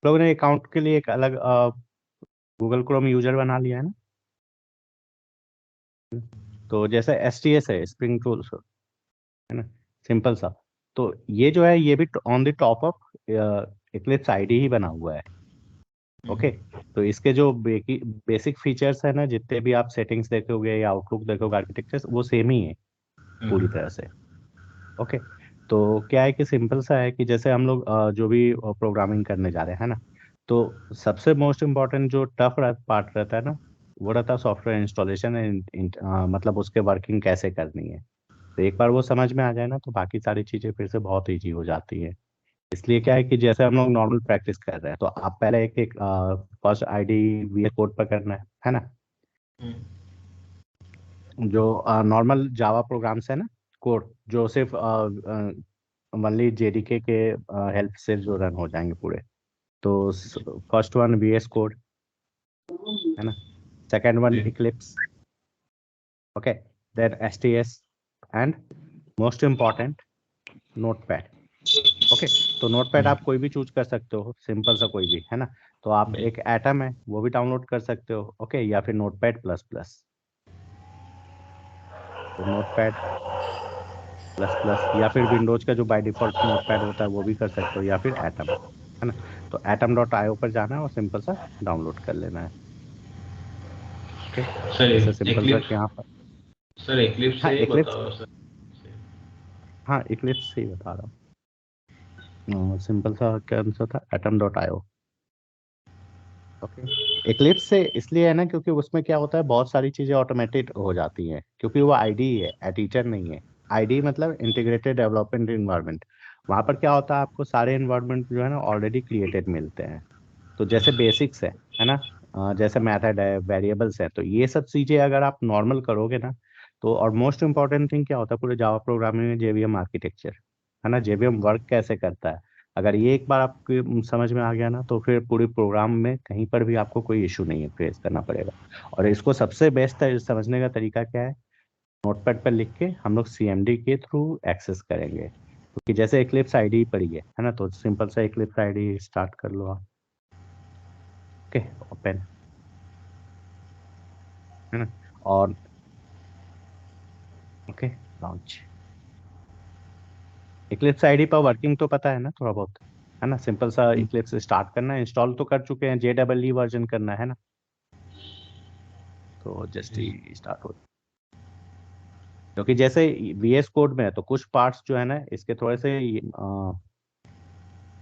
लोगों ने अकाउंट के लिए एक अलग गूगल क्रोम यूजर बना लिया है ना। तो जैसे STS है, स्प्रिंग टूल्स, है ना, सिंपल सा। तो ये जो है ये भी on the top of eclipse ID ही बना हुआ है। ओके। तो इसके जो बेसिक फीचर्स है ना, जितने भी आप सेटिंग्स देखोगे या आउटलुक देखोगे आर्किटेक्चर, वो सेम ही है पूरी तरह से। ओके। तो क्या है कि सिंपल सा है कि जैसे हम लोग जो भी प्रोग्रामिंग करने जा रहे हैं, है ना, तो सबसे मोस्ट इम्पोर्टेंट जो टफ पार्ट रहता है ना, वो रहता है सॉफ्टवेयर इंस्टॉलेशन, मतलब उसके वर्किंग कैसे करनी है। तो एक बार वो समझ में आ जाए ना, तो बाकी सारी चीजें फिर से बहुत ईजी हो जाती है। इसलिए क्या है कि जैसे हम लोग नॉर्मल प्रैक्टिस कर रहे हैं, तो आप पहले एक एक फर्स्ट आईडी VS कोड पर करना है ना। जो नॉर्मल जावा प्रोग्राम्स है ना, कोड जो सिर्फ ओनली JDK के हेल्प से जो रन हो जाएंगे पूरे। तो फर्स्ट वन VS कोड, है ना, second one Eclipse, okay, then STS, and most important notepad. Okay. तो नोटपैड आप कोई भी चूज कर सकते हो, सिंपल सा कोई भी, है ना। तो आप एक एटम है वो भी डाउनलोड कर सकते हो, ओके, या फिर नोटपैड प्लस प्लस। तो नोटपैड प्लस प्लस, या फिर विंडोज का जो बाय डिफॉल्ट नोटपैड होता है वो भी कर सकते हो, या फिर एटम, है ना। तो atom.io पर जाना है और सिंपल सा डाउनलोड कर लेना है। ओके। सर जैसे सिंपल सा एक्लिप्स यहाँ पर, सर एक्लिप्स हाँ से ही इक्लिप्स, बताओ सर। हाँ इक्लिप्स से ही बता रहा हूँ। सिंपल सा क्या आंसर था, atom.io। ओके। इक्लिप्स से इसलिए है ना, क्योंकि उसमें क्या होता है, बहुत सारी चीजें ऑटोमेटेड हो जाती हैं, क्योंकि वो आईडी है, टीचर नहीं है। आईडी मतलब इंटीग्रेटेड डेवलपमेंट इन्वायरमेंट। वहां पर क्या होता है, आपको सारे इन्वायरमेंट जो है ना ऑलरेडी क्रिएटेड मिलते हैं। तो जैसे बेसिक्स है ना, जैसे मेथड है, वेरिएबल्स है, तो ये सब चीजें अगर आप नॉर्मल करोगे ना, तो और मोस्ट इंपॉर्टेंट थिंग क्या होता है पूरे जावा प्रोग्रामिंग में, JVM आर्किटेक्चर, है ना, JVM वर्क कैसे करता है। अगर ये एक बार आपके समझ में आ गया ना, तो फिर पूरे प्रोग्राम में कहीं पर भी आपको कोई इशू नहीं है फेस करना पड़ेगा। और इसको सबसे बेस्ट समझने का तरीका क्या है, नोटपैड पर लिख के हम लोग CMD के थ्रू एक्सेस करेंगे। क्योंकि जैसे इक्लिप्स आईडी पड़ी है ना, तो सिंपल सा इक्लिप्स आईडी स्टार्ट कर लो आप। ओके, ओपन, है ना, और ओके, लॉन्च। इक्लिप्स आईडी पर वर्किंग तो पता है ना थोड़ा बहुत, है ना। सिंपल सा इक्लिप्स स्टार्ट करना है, इंस्टॉल तो कर चुके हैं, JEE वर्जन करना है ना। तो जस्ट ही स्टार्ट हो, क्योंकि जैसे VS कोड में है तो कुछ पार्ट्स जो है ना इसके थोड़े से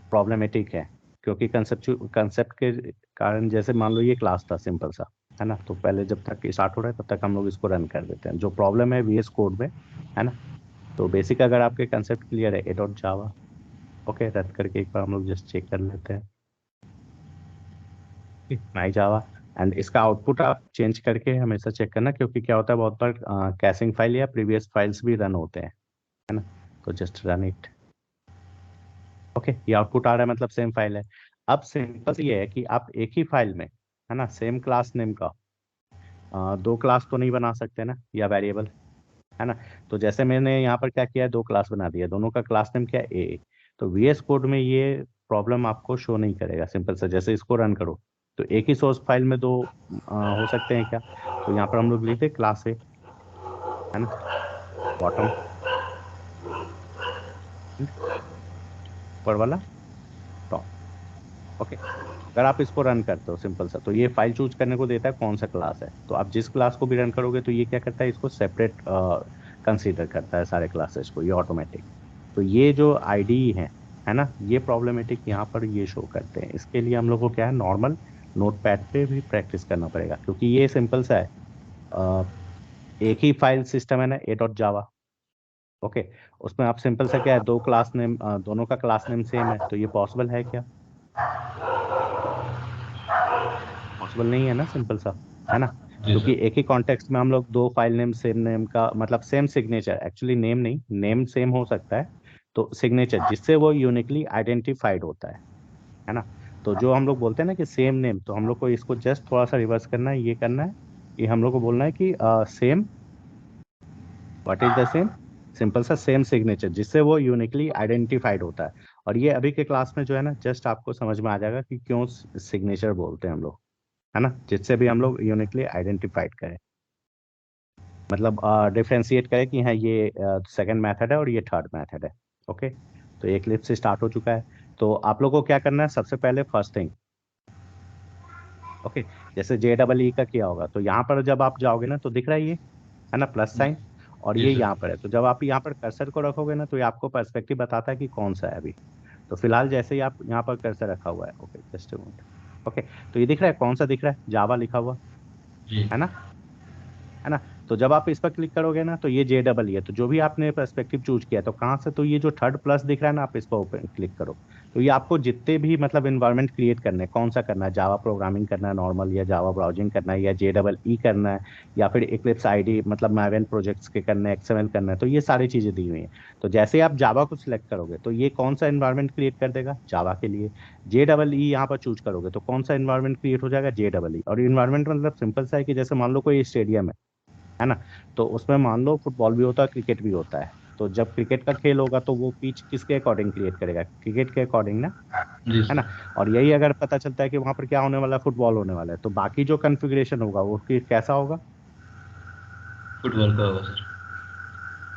प्रॉब्लमेटिक है। क्योंकि कंसेप्ट के कारण, जैसे मान लो ये क्लास था सिंपल सा, है ना, तो पहले जब तक स्टार्ट हो रहा है तब तक हम लोग इसको रन कर देते हैं। जो प्रॉब्लम है VS कोड में, है ना। तो बेसिक अगर आपके कंसेप्ट क्लियर है, A.java, ओके, रन करके एक बार हम लोग जस्ट चेक कर लेते हैं, माई जावा। एंड इसका आउटपुट आप चेंज करके हमेशा चेक करना, क्योंकि क्या होता है बहुत बार कैशिंग फाइल या प्रीवियस फाइल्स भी रन होते हैं, है ना। तो जस्ट रन इट। ओके, ये आउटपुट आ रहा है मतलब सेम फाइल है। अब सिंपल ये है कि आप एक ही फाइल में, है ना, सेम क्लास नेम का दो क्लास तो नहीं बना सकते ना, या वेरिएबल, है ना। तो जैसे मैंने यहाँ पर क्या किया है, दो क्लास बना दिया, दोनों का क्लास नेम क्या है, ए। तो VS कोड में ये प्रॉब्लम आपको शो नहीं करेगा। सिंपल सा जैसे इसको रन करो, तो एक ही सोर्स फाइल में दो हो सकते हैं क्या। तो यहाँ पर हम लोग लिखते क्लास ए, है ना, बॉटम, ऊपर वाला टॉप। ओके। अगर आप इसको रन करते हो सिंपल सा, तो ये फाइल चूज करने को देता है कौन सा क्लास है। तो आप जिस क्लास को भी रन करोगे तो ये क्या करता है, इसको सेपरेट कंसीडर करता है सारे क्लासेस को, ये ऑटोमेटिक। तो ये जो आईडी है ना, ये प्रॉब्लमेटिक यहाँ पर ये शो करते हैं। इसके लिए हम लोग को क्या है, नॉर्मल नोटपैड पे भी प्रैक्टिस करना पड़ेगा, क्योंकि ये सिंपल सा है, अ, एक ही फाइल सिस्टम है ना, A.java। ओके। उसमें आप सिंपल सा क्या है, दो क्लास नेम, दोनों का क्लास नेम सेम है, तो ये पॉसिबल है क्या, पॉसिबल नहीं है ना, सिंपल सा, है ना। जी क्योंकि सर। एक ही कॉन्टेक्स्ट में हम लोग दो फाइल नेम सेम नेम का मतलब सेम सिग्नेचर, एक्चुअली नेम नहीं, नेम सेम हो सकता है, तो सिग्नेचर जिससे वो यूनिकली आइडेंटिफाइड होता है ना। तो जो हम लोग बोलते हैं ना कि सेम नेम, तो हम लोग को इसको जस्ट थोड़ा सा रिवर्स करना है, ये करना है कि हम लोग को बोलना है कि same, what is the same, simple सा सेम सिग्नेचर जिससे वो यूनिकली आइडेंटिफाइड होता है। और ये अभी के क्लास में जो है ना जस्ट आपको समझ में आ जाएगा कि क्यों सिग्नेचर बोलते हैं हम लोग, है ना, जिससे भी हम लोग यूनिकली आइडेंटिफाइड करें, मतलब डिफ्रेंशिएट करें कि हाँ ये सेकंड मेथड है और ये थर्ड मेथड है। ओके, तो एक क्लिप से स्टार्ट हो चुका है। तो आप लोगों को क्या करना है, सबसे पहले फर्स्ट थिंग, ओके, जैसे JEE का किया होगा तो यहाँ पर जब आप जाओगे ना तो दिख रहा है ये, है ना, प्लस साइन, और जी ये सर। यहाँ पर है। तो जब आप यहाँ पर कर्सर को रखोगे ना तो ये आपको पर्सपेक्टिव बताता है कि कौन सा है अभी। तो फिलहाल जैसे ही आप यहाँ पर कर्सर रखा हुआ है, okay just a minute, okay, तो ये दिख रहा है कौन सा दिख रहा है, जावा लिखा हुआ, जी। है ना, है ना। तो जब आप इस पर क्लिक करोगे ना तो ये JEE है, तो जो भी आपने पर्सपेक्टिव चूज किया तो कहाँ से, तो ये जो थर्ड प्लस दिख रहा है ना, आप इस पर ओपन क्लिक करो। तो ये आपको जितने भी मतलब इन्वायरमेंट क्रिएट करने हैं, कौन सा करना है, जावा प्रोग्रामिंग करना है नॉर्मल, या जावा ब्राउजिंग करना है, या JEE करना है, या फिर इक्लिप्स आईडी मतलब मैवेन प्रोजेक्ट्स के करने हैं, XML करना है, तो ये सारी चीजें दी हुई हैं। तो जैसे ही आप जावा को सिलेक्ट करोगे तो ये कौन सा इन्वायरमेंट क्रिएट कर देगा, जावा के लिए। JEE यहाँ पर चूज करोगे तो कौन सा इन्वायरमेंट क्रिएट हो जाएगा, JEE। और इन्वायरमेंट मतलब सिंपल सा है कि जैसे मान लो कोई स्टेडियम है ना, तो उसमें मान लो फुटबॉल भी होता है, क्रिकेट भी होता है। तो जब क्रिकेट का खेल होगा तो वो पिच किसके अकॉर्डिंग क्रिएट करेगा, क्रिकेट के अकॉर्डिंग ना, जी है सर। ना। और यही अगर पता चलता है कि वहां पर क्या होने वाला है, फुटबॉल होने वाला है, तो बाकी जो कन्फिग्रेशन होगा वो कैसा होगा, फुटबॉल का होगा सर।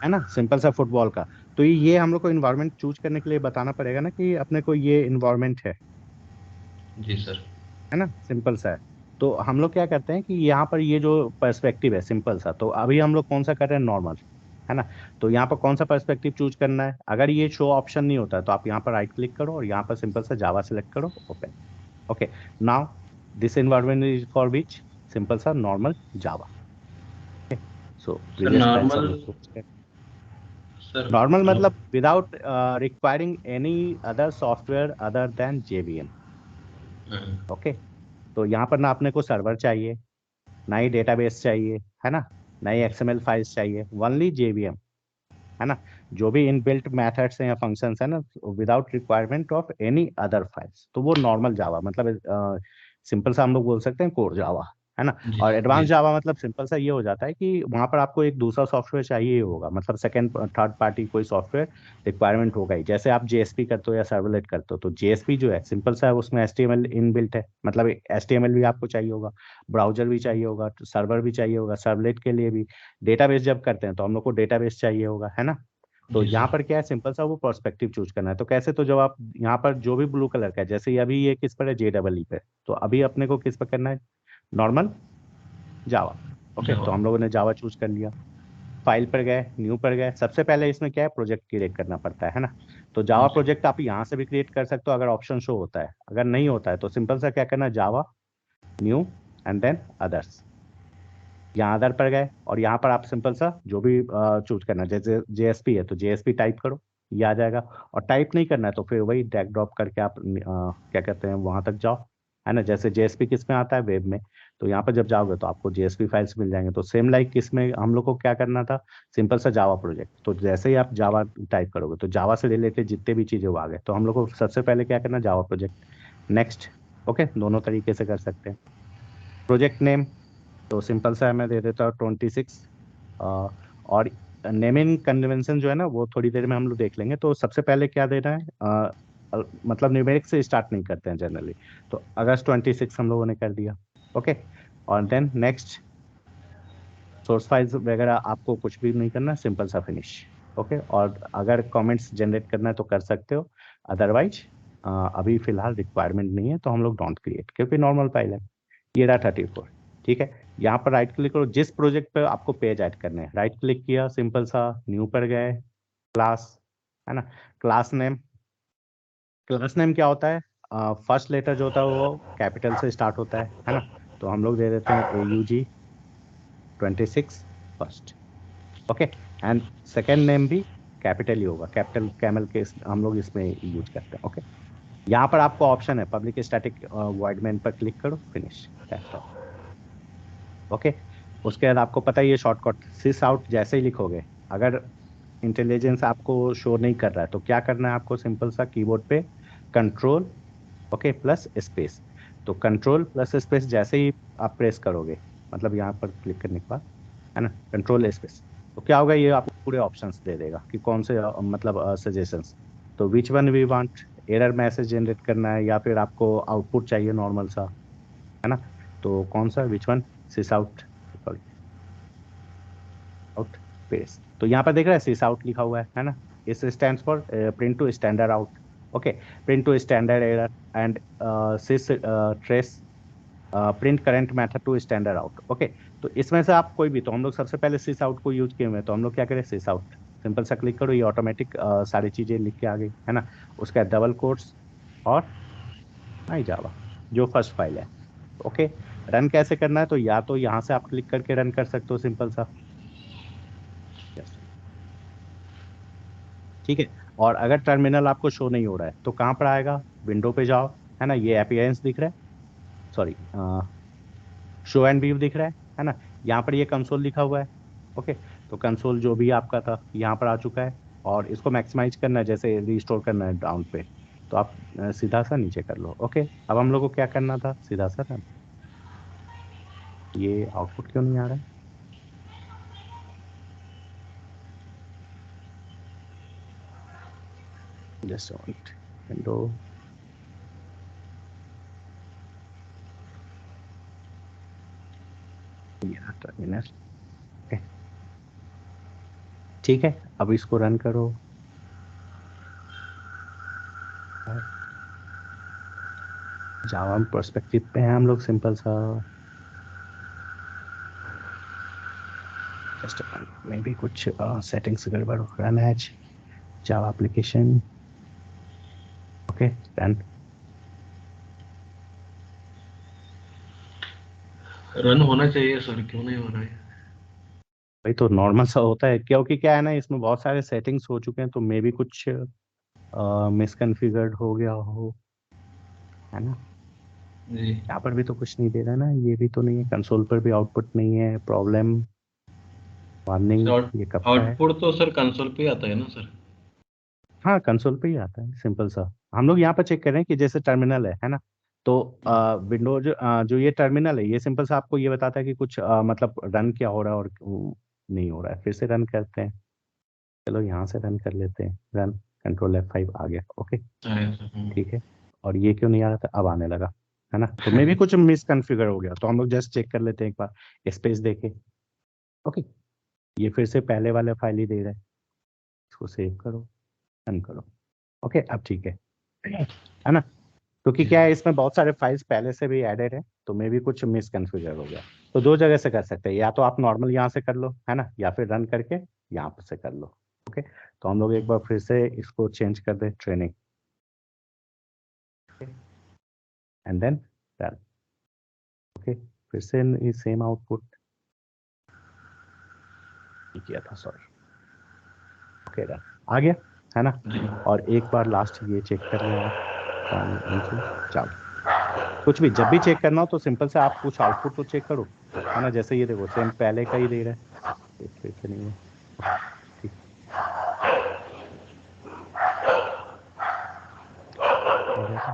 है ना, सिंपल सा फुटबॉल का। तो ये हम लोग को इन्वायरमेंट चूज करने के लिए बताना पड़ेगा ना कि अपने को ये इन्वायरमेंट जी सर। है ना, सिंपल सा है। तो हम लोग क्या करते हैं कि यहाँ पर ये जो पर्सपेक्टिव है सिंपल सा, तो अभी हम लोग कौन सा कर रहे हैं, नॉर्मल, है ना। तो यहाँ पर कौन सा पर्सपेक्टिव चूज करना है, अगर ये शो ऑप्शन नहीं होता है तो आप यहाँ पर राइट क्लिक करो और यहाँ पर सिंपल सा जावा सेलेक्ट करो, open. Okay, now this environment is for which, simple सा normal Java. So sir previous slide normal. हम लोग को सर नॉर्मल मतलब without requiring any other software other than JVM। Okay, तो यहाँ पर ना अपने को सर्वर चाहिए, ना ही डेटाबेस चाहिए, है ना, ना ही XML फाइल्स चाहिए, ओनली JVM, है ना। जो भी इनबिल्ट मेथड्स हैं या फंक्शंस है ना, without requirement of any other files, तो वो नॉर्मल जावा मतलब सिंपल सा हम लोग बोल सकते हैं कोर जावा, है ना। जी और जी एडवांस जावा मतलब सिंपल सा ये हो जाता है कि वहां पर आपको एक दूसरा सॉफ्टवेयर चाहिए ही होगा, मतलब सेकंड थर्ड पार्टी कोई सॉफ्टवेयर रिक्वायरमेंट होगा ही। जैसे आप JSP करते हो या सर्वलेट करते हो, तो JSP जो है सिंपल सा है, उसमें HTML इनबिल्ट है, मतलब HTML भी आपको चाहिए होगा, ब्राउजर भी चाहिए होगा, सर्वर भी चाहिए होगा, सर्वलेट के लिए भी। डेटाबेस जब करते हैं तो हम लोग को डेटाबेस चाहिए होगा, है ना। तो जी यहाँ सर। पर क्या है, सिंपल सा वो पर्सपेक्टिव चूज करना है। तो कैसे, तो जब आप यहाँ पर जो भी ब्लू कलर का है, जैसे अभी ये किस पर है, JEE पे, तो अभी अपने को किस पर करना है, नॉर्मल जावा। ओके, तो जावा। हम लोगों ने जावा चूज कर लिया, फाइल पर गए, न्यू पर गए। सबसे पहले इसमें क्या है, प्रोजेक्ट क्रिएट करना पड़ता है ना। तो जावा जी प्रोजेक्ट आप यहाँ से भी क्रिएट कर सकते हो अगर ऑप्शन शो होता है, अगर नहीं होता है तो सिंपल सा क्या करना है, जावा न्यू एंड देन अदर्स। यहाँ अदर पर गए और यहाँ पर आप सिंपल सा जो भी चूज करना है, जैसे JSP है तो JSP टाइप करो, ये आ जाएगा। और टाइप नहीं करना है तो फिर वही ड्रैग ड्रॉप करके आप क्या कहते हैं वहां तक जाओ, है ना। जैसे JSP किस में आता है, वेब में, तो यहाँ पर जब जाओगे तो आपको JSP फाइल्स मिल जाएंगे। तो सेम लाइक किस में हम लोग को क्या करना था, सिंपल सा जावा प्रोजेक्ट। तो जैसे ही आप जावा टाइप करोगे तो जावा से रिलेटेड जितने भी चीजें वो आ गए, तो हम लोग को सबसे पहले क्या करना, जावा प्रोजेक्ट, नेक्स्ट। ओके, दोनों तरीके से कर सकते हैं। प्रोजेक्ट नेम, तो सिंपल सा है, मैं दे देता हूँ 26। और नेमिंग कन्वेंशन जो है ना वो थोड़ी देर में हम लोग देख लेंगे। तो सबसे पहले क्या देना है, मतलब न्यूमेरिक से स्टार्ट नहीं करते हैं जनरली। तो अगस्त 26 हम लोगों ने कर दिया, ओके। और देन नेक्स्ट, सोर्स फाइल्स वगैरह आपको कुछ भी नहीं करना, सिंपल सा फिनिश, ओके। और अगर कमेंट्स जनरेट करना है तो कर सकते हो, अदरवाइज अभी फिलहाल रिक्वायरमेंट नहीं है तो हम लोग डोंट क्रिएट, क्योंकि नॉर्मल फाइल है। ये रहा 34, ठीक है। यहाँ पर राइट क्लिक करो, जिस प्रोजेक्ट पे आपको पेज ऐड करने हैं, राइट क्लिक किया, सिंपल सा न्यू पर गए, क्लास, है ना। क्लास नेम, क्लास नेम क्या होता है, फर्स्ट लेटर जो होता है वो कैपिटल से स्टार्ट होता है ना। तो हम लोग दे देते हैं AUG 26 first, okay. And second name भी कैपिटल ही होगा, कैपिटल कैमल के हम लोग इसमें यूज करते हैं, ओके। यहाँ पर आपको ऑप्शन है पब्लिक स्टैटिक वॉइड मेन पर क्लिक करो, फिनिश, दैट्स ऑल, ओके। उसके बाद आपको पता ही है शॉर्टकट, सिस आउट जैसे ही लिखोगे, अगर इंटेलिजेंस आपको शो नहीं कर रहा है तो क्या करना है आपको, सिंपल सा कीबोर्ड पे कंट्रोल, ओके, प्लस स्पेस। तो कंट्रोल प्लस स्पेस जैसे ही आप प्रेस करोगे, मतलब यहाँ पर क्लिक करने के बाद, है ना, कंट्रोल स्पेस, तो क्या होगा, ये आपको पूरे ऑप्शंस दे देगा कि कौन से मतलब सजेशंस। तो which one we want, error message generate करना है या फिर आपको आउटपुट चाहिए नॉर्मल सा, है ना? तो कौन सा, विच वन, सिस आउट, सॉरी, आउट, पेस्ट। तो यहाँ पर देख रहे हैं सिस आउट लिखा हुआ है ना? इस stands for print to standard out. Okay, print to standard error and this trace print current method to standard out. Okay, तो इसमें से आप कोई भी, तो हम लोग सबसे पहले सिस आउट को यूज किए हुए हैं, तो हम लोग क्या करें, सिस आउट सिंपल सा क्लिक करो, ये ऑटोमेटिक सारी चीजें लिख के आ गई, है ना? उसका डबल कोट्स और नहीं जावा, जो फर्स्ट फाइल है। ओके, रन कैसे करना है, तो या तो यहाँ से आप क्लिक करके रन कर सकते हो सिंपल सा, Yes. ठीक है। और अगर टर्मिनल आपको शो नहीं हो रहा है तो कहाँ पर आएगा, विंडो पे जाओ, है ना? ये अपीयरेंस दिख रहा है, सॉरी, शो एंड व्यू दिख रहा है ना? यहाँ पर ये कंसोल लिखा हुआ है। ओके, तो कंसोल जो भी आपका था यहाँ पर आ चुका है, और इसको मैक्सिमाइज करना है, जैसे रिस्टोर करना है डाउन पे, तो आप सीधा सा नीचे कर लो। ओके, अब हम लोग को क्या करना था, सीधा सा रन। ये आउटपुट क्यों नहीं आ रहा है, जस्ट विंडो, टर्मिनल, ठीक है। अब इसको रन करो, जावा पर्सपेक्टिव पे हैं हम लोग, सिंपल सा, जस्ट में भी कुछ सेटिंग्स गड़बड़ हो रहा है, जावा एप्लीकेशन। Okay, run. रन होना चाहिए सर, क्यों नहीं हो रहा है? भाई तो नॉर्मल सा होता है, क्योंकि क्या है ना, इसमें बहुत सारे सेटिंग्स हो चुके हैं, तो मे भी कुछ मिसकन्फिगर्ड हो गया हो, है ना? जी यहाँ पर भी तो कुछ नहीं दे रहा ना, ये भी तो नहीं है, कंसोल पर भी आउटपुट नहीं है, प्रॉब्लम वार्निंग, सर, ये कब का है? आउटपुट तो सर कंसोल पे ही आता है ना सर? हाँ, कंसोल पे ही आता है सिंपल सा। हम लोग यहाँ पर चेक कर रहे हैं कि जैसे टर्मिनल है ना? तो विंडोज जो ये टर्मिनल है, ये सिंपल सा आपको ये बताता है कि कुछ मतलब रन क्या हो रहा है और नहीं हो रहा है। फिर से रन करते हैं, चलो यहाँ से रन कर लेते हैं, रन, कंट्रोल F5 आ गया। ओके, आया सर। ठीक है। और ये क्यों नहीं आ रहा था, अब आने लगा, है ना? तो मे भी कुछ मिसकन्फिगर हो गया, तो हम लोग जस्ट चेक कर लेते हैं एक बार, स्पेस देके। ओके, ये फिर से पहले वाला फाइल ही दे रहा है, इसको सेव करो, रन करो। ओके, अब ठीक है ना? क्योंकि जी क्या है, सर। इसमें बहुत सारे फाइल्स पहले से भी एडेड है, तो मे भी कुछ मिसकन्फिगर हो गया। तो दो जगह से कर सकते हैं, या तो आप नॉर्मल यहाँ से कर लो, है ना, या फिर रन करके यहाँ से कर लो। ओके, तो हम लोग एक बार फिर से इसको चेंज कर दे, training, and then run. Okay, फिर से सेम आउटपुट किया था, सॉरी। ओके, रन आ गया, है ना? जी और एक बार लास्ट ये चेक कर लें आप, चलो, कुछ भी जब भी चेक करना हो तो सिंपल से आप कुछ आउटपुट तो चेक करो, है ना? जैसे ये देखो, सेम पहले का ही दे रहा है, ये फिर से नहीं हुआ। ओके, ठीक, हो गया था।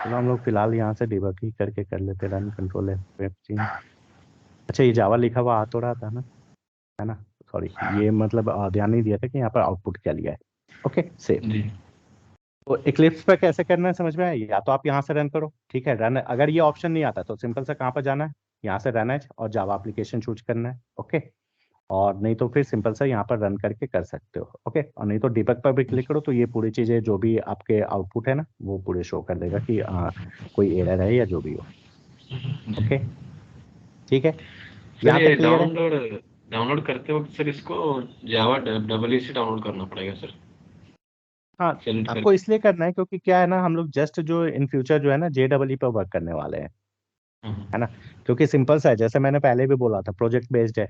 चलो हम लोग फिलहाल यहाँ से डिबग ही करके कर लेते, रन, कंट्रोल F15। अच्छा, ये जावा लिखा हुआ आ तो रहा था ना, है ना? सॉरी, ये मतलब ध्यान नहीं दिया था कि यहाँ पर आउटपुट क्या लिया है। Okay, save. जी तो इक्लिप्स पे कैसे करना है समझ में आया? या तो आप यहाँ से रन करो, ठीक है, रन, अगर ये ऑप्शन नहीं आता तो सिंपल से कहाँ पर जाना है, यहाँ से रन एज और जावा एप्लीकेशन चूज करना है। ओके, और नहीं तो फिर सिंपल से यहाँ पर रन करके कर सकते हो। ओके, और नहीं तो डिबग पर भी क्लिक करो, तो ये पूरी चीजें जो भी आपके आउटपुट है ना, वो पूरे शो कर देगा कि कोई एरर है या जो भी हो। जी। ओके, ठीक है, सर यहाँ ये तक क्लियर है? डाउनलोड डाउनलोड करते वक्त सर इसको जावा डबल से डाउनलोड करना पड़ेगा सर? हाँ, सेलेक्ट आपको करके। इसलिए करना है क्योंकि क्या है ना, हम लोग जस्ट जो इन फ्यूचर जो है ना JEE पर वर्क करने वाले हैं, है ना? क्योंकि सिंपल सा है, जैसे मैंने पहले भी बोला था, प्रोजेक्ट बेस्ड है।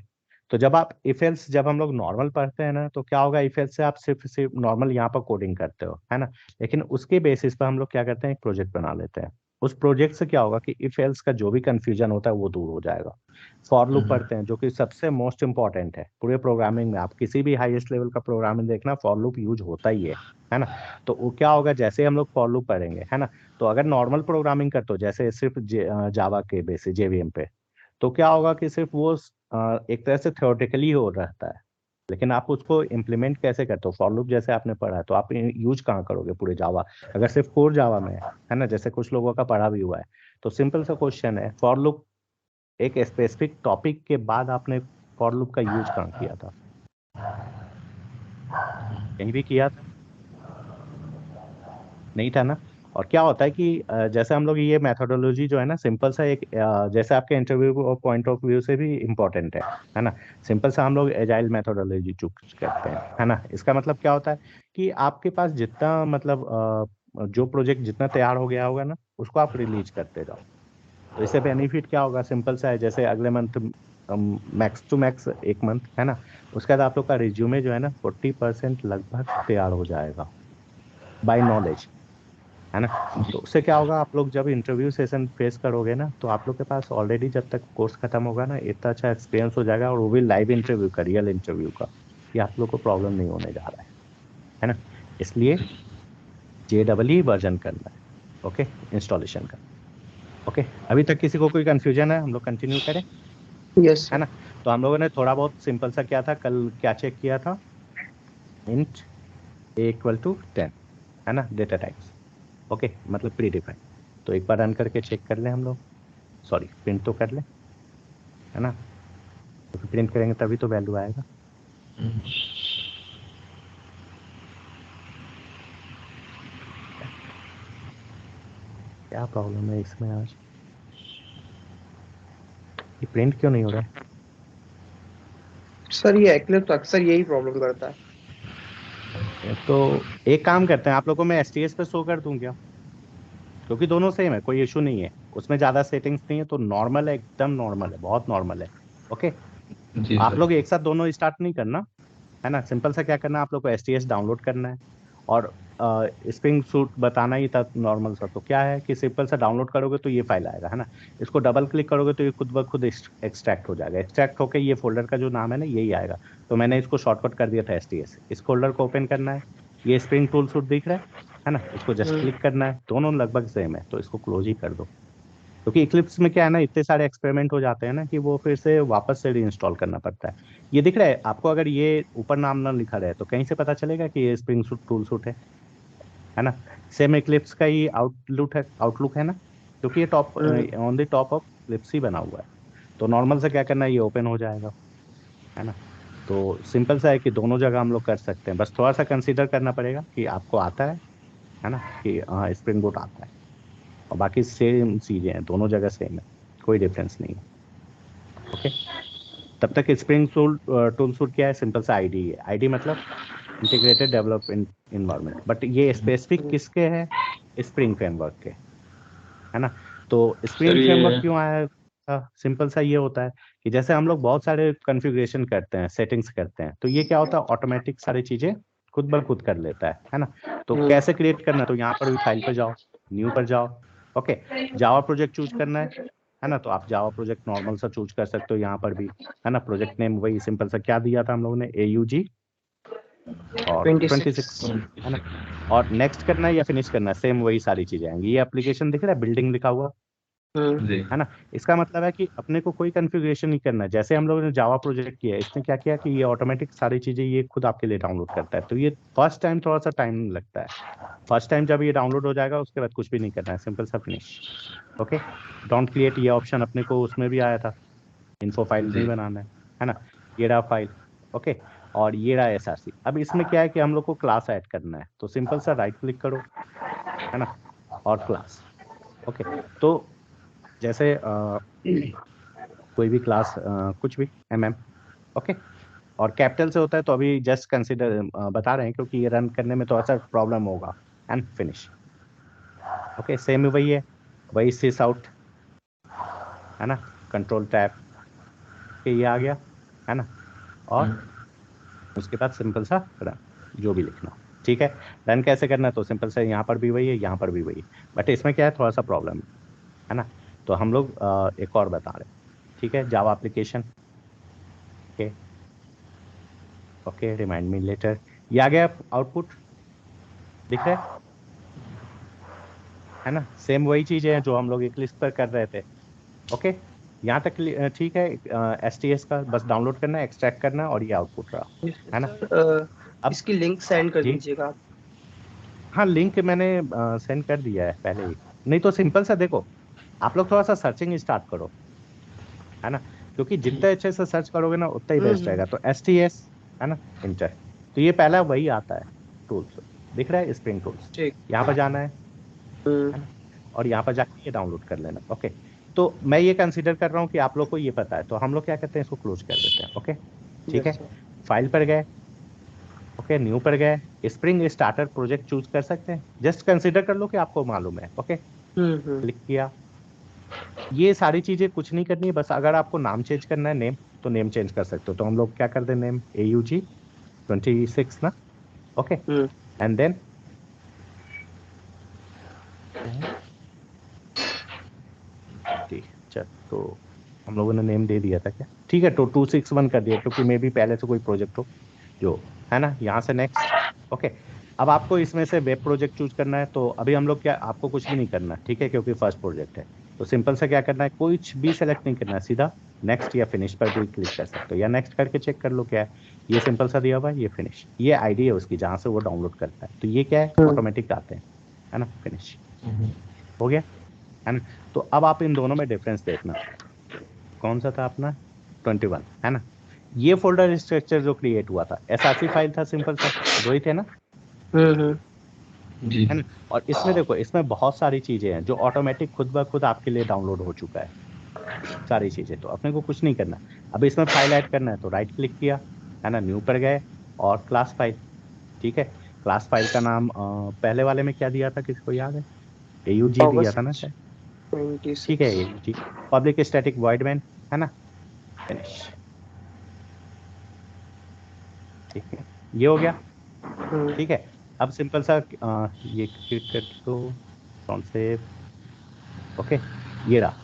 तो जब आप इफ एल्स, जब हम लोग नॉर्मल पढ़ते हैं ना, तो क्या होगा, इफ एल्स से आप सिर्फ सिर्फ नॉर्मल यहाँ पर कोडिंग करते हो, है ना? लेकिन उसके बेसिस पर हम लोग क्या करते हैं, एक प्रोजेक्ट बना लेते हैं। उस प्रोजेक्ट से क्या होगा कि इफ एल्स का जो भी कंफ्यूजन होता है वो दूर हो जाएगा। फॉर लूप पढ़ते हैं, जो कि सबसे मोस्ट इंपॉर्टेंट है पूरे प्रोग्रामिंग में। आप किसी भी हाईएस्ट लेवल का प्रोग्रामिंग देखना, फॉर लूप यूज होता ही है ना? तो वो क्या होगा, जैसे हम लोग फॉर लूप पढ़ेंगे, है ना, तो अगर नॉर्मल प्रोग्रामिंग करते हो, जैसे सिर्फ जावा के बेसिस JVM पे, तो क्या होगा कि सिर्फ वो एक तरह से थ्योरेटिकली हो रहता है। लेकिन आप उसको इम्प्लीमेंट कैसे करते हो? फॉर लूप जैसे आपने पढ़ा है तो आप यूज कहाँ करोगे पूरे जावा? अगर सिर्फ कोर जावा में है ना, जैसे कुछ लोगों का पढ़ा भी हुआ है, तो सिंपल सा क्वेश्चन है, फॉर लूप एक स्पेसिफिक टॉपिक के बाद आपने फॉर लूप का यूज कहाँ किया था? कहीं भी किया था? नहीं था ना। और क्या होता है कि जैसे हम लोग ये मेथोडोलॉजी जो है ना, सिंपल सा एक जैसे आपके इंटरव्यू पॉइंट ऑफ व्यू से भी इम्पोर्टेंट है ना। सिंपल सा हम लोग एजाइल मेथोडोलॉजी चूज करते हैं, है ना। इसका मतलब क्या होता है कि आपके पास जितना मतलब जो प्रोजेक्ट जितना तैयार हो गया होगा ना, उसको आप रिलीज करते जाओ। तो इससे बेनिफिट क्या होगा? सिंपल सा है, जैसे अगले मंथ मैक्स टू मैक्स एक मंथ, है ना। उसके बाद आप लोग का रिज्यूमे जो है ना 40% लगभग तैयार हो जाएगा बाय नॉलेज, है ना। तो उससे क्या होगा, आप लोग जब इंटरव्यू सेशन फेस करोगे ना, तो आप लोग के पास ऑलरेडी जब तक कोर्स खत्म होगा ना, इतना अच्छा एक्सपीरियंस हो जाएगा, और वो भी लाइव इंटरव्यू का, रियल इंटरव्यू का, कि आप लोग को प्रॉब्लम नहीं होने जा रहा है ना। इसलिए JEE वर्जन करना है, ओके, इंस्टॉलेशन का। ओके, अभी तक किसी को कोई कंफ्यूजन है? हम लोग कंटिन्यू करें, यस है सर। ना। तो हम लोगों ने थोड़ा बहुत सिंपल सा क्या था, कल क्या चेक किया था, इंट A = 10, है ना, डेटा टाइप्स, ओके, मतलब प्री डिफाइंड। तो एक बार रन करके चेक कर लें हम लोग, सॉरी प्रिंट तो कर लें, है ना, क्योंकि प्रिंट करेंगे तभी तो वैल्यू आएगा। क्या प्रॉब्लम है इसमें आज? ये प्रिंट क्यों नहीं हो रहा है? सर ये एक्लिप्स अक्सर यही प्रॉब्लम करता है। तो एक काम करते हैं, आप लोगों को मैं STS पे शो कर दूं क्या? क्योंकि दोनों सेम है, कोई इशू नहीं है, उसमें ज्यादा सेटिंग्स नहीं है, तो नॉर्मल है, एकदम नॉर्मल है, बहुत नॉर्मल है। ओके, जी आप सर। लोग एक साथ दोनों स्टार्ट नहीं करना, है ना। सिंपल सा क्या करना है, आप लोग को STS डाउनलोड करना है, और स्प्रिंग सूट बताना ही था नॉर्मल सा। तो क्या है कि सिंपल सा डाउनलोड करोगे तो ये फाइल आएगा, है ना। इसको डबल क्लिक करोगे तो ये खुद ब खुद एक्सट्रैक्ट हो जाएगा, एक्सट्रैक्ट होकर ये फोल्डर का जो नाम है ना, यही आएगा। तो मैंने इसको शॉर्टकट कर दिया था STS। इस फोल्डर को ओपन करना है, ये स्प्रिंग टूल सूट दिख रहा है ना, इसको जस्ट हम्म, क्लिक करना है, दोनों लगभग सेम है, तो इसको क्लोज ही कर दो। क्योंकि इक्लिप्स में क्या है ना, इतने सारे एक्सपेरिमेंट हो जाते हैं ना, कि वो फिर से वापस से रीइंस्टॉल करना पड़ता है। ये दिख रहा है आपको? अगर ये ऊपर नाम ना लिखा रहे तो कहीं से पता चलेगा कि ये स्प्रिंग सूट टूल सूट है ना। सेम इक्लिप्स का ही आउटलुक है ना, क्योंकि ये top hmm, on the top of Eclipse ही बना हुआ है। तो नॉर्मल से क्या करना है, ये ओपन हो जाएगा, है ना। तो सिंपल सा है कि दोनों जगह हम लोग कर सकते हैं, बस थोड़ा सा कंसीडर करना पड़ेगा कि आपको आता है ना, कि हाँ स्प्रिंग बूट आता है, और बाकी सेम चीजें हैं, दोनों जगह सेम है, कोई डिफरेंस नहीं है। ओके, तब तक स्प्रिंग टूल सूट क्या है, सिंपल सा आईडी है। आईडी मतलब इंटीग्रेटेड डेवलपमेंट इन्वायरमेंट, बट ये स्पेसिफिक हम्म, किसके है? स्प्रिंग फ्रेमवर्क के, है ना। तो सर स्प्रिंग फ्रेमवर्क ये क्यों आया था? सिंपल सा ये होता है कि जैसे हम लोग बहुत सारे कॉन्फ़िगरेशन करते हैं, सेटिंग्स करते हैं, तो ये क्या होता है, ऑटोमेटिक सारी चीजें खुद ब खुद कर लेता है ना। तो हम्म, कैसे क्रिएट करना है, तो यहाँ पर भी फाइल पे जाओ, न्यू पर जाओ, ओके, जावा प्रोजेक्ट चूज करना है ना। तो आप जावा प्रोजेक्ट नॉर्मल सा चूज कर सकते हो यहाँ पर भी, है ना। प्रोजेक्ट नेम वही सिंपल सा क्या दिया था हम लोगों ने, AUG और 26, 26। है ना। और नेक्स्ट करना है या फिनिश करना है, सेम वही सारी चीजें आएंगी। ये एप्लीकेशन दिख रहा है, बिल्डिंग लिखा हुआ, हम्म, जी है ना। इसका मतलब है कि अपने को कोई कॉन्फ़िगरेशन नहीं करना है। जैसे हम लोगों ने जावा प्रोजेक्ट किया है, इसने क्या किया कि ये ऑटोमेटिक सारी चीजें ये खुद आपके लिए डाउनलोड करता है। तो ये फर्स्ट टाइम थोड़ा सा टाइम लगता है, फर्स्ट टाइम जब ये डाउनलोड हो जाएगा उसके बाद कुछ भी नहीं करना है, सिंपल सा फिनिश। ओके, डोंट क्रिएट ये ऑप्शन अपने को उसमें भी आया था, इन्फो फाइल जी। नहीं बनाना है ना। ये रहा फाइल, ओके, और ये रहा SRC। अब इसमें क्या है कि हम लोग को क्लास ऐड करना है, तो सिंपल सा राइट क्लिक करो, है ना, और क्लास, ओके। तो जैसे कोई भी क्लास, कुछ भी ओके, और कैपिटल से होता है, तो अभी जस्ट कंसिडर बता रहे हैं क्योंकि ये रन करने में थोड़ा सा प्रॉब्लम होगा, एंड फिनिश। ओके, सेम वही है, वही सिस आउट, है ना, कंट्रोल टैब के ये आ गया, है ना। और उसके बाद सिंपल सा रन, जो भी लिखना हो, ठीक है। रन कैसे करना है, तो सिंपल सा यहाँ पर भी वही है, यहाँ पर भी वही है, बट इसमें क्या है, थोड़ा सा प्रॉब्लम है ना। तो हम लोग एक और बता रहे हैं, ठीक है, जावा application, okay, okay, remind me later. ये आ गया आउटपुट, दिख रहा है ना। सेम वही चीजें हैं जो हम लोग एक लिस्ट पर कर रहे थे, ओके। यहाँ तक ठीक है। STS का बस डाउनलोड करना है, एक्सट्रैक्ट करना है और ये आउटपुट रहा, है ना। सर अब इसकी लिंक सेंड कर जी, दीजिएगा आप। हाँ लिंक मैंने सेंड कर दिया है पहले ही। नहीं तो सिंपल सा देखो, आप लोग थोड़ा सा सर्चिंग स्टार्ट करो, है ना, क्योंकि जितने अच्छे से सर्च करोगे ना उतना ही बेस्ट हम्म। रहेगा। तो STS, है ना, इंटर, तो ये पहला वही आता है टूल्स, दिख रहा है स्प्रिंग टूल्स। ठीक। यहाँ पर जाना हम्म। है ना, और यहाँ पर जाके ये डाउनलोड कर लेना। ओके, तो मैं ये कंसीडर कर रहा हूँ कि आप लोग को ये पता है, तो हम लोग क्या करते हैं, इसको क्लोज कर देते हैं। ओके, ठीक यस है। सर। फाइल पर गए, ओके, न्यू पर गए, स्प्रिंग स्टार्टर प्रोजेक्ट चूज कर सकते हैं, जस्ट कंसीडर कर लो कि आपको मालूम है। ओके, हम्म। क्लिक किया। ये सारी चीजें कुछ नहीं करनी है, बस अगर आपको नाम चेंज करना है, नेम, तो नेम चेंज कर सकते हो। तो हम लोग क्या कर दें, नेम AUG 26 ना। Okay, hmm. एंड देन ठीक, चल तो हम लोगों ने नेम दे दिया था क्या, ठीक है। तो 261 कर दिया, क्योंकि मे भी पहले से कोई प्रोजेक्ट हो जो, है ना। यहाँ से नेक्स्ट। ओके, अब आपको इसमें से वेब प्रोजेक्ट चूज करना है। तो अभी हम लोग क्या, आपको कुछ भी नहीं करना, ठीक है, क्योंकि फर्स्ट प्रोजेक्ट है। तो सिंपल से क्या करना है, कुछ भी सेलेक्ट नहीं करना है, सीधा नेक्स्ट या फिनिश पर भी क्लिक कर सकते हो, या नेक्स्ट करके चेक कर लो क्या है। ये सिंपल सा दिया हुआ है, ये फिनिश, ये आईडी है उसकी जहाँ से वो डाउनलोड करता है। तो ये क्या है, हम्म। ऑटोमेटिक आते हैं, है ना, फिनिश हो गया, है ना। तो अब आप इन दोनों में डिफरेंस देखना, कौन सा था अपना 21, है ना। ये फोल्डर स्ट्रक्चर जो क्रिएट हुआ था, SRC फाइल था, सिंपल सा, दो ही थे ना, हम्म। जी। है ना। और इसमें देखो, इसमें बहुत सारी चीजें हैं जो ऑटोमेटिक खुद ब खुद आपके लिए डाउनलोड हो चुका है, सारी चीजें, तो अपने को कुछ नहीं करना। अब इसमें फाइल ऐड करना है, तो राइट क्लिक किया, है ना, न्यू पर गए, और क्लास फाइल, ठीक है। क्लास फाइल का नाम पहले वाले में क्या दिया था, किसको याद है, AUG दिया था ना ऑगस्ट शायद, ठीक है, 26। AUG, public static void main, है ना, फिनिश, ठीक है, ये हो गया, हम्म। ठीक है। अब सिंपल सा ये क्लिक कर दो, कौन से, ओके, ये रहा,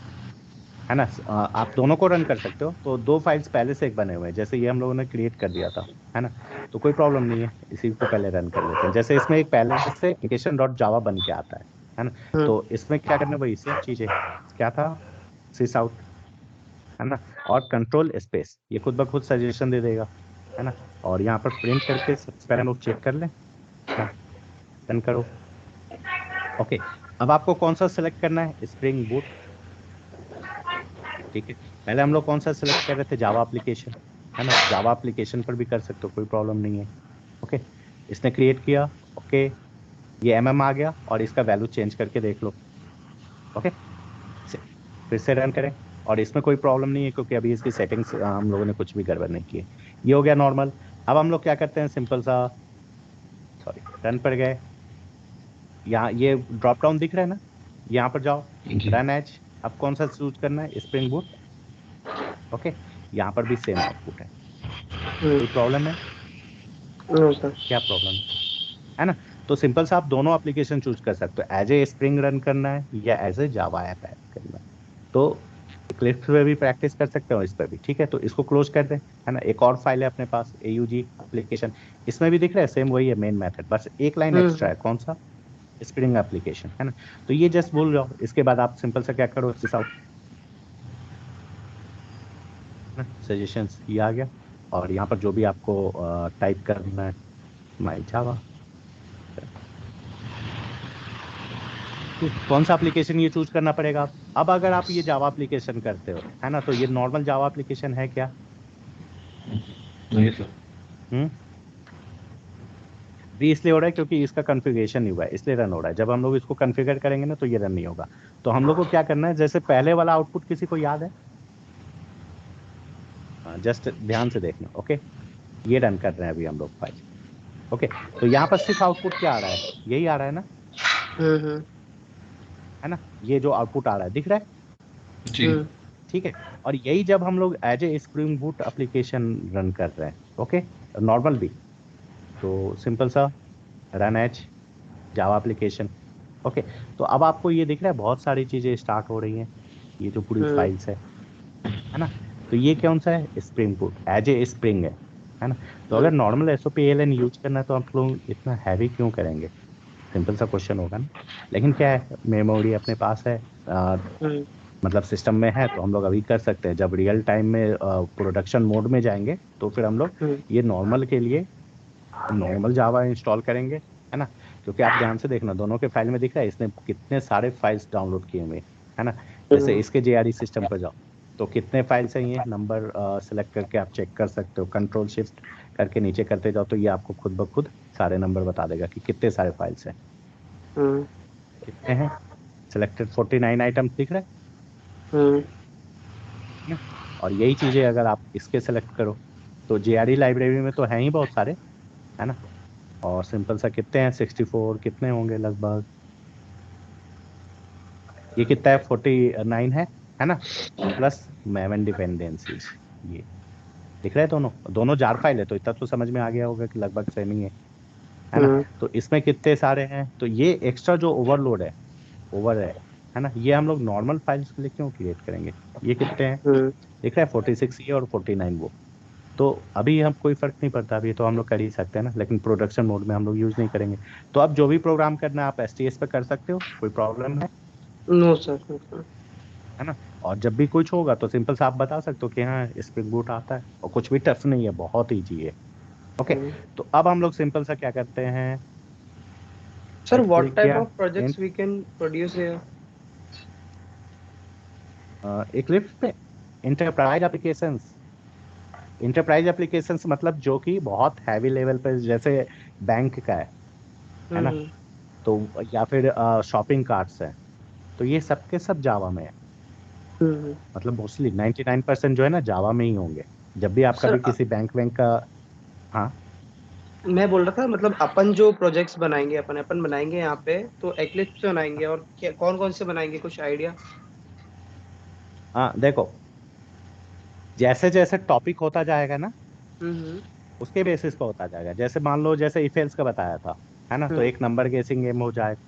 है ना। आप दोनों को रन कर सकते हो। तो दो फाइल्स पहले से एक बने हुए हैं, जैसे ये हम लोगों ने क्रिएट कर दिया था, है ना। तो कोई प्रॉब्लम नहीं है, इसी को पहले रन कर लेते हैं। जैसे इसमें एक पहले से application.java बन के आता है ना। हम्म। तो इसमें क्या करना है, वही सेम चीज है, क्या था, सिस आउट, है ना, और कंट्रोल स्पेस, ये खुद ब खुद सजेशन दे देगा, है ना। और यहाँ पर प्रिंट करके सबसे पहले हम लोग चेक कर लें, रन करो। ओके, अब आपको कौन सा सिलेक्ट करना है, स्प्रिंग बूट, ठीक है। पहले हम लोग कौन सा सिलेक्ट कर रहे थे, जावा एप्लीकेशन, है ना। जावा एप्लीकेशन पर भी कर सकते हो, कोई प्रॉब्लम नहीं है। ओके, इसने क्रिएट किया, ओके, ये आ गया, और इसका वैल्यू चेंज करके देख लो। ओके, फिर से रन करें, और इसमें कोई प्रॉब्लम नहीं है, क्योंकि अभी इसकी सेटिंग्स हम लोगों ने कुछ भी गड़बड़ नहीं की है। ये हो गया नॉर्मल। अब हम लोग क्या करते हैं, सिंपल सा, सॉरी, रन पर गए, यहाँ ये ड्रॉप डाउन दिख रहा है ना, यहाँ पर जाओ, जी। Run as. अब कौन सा चूज करना है, स्प्रिंग बूट, ओके। यहाँ पर भी सेम आउटपुट है, हम्म। कोई प्रॉब्लम है, नो सर। क्या प्रॉब्लम है ना। तो सिंपल सा आप दोनों एप्लीकेशन चूज कर सकते हो, एज ए स्प्रिंग रन करना है या as a Java app add करना है। तो इक्लिप्स पे भी प्रैक्टिस कर सकते हो, इस पर भी, ठीक है। तो इसको क्लोज कर दे, है ना। एक और फाइल है अपने पास, AUG एप्लीकेशन, इसमें भी दिख रहा है सेम वही है, मेन मेथड, बस एक लाइन एक्स्ट्रा हम्म। है, कौन सा, स्प्रिंग एप्लीकेशन, है ना। तो ये जस्ट भूल जाओ, इसके बाद आप सिंपल सा क्या करो, सजेशंस ये आ गया, और यहाँ पर जो भी आपको टाइप करना है, माई जावा, कौन सा एप्लीकेशन ये चूज करना पड़ेगा आप। अब अगर आप ये जावा एप्लीकेशन करते हो, है ना, तो ये नॉर्मल जावा एप्लीकेशन है क्या, नहीं सर। हम्म, भी इसलिए हो रहा है क्योंकि इसका कॉन्फ़िगरेशन नहीं हुआ है, इसलिए रन हो रहा है। जब हम लोग इसको कॉन्फ़िगर करेंगे ना, तो ये रन नहीं होगा। तो हम लोग को क्या करना है, जैसे पहले वाला आउटपुट किसी को याद है, जस्ट ध्यान से देखना। ओके, ये रन कर रहे हैं अभी हम लोग फाइल, ओके। तो यहाँ पर सिर्फ आउटपुट क्या आ रहा है, यही आ रहा है ना, हम्म। है ना। ये जो आउटपुट आ रहा है दिख रहा है, जी। हम्म। ठीक है। और यही जब हम लोग as a Spring Boot application run कर रहे हैं, ओके, नॉर्मल भी, तो सिंपल सा run as Java application, okay. तो अब आपको ये दिख रहा है, बहुत सारी चीजें स्टार्ट हो रही हैं, ये जो पूरी हम्म। फाइल्स है ना। तो ये कौन सा है, Spring Boot, as a Spring है ना। तो अगर नॉर्मल SOP ALN यूज करना है, तो आप लोग इतना हैवी क्यों करेंगे, सिंपल सा क्वेश्चन होगा ना। लेकिन क्या है, मेमोरी अपने पास है, हम्म। मतलब सिस्टम में है तो हम लोग अभी कर सकते हैं। जब रियल टाइम में प्रोडक्शन मोड में जाएंगे तो फिर हम लोग ये नॉर्मल के लिए नॉर्मल जावा इंस्टॉल करेंगे, है ना। क्योंकि आप ध्यान से देखना, दोनों के फाइल में दिख रहा है इसने कितने सारे फाइल्स डाउनलोड किए हुए, है ना। जैसे इसके जेआरई सिस्टम पर जाओ तो कितने फाइल्स हैं, ये नंबर सेलेक्ट करके आप चेक कर सकते हो। कंट्रोल शिफ्ट करके नीचे करते जाओ तो ये आपको खुद ब खुद सारे नंबर बता देगा कि कितने सारे फाइल्स हैं, कितने हैं। सिलेक्टेड 49 आइटम्स दिख रहे हैं ना। और यही चीजें अगर आप इसके सेलेक्ट करो तो जेआरई लाइब्रेरी में तो है ही बहुत सारे, है ना। और सिंपल सा कितने हैं, 64 कितने होंगे लगभग, ये कितना है 49 है ना। प्लस मेवन डिपेंडेंसीज, ये दिख रहा है। दोनों दोनों जार फाइल है तो इतना तो समझ में आ गया होगा कि लगभग सेम ही है ना। तो इसमें कितने सारे हैं, तो ये एक्स्ट्रा जो ओवरलोड है, ओवर है ना, ये हम लोग नॉर्मल फाइल्स के लिए क्यों क्रिएट करेंगे। ये कितने हैं दिख रहा है, 46 ये और 49 वो। तो अभी हम कोई फर्क नहीं पड़ता, अभी तो हम लोग कर ही सकते हैं ना, लेकिन प्रोडक्शन मोड में हम लोग यूज नहीं करेंगे। तो अब जो भी प्रोग्राम करना है आप एसटीएस पे कर सकते हो, कोई प्रॉब्लम नो सर। है ना। और जब भी कुछ होगा तो सिंपल सा आप बता सकते हो कि हाँ स्प्रिंग बूट आता है, और कुछ भी टफ नहीं है, बहुत ईजी है। ओके, तो अब हम लोग सिंपल सा क्या करते हैं, sir right what click type किया, of projects we can produce here? Eclipse पे इंटरप्राइज एप्लीकेशंस। इंटरप्राइज एप्लीकेशंस मतलब जो कि बहुत हैवी लेवल पे, जैसे बैंक का है ना। तो या फिर शॉपिंग कार्ट्स है, तो ये सब के सब जावा में है। मतलब मोस्टली 99% जो है ना जावा में ही होंगे, जब भी आप सर कभी किसी बैंक बैंक का। हाँ मैं बोल रहा था मतलब अपन जो प्रोजेक्ट्स बनाएंगे अपन अपन बनाएंगे यहाँ पे तो एक्लिप्स पे बनाएंगे और क्या कौन कौन से बनाएंगे कुछ आइडिया? हाँ, देखो जैसे जैसे टॉपिक होता जाएगा ना हम्म उसके बेसिस पे होता जाएगा। जैसे मान लो जैसे इफ एल्स का बताया था, है ना, तो हम्म एक नंबर गेसिंग गेम हो जाएगा,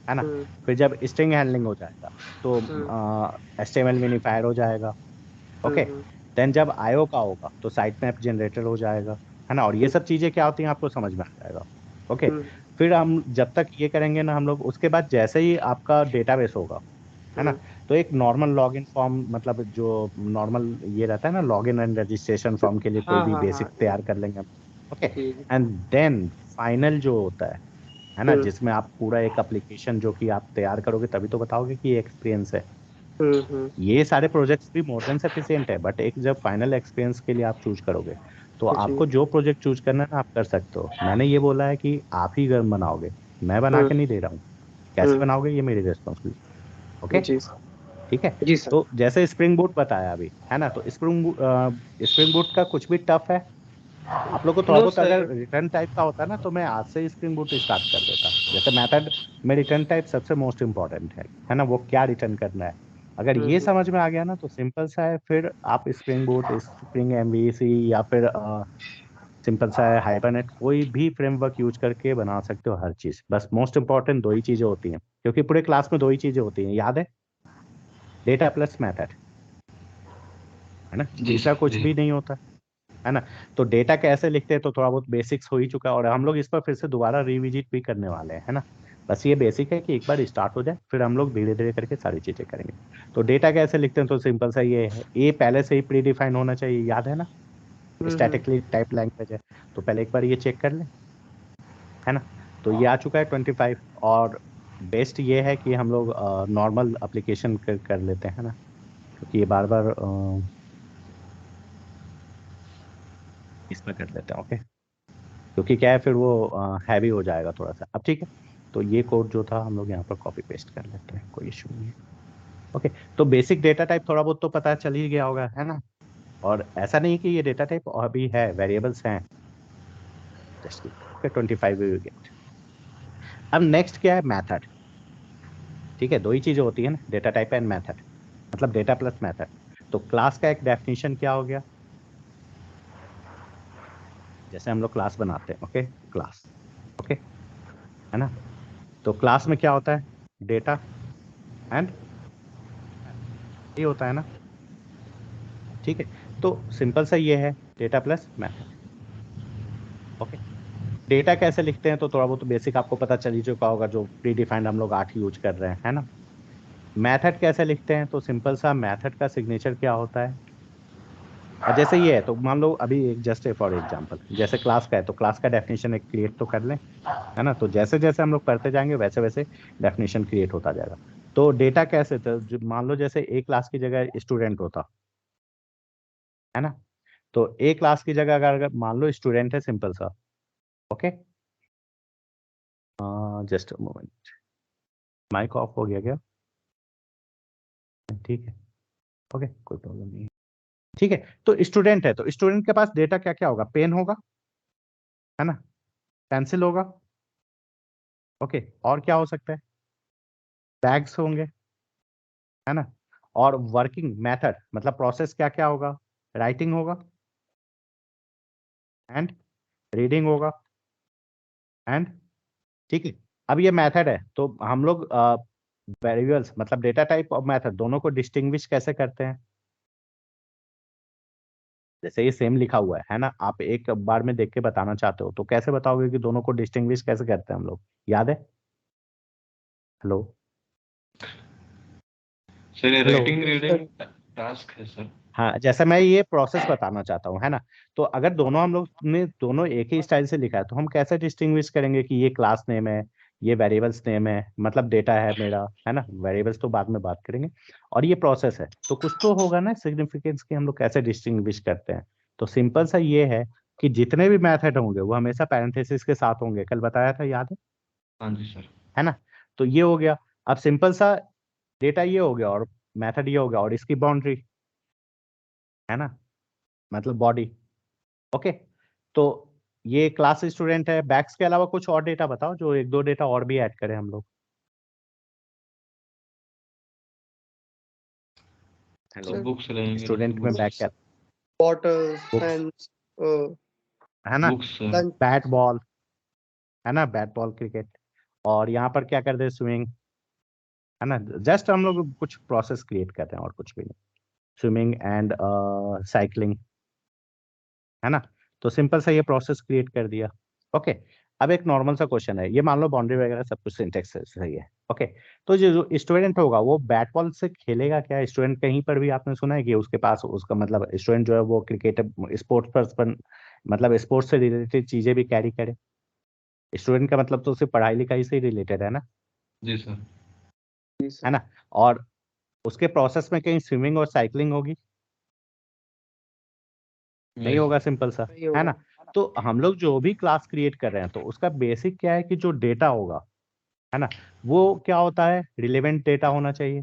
है ना। हम्म फिर जब स्ट्रिंग हैंडलिंग हो जाएगा तो हम्म एचटीएमएल मिनिफायर हो जाएगा। ओके, हम्म देन जब आईओ का होगा तो साइट मैप जनरेटर हो जाएगा, है ना। और ये सब चीजें क्या होती हैं आपको समझ में आ जाएगा। ओके, हम्म फिर हम जब तक ये करेंगे ना हम लोग, उसके बाद जैसे ही आपका डेटाबेस होगा, है ना, हम्म, तो एक नॉर्मल लॉगिन फॉर्म, मतलब जो नॉर्मल ये रहता है ना लॉगिन एंड रजिस्ट्रेशन फॉर्म के लिए कोई हाँ भी हाँ हाँ बेसिक तैयार कर लेंगे हम। ओके, जी एंड देन फाइनल जो होता है ना, हम्म जिसमें आप पूरा एक एप्लीकेशन जो कि आप तैयार करोगे तभी तो बताओगे कि ये एक्सपीरियंस है। हम्म ये सारे प्रोजेक्ट्स भी मोर देन सफिशिएंट है, बट एक जब फाइनल एक्सपीरियंस के लिए आप चूज करोगे तो जी आपको जो प्रोजेक्ट चूज करना है ना आप कर सकते हो। मैंने ये बोला है कि आप ही घर बनाओगे, मैं बना के हम्म नहीं दे रहा हूँ। कैसे हम्म बनाओगे ये मेरी रिस्पॉन्सिबिलिटी। ओके, जी ठीक है। जी सर। तो जैसे स्प्रिंग बूट बताया अभी, है ना, तो स्प्रिंग बूट का कुछ भी टफ है आप लोग को थोड़ा नो बहुत, अगर सर। रिटर्न टाइप का होता ना तो मैं आज से ही स्प्रिंग बूट स्टार्ट कर देता। जैसे मेथड में रिटर्न टाइप सबसे मोस्ट इंपॉर्टेंट है ना, वो क्या रिटर्न करना है। अगर ये हम्म समझ में आ गया ना तो सिंपल सा है, फिर आप स्प्रिंग बूट, स्प्रिंग एमवीसी या फिर सिंपल सा है हाइबरनेट, कोई भी फ्रेमवर्क यूज करके बना सकते हो हर चीज। बस मोस्ट इंपॉर्टेंट दो ही चीजें होती हैं, क्योंकि पूरे क्लास में दो ही चीजें होती हैं, याद है, डेटा प्लस मैथड, है ना। जी तीसरा सर कुछ जी। भी नहीं होता, है ना। तो डेटा कैसे लिखते हैं तो थोड़ा बहुत बेसिक्स हो ही चुका है, और हम लोग इस पर फिर से दोबारा रिविजिट भी करने वाले हैं, है ना। बस ये बेसिक है कि एक बार स्टार्ट हो जाए फिर हम लोग धीरे धीरे करके सारी चीजें करेंगे। तो डेटा कैसे लिखते हैं तो सिंपल सा ये है, ए पहले से ही प्री डिफाइन होना चाहिए, याद है ना। हम्म स्टैटिकली टाइप लैंग्वेज है, तो पहले एक बार ये चेक कर ले, है ना। तो ये आ चुका है 25। और बेस्ट ये है कि हम लोग नॉर्मल एप्लीकेशन कर लेते हैं, है ना, क्योंकि ये बार बार इसमें कर लेते हैं। ओके, क्योंकि क्या है फिर वो हैवी हो जाएगा थोड़ा सा। अब ठीक है, तो ये कोड जो था हम लोग यहाँ पर कॉपी पेस्ट कर लेते हैं, कोई इशू नहीं है। ओके, तो बेसिक डेटा टाइप थोड़ा बहुत तो पता चल ही गया होगा, है ना। और ऐसा नहीं कि ये डेटा टाइप अभी है, वेरिएबल्स हैं। Just okay, 25 we get. अब नेक्स्ट क्या है, मैथड। ठीक है, दो ही चीजें होती है ना, डेटा टाइप एंड मैथड, मतलब डेटा प्लस मैथड। तो क्लास का एक डेफिनेशन क्या हो गया, जैसे हम लोग क्लास बनाते हैं, ओके, क्लास, ओके, है ना। तो क्लास में क्या होता है, डेटा एंड ये होता है ना। ठीक है, तो सिंपल सा ये है, data plus method. Okay, data कैसे लिखते हैं तो थोड़ा बहुत बेसिक आपको पता चल ही चुका होगा, जो प्री डिफाइंड हम लोग 8 यूज कर रहे हैं, है ना। मेथड कैसे लिखते हैं? तो सिंपल सा मेथड का सिग्नेचर क्या होता है? और जैसे ये है तो मान लो अभी एक जस्ट फॉर एग्जांपल जैसे क्लास का है तो क्लास का डेफिनेशन एक क्रिएट तो कर लें, है ना? तो जैसे जैसे हम लोग करते जाएंगे वैसे वैसे डेफिनेशन क्रिएट होता जाएगा। तो डेटा कैसे था? मान लो जैसे ए क्लास की जगह स्टूडेंट होता, है ना? तो ए क्लास की जगह अगर अगर मान लो स्टूडेंट है, सिंपल सा। Okay, just moment, mic off हो गया क्या? ठीक है, ओके, कोई प्रॉब्लम नहीं है। ठीक है, तो स्टूडेंट है तो स्टूडेंट के पास डेटा क्या क्या होगा? पेन होगा, है ना? पेंसिल होगा, ओके, और क्या हो सकता है? बैग्स होंगे, है ना? और वर्किंग मेथड मतलब प्रोसेस क्या क्या होगा? राइटिंग होगा एंड रीडिंग होगा एंड, ठीक है। अब ये मेथड है तो हम लोग वेरिएबल्स मतलब डेटा टाइप और मेथड दोनों को डिस्टिंग्विश कैसे करते हैं? जैसे ये सेम लिखा हुआ है ना? आप एक बार में देख के बताना चाहते हो तो कैसे बताओगे कि दोनों को डिस्टिंग्विश कैसे करते हैं हम लोग? याद है? हेलो? सर ये हेलो? राइटिंग रीडिंग टास्क है सर। हाँ, जैसे मैं ये प्रोसेस बताना चाहता हूँ, है ना? तो अगर दोनों हम लोग ने दोनों एक ही स्टाइल से लिखा है तो हम कैसे डिस्टिंग्विश करेंगे कि ये क्लास नेम है, ये वेरिएबल्स नेम है, मतलब डेटा है मेरा, है ना? वेरिएबल्स तो बाद में बात करेंगे, और ये प्रोसेस है तो कुछ तो होगा ना सिग्निफिकेंस की, हम लोग कैसे डिस्टिंग्विश करते हैं? तो सिंपल सा ये है कि जितने भी मेथड होंगे वो हमेशा पैरेंथेसिस के साथ होंगे, कल बताया था, याद हाँ जी सर। है ना? तो ये हो गया। अब सिंपल सा डेटा ये हो गया और मेथड ये हो गया और इसकी बाउंड्री, है ना, मतलब बॉडी। ओके, तो ये क्लास स्टूडेंट है। बैक्स के अलावा कुछ और डेटा बताओ, जो एक दो डेटा और भी ऐड करें हम लोग। हेलो? तो बुक्स रहेंगे जैसे स्टूडेंट में बैक बुक्स। क्या? बॉटल्स, बुक्स, पेन्स, है ना? Books sir. Lunch. Bat ball, है ना? Bat ball cricket. और यहाँ पर क्या कर दे? स्विमिंग, है ना? जस्ट हम लोग कुछ प्रोसेस क्रिएट कर रहे हैं और कुछ भी नहीं। स्विमिंग एंड साइकिलिंग, है ना? तो सिंपल सा ये प्रोसेस क्रिएट कर दिया। ओके, अब एक नॉर्मल सा क्वेश्चन है, ये मान लो बाउंड्री वगैरह सब कुछ सिंटेक्स सही है। ओके, तो जो स्टूडेंट होगा वो बैट बॉल से खेलेगा क्या? स्टूडेंट कहीं पर भी आपने सुना है कि उसके पास उसका मतलब स्टूडेंट जो है वो क्रिकेट स्पोर्ट्स पर्सन मतलब स्पोर्ट्स से रिलेटेड चीजें भी कैरी करे? स्टूडेंट का मतलब तो सिर्फ पढ़ाई लिखाई से ही रिलेटेड है ना, जी सर। जी है सर। ना? और उसके प्रोसेस में कहीं स्विमिंग और साइकिलिंग होगी? नहीं नहीं होगा, सर। सिंपल सा, सही है होगा। ना? तो हम लोग जो भी क्लास क्रिएट कर रहे हैं तो उसका बेसिक क्या है कि जो डेटा होगा, है ना, वो क्या होता है? रिलेवेंट डेटा होना चाहिए,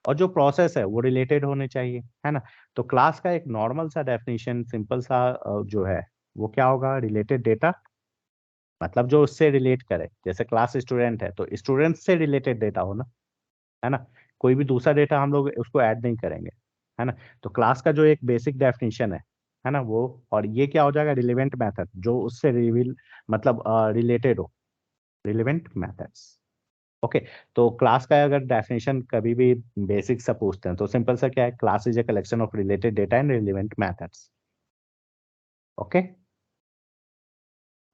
और जो प्रोसेस है वो रिलेटेड होने चाहिए, है ना? तो क्लास का एक नॉर्मल सा डेफिनेशन सिंपल सा जो है वो क्या होगा? रिलेटेड डेटा, मतलब जो उससे रिलेट करे। जैसे क्लास स्टूडेंट है तो स्टूडेंट से रिलेटेड डेटा होना, है ना? कोई भी दूसरा डेटा हम लोग उसको ऐड नहीं करेंगे, है ना? तो क्लास का जो एक बेसिक डेफिनेशन है ना वो, और ये क्या हो जाएगा? रिलेवेंट मेथड जो उससे रिवील मतलब रिलेटेड हो, रिलेवेंट मेथड्स। ओके, तो क्लास का अगर डेफिनेशन कभी भी बेसिक सा पूछते हैं तो सिंपल सा क्या है? Class is a collection of related data and relevant methods. Okay,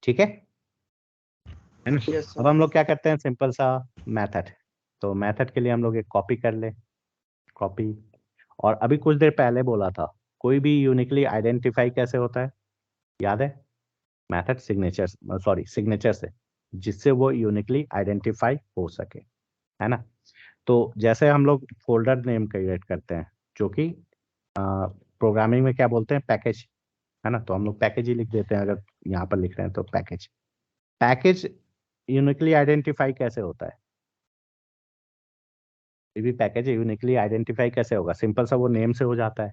ठीक है ना? यस अब सर। हम लोग क्या करते हैं? सिंपल सा मेथड, तो मेथड के लिए हम लोग एक कॉपी कर ले, कॉपी। और अभी कुछ देर पहले बोला था कोई भी यूनिकली आइडेंटिफाई कैसे होता है? याद है? मेथड सिग्नेचर, सॉरी सिग्नेचर से, जिससे वो यूनिकली आइडेंटिफाई हो सके, है ना? तो जैसे हम लोग फोल्डर नेम क्रिएट करते हैं जो कि प्रोग्रामिंग में क्या बोलते हैं? पैकेज, है ना? तो हम लोग पैकेज ही लिख देते हैं अगर यहाँ पर लिख रहे हैं तो पैकेज। पैकेज यूनिकली आइडेंटिफाई कैसे होता है? ये भी पैकेज यूनिकली आइडेंटिफाई कैसे होगा? सिंपल सा वो नेम से हो जाता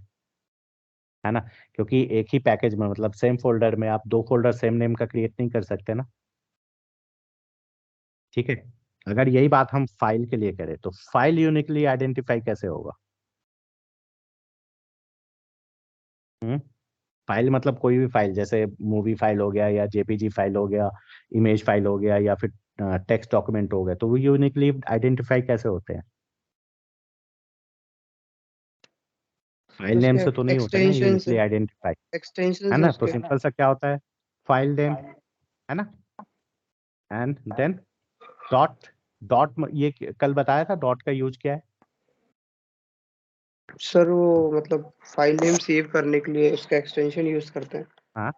है ना? क्योंकि एक ही पैकेज में मतलब सेम फोल्डर में आप दो फोल्डर सेम नेम का क्रिएट नहीं कर सकते ना, ठीक है? अगर यही बात हम फाइल के लिए करें तो फाइल यूनिकली आइडेंटिफाई कैसे होगा? हम्म, फाइल मतलब कोई भी फाइल, जैसे मूवी फाइल हो गया या जेपीजी फाइल हो गया, इमेज फाइल हो गया या फिर टेक्स्ट डॉक्यूमेंट हो गया, तो वो यूनिकली आइडेंटिफाई कैसे होते हैं? फाइल नेम उसके से तो नहीं होते ना एक्सटेंशन यूनिकली से, आइडेंटिफाई, एक्सटेंशन है से ना? तो उसके। सिंपल सा क्या होता है? फाइल नेम, है ना? एंड देन डॉट, डॉट ये कल बताया था डॉट का यूज क्या है? सर वो मतलब फाइल नेम सेव करने के लिए उसका एक्सटेंशन यूज करते हैं। हाँ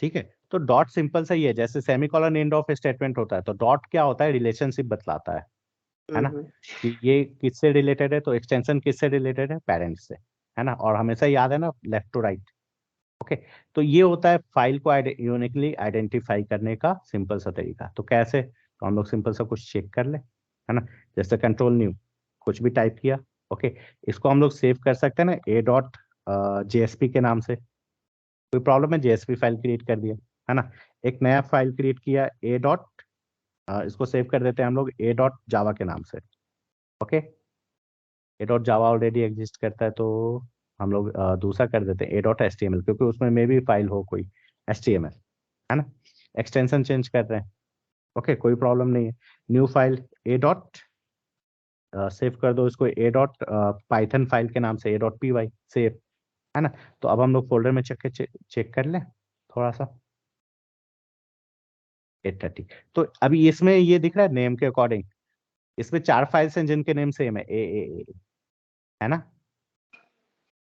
ठीक है, तो डॉट सिंपल सा ही है, जैसे सेमीकोलन एंड ऑफ स्टेटमेंट होता है, तो डॉट क्या होता है, रिलेशनशिप बतलाता है ना, हम्म। कि ये किससे रिलेटेड है, तो एक्सटेंशन किससे रिलेटेड है, पेरेंट से, है ना, और हमेशा याद है ना लेफ्ट टू राइट। ओके, तो ये होता है फाइल को यूनिकली आइडेंटिफाई करने का सिंपल सा तरीका। तो कैसे, तो हम लोग सिंपल सा कुछ चेक कर ले, है ना, जैसे कंट्रोल न्यू कुछ भी टाइप किया। ओके, इसको हम लोग सेव कर सकते हैं ना ए डॉट जेएसपी के नाम से, कोई प्रॉब्लम है, जेएसपी फाइल क्रिएट कर दिया, है ना, एक नया फाइल क्रिएट किया ए डॉट, इसको सेव कर देते हैं हम लोग ए डॉट जावा के नाम से। Okay, a dot Java already exist करता है, तो हम लोग दूसरा कर देते हैं a dot H T M L, क्योंकि उसमें मे भी फाइल हो कोई एच टी एम एल, है ना, एक्सटेंशन चेंज कर रहे हैं। ओके, कोई प्रॉब्लम नहीं है, न्यू फाइल ए डॉट, सेव कर दो इसको ए डॉट पाइथन फाइल के नाम से, a dot P Y save, है ना। तो अब हम लोग फोल्डर में चेक कर लें थोड़ा सा, 830। तो अभी इसमें ये दिख रहा है नेम के अकॉर्डिंग, इसमें 4 फाइल्स हैं जिनके नेम सेम है, ए, है ना,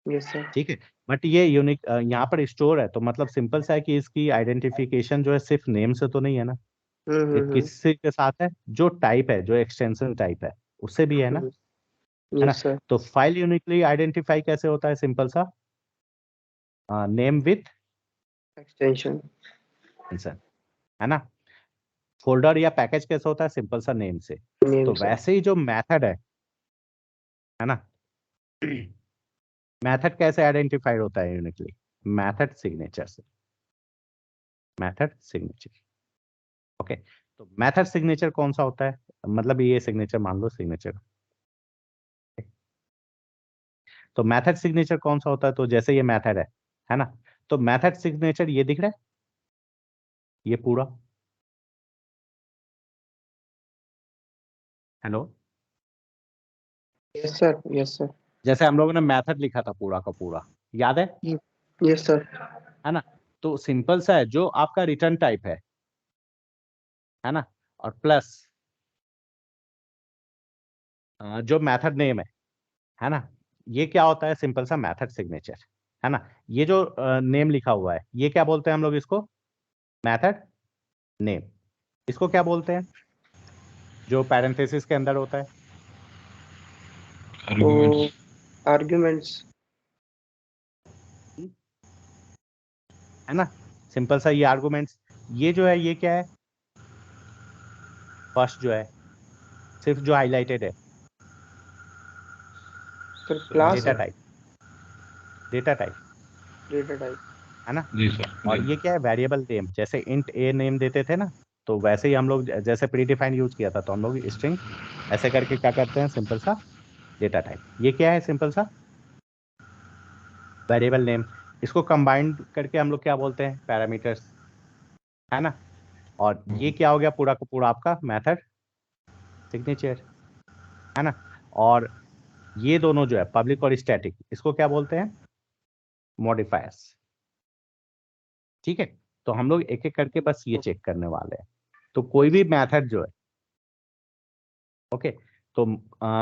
यस सर। ठीक है। बट ये यूनिक यहाँ पर स्टोर है, तो मतलब सिंपल सा है कि इसकी आइडेंटिफिकेशन जो है सिर्फ नेम से तो नहीं है ना, ये किससे के साथ है, जो टाइप है, जो एक्सटेंशन टाइप है उससे भी है ना, है ना। Yes sir. तो फाइल यूनिकली आइडेंटिफाई कैसे होता है, सिंपल सा, नेम विथ एक्सटेंशन। एक्सटेंशन, है ना। फोल्डर या पैकेज कैसे होता है, सिंपल सा नेम से। नेम तो सर। वैसे ही जो मेथड है ना, मेथड कैसे आइडेंटिफाइड होता है यूनिकली, मेथड सिग्नेचर से, मेथड सिग्नेचर। ओके, तो मेथड सिग्नेचर कौन सा होता है, मतलब ये सिग्नेचर मान लो सिग्नेचर, तो मेथड सिग्नेचर कौन सा होता है, तो जैसे ये मेथड है ना, तो मेथड सिग्नेचर ये दिख रहा है, ये पूरा, hello, yes sir. Yes sir. जैसे हम लोगों ने मेथड लिखा था पूरा का पूरा, याद यस सर। है ना, तो सिंपल सा है, जो आपका रिटर्न टाइप है ना, और प्लस जो मेथड नेम है ना, ये क्या होता है, सिंपल सा मेथड सिग्नेचर, है ना। ये जो नेम लिखा हुआ है, ये क्या बोलते हैं हम लोग इसको, मेथड नेम। इसको क्या बोलते हैं, जो पैरेंथेसिस के अंदर होता है, आर्गुमेंट्स। आर्ग्यूमेंट्स। है ना, सिंपल सा ये आर्गुमेंट्स। ये जो है ये क्या है, फर्स्ट जो है सिर्फ जो हाईलाइटेड है, सर क्लास डेटा है। Type, data type, data type. है ना। जी सर और जी। ये क्या है, वेरिएबल नेम, जैसे इंट ए नेम देते थे ना, तो वैसे ही हम लोग जैसे प्रीडिफाइंड यूज किया था, तो हम लोग स्ट्रिंग ऐसे करके क्या करते हैं, सिंपल सा डेटा टाइप। ये क्या है, सिंपल सा वेरिएबल नेम। इसको कंबाइंड करके हम लोग क्या बोलते हैं, पैरामीटर्स, है ना। और ये क्या हो गया, पूरा का पूरा आपका मेथड सिग्नेचर, है ना। और ये दोनों जो है पब्लिक और स्टैटिक, इसको क्या बोलते हैं, मॉडिफायर्स, ठीक है। तो हम लोग एक एक करके बस ये चेक करने वाले हैं। तो कोई भी मेथड जो है, ओके, तो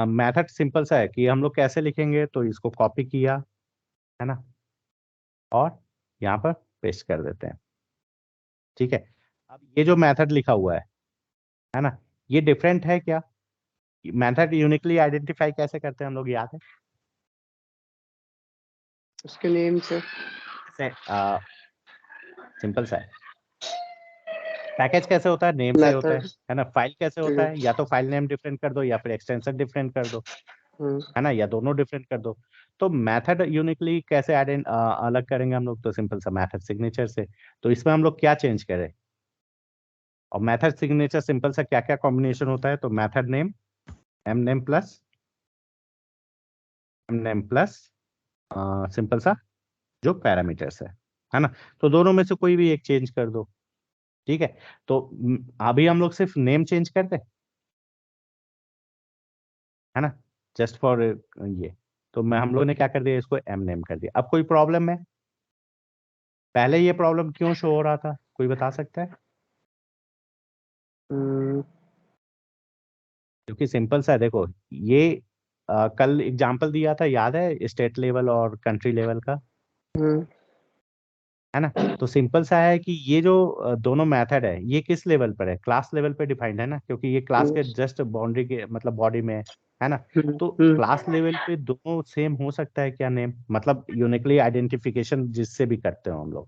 मेथड सिंपल सा है कि हम लोग कैसे लिखेंगे, तो इसको कॉपी किया, है ना, और यहाँ पर पेस्ट कर देते हैं, ठीक है। अब ये जो मेथड लिखा हुआ है ना, ये डिफरेंट है क्या, मेथड यूनिकली आइडेंटिफाई कैसे करते हैं हम लोग, याद है, उसके नेम से। सिंपल सा है। पैकेज कैसे होता है, नेम से होता मेथड। है ना। फाइल कैसे होता है, या तो फाइल नेम डिफरेंट कर दो, या फिर एक्सटेंशन डिफरेंट कर दो, है ना, या दोनों डिफरेंट कर दो। तो मेथड यूनिकली कैसे अलग करेंगे हम लोग, तो सिंपल सा मेथड सिग्नेचर से। तो इसमें हम लोग क्या चेंज करें, और मेथड सिग्नेचर सिंपल सा क्या क्या कॉम्बिनेशन होता है, तो method name, M name plus M name plus simple सा जो पैरामीटर्स है ना। तो दोनों में से कोई भी एक चेंज कर दो, ठीक है। तो अभी हम लोग सिर्फ नेम चेंज कर दे, है ना, जस्ट फॉर ये। तो मैं हम लोग ने क्या कर दिया, इसको एम नेम कर दिया। अब कोई प्रॉब्लम है, पहले ये प्रॉब्लम क्यों शो हो रहा था, कोई बता सकता है, क्योंकि सिंपल सा है, देखो ये कल एग्जाम्पल दिया था, याद है, स्टेट लेवल और कंट्री लेवल का, है ना? तो सिंपल सा है कि ये जो दोनों मेथड है ये किस लेवल पर है, क्लास लेवल पे डिफाइंड है ना, क्योंकि ये क्लास के जस्ट बाउंड्री के मतलब बॉडी में है ना? तो क्लास लेवल पे दोनों सेम हो सकता है क्या नेम, मतलब यूनिकली आइडेंटिफिकेशन जिससे भी करते हो हम लोग,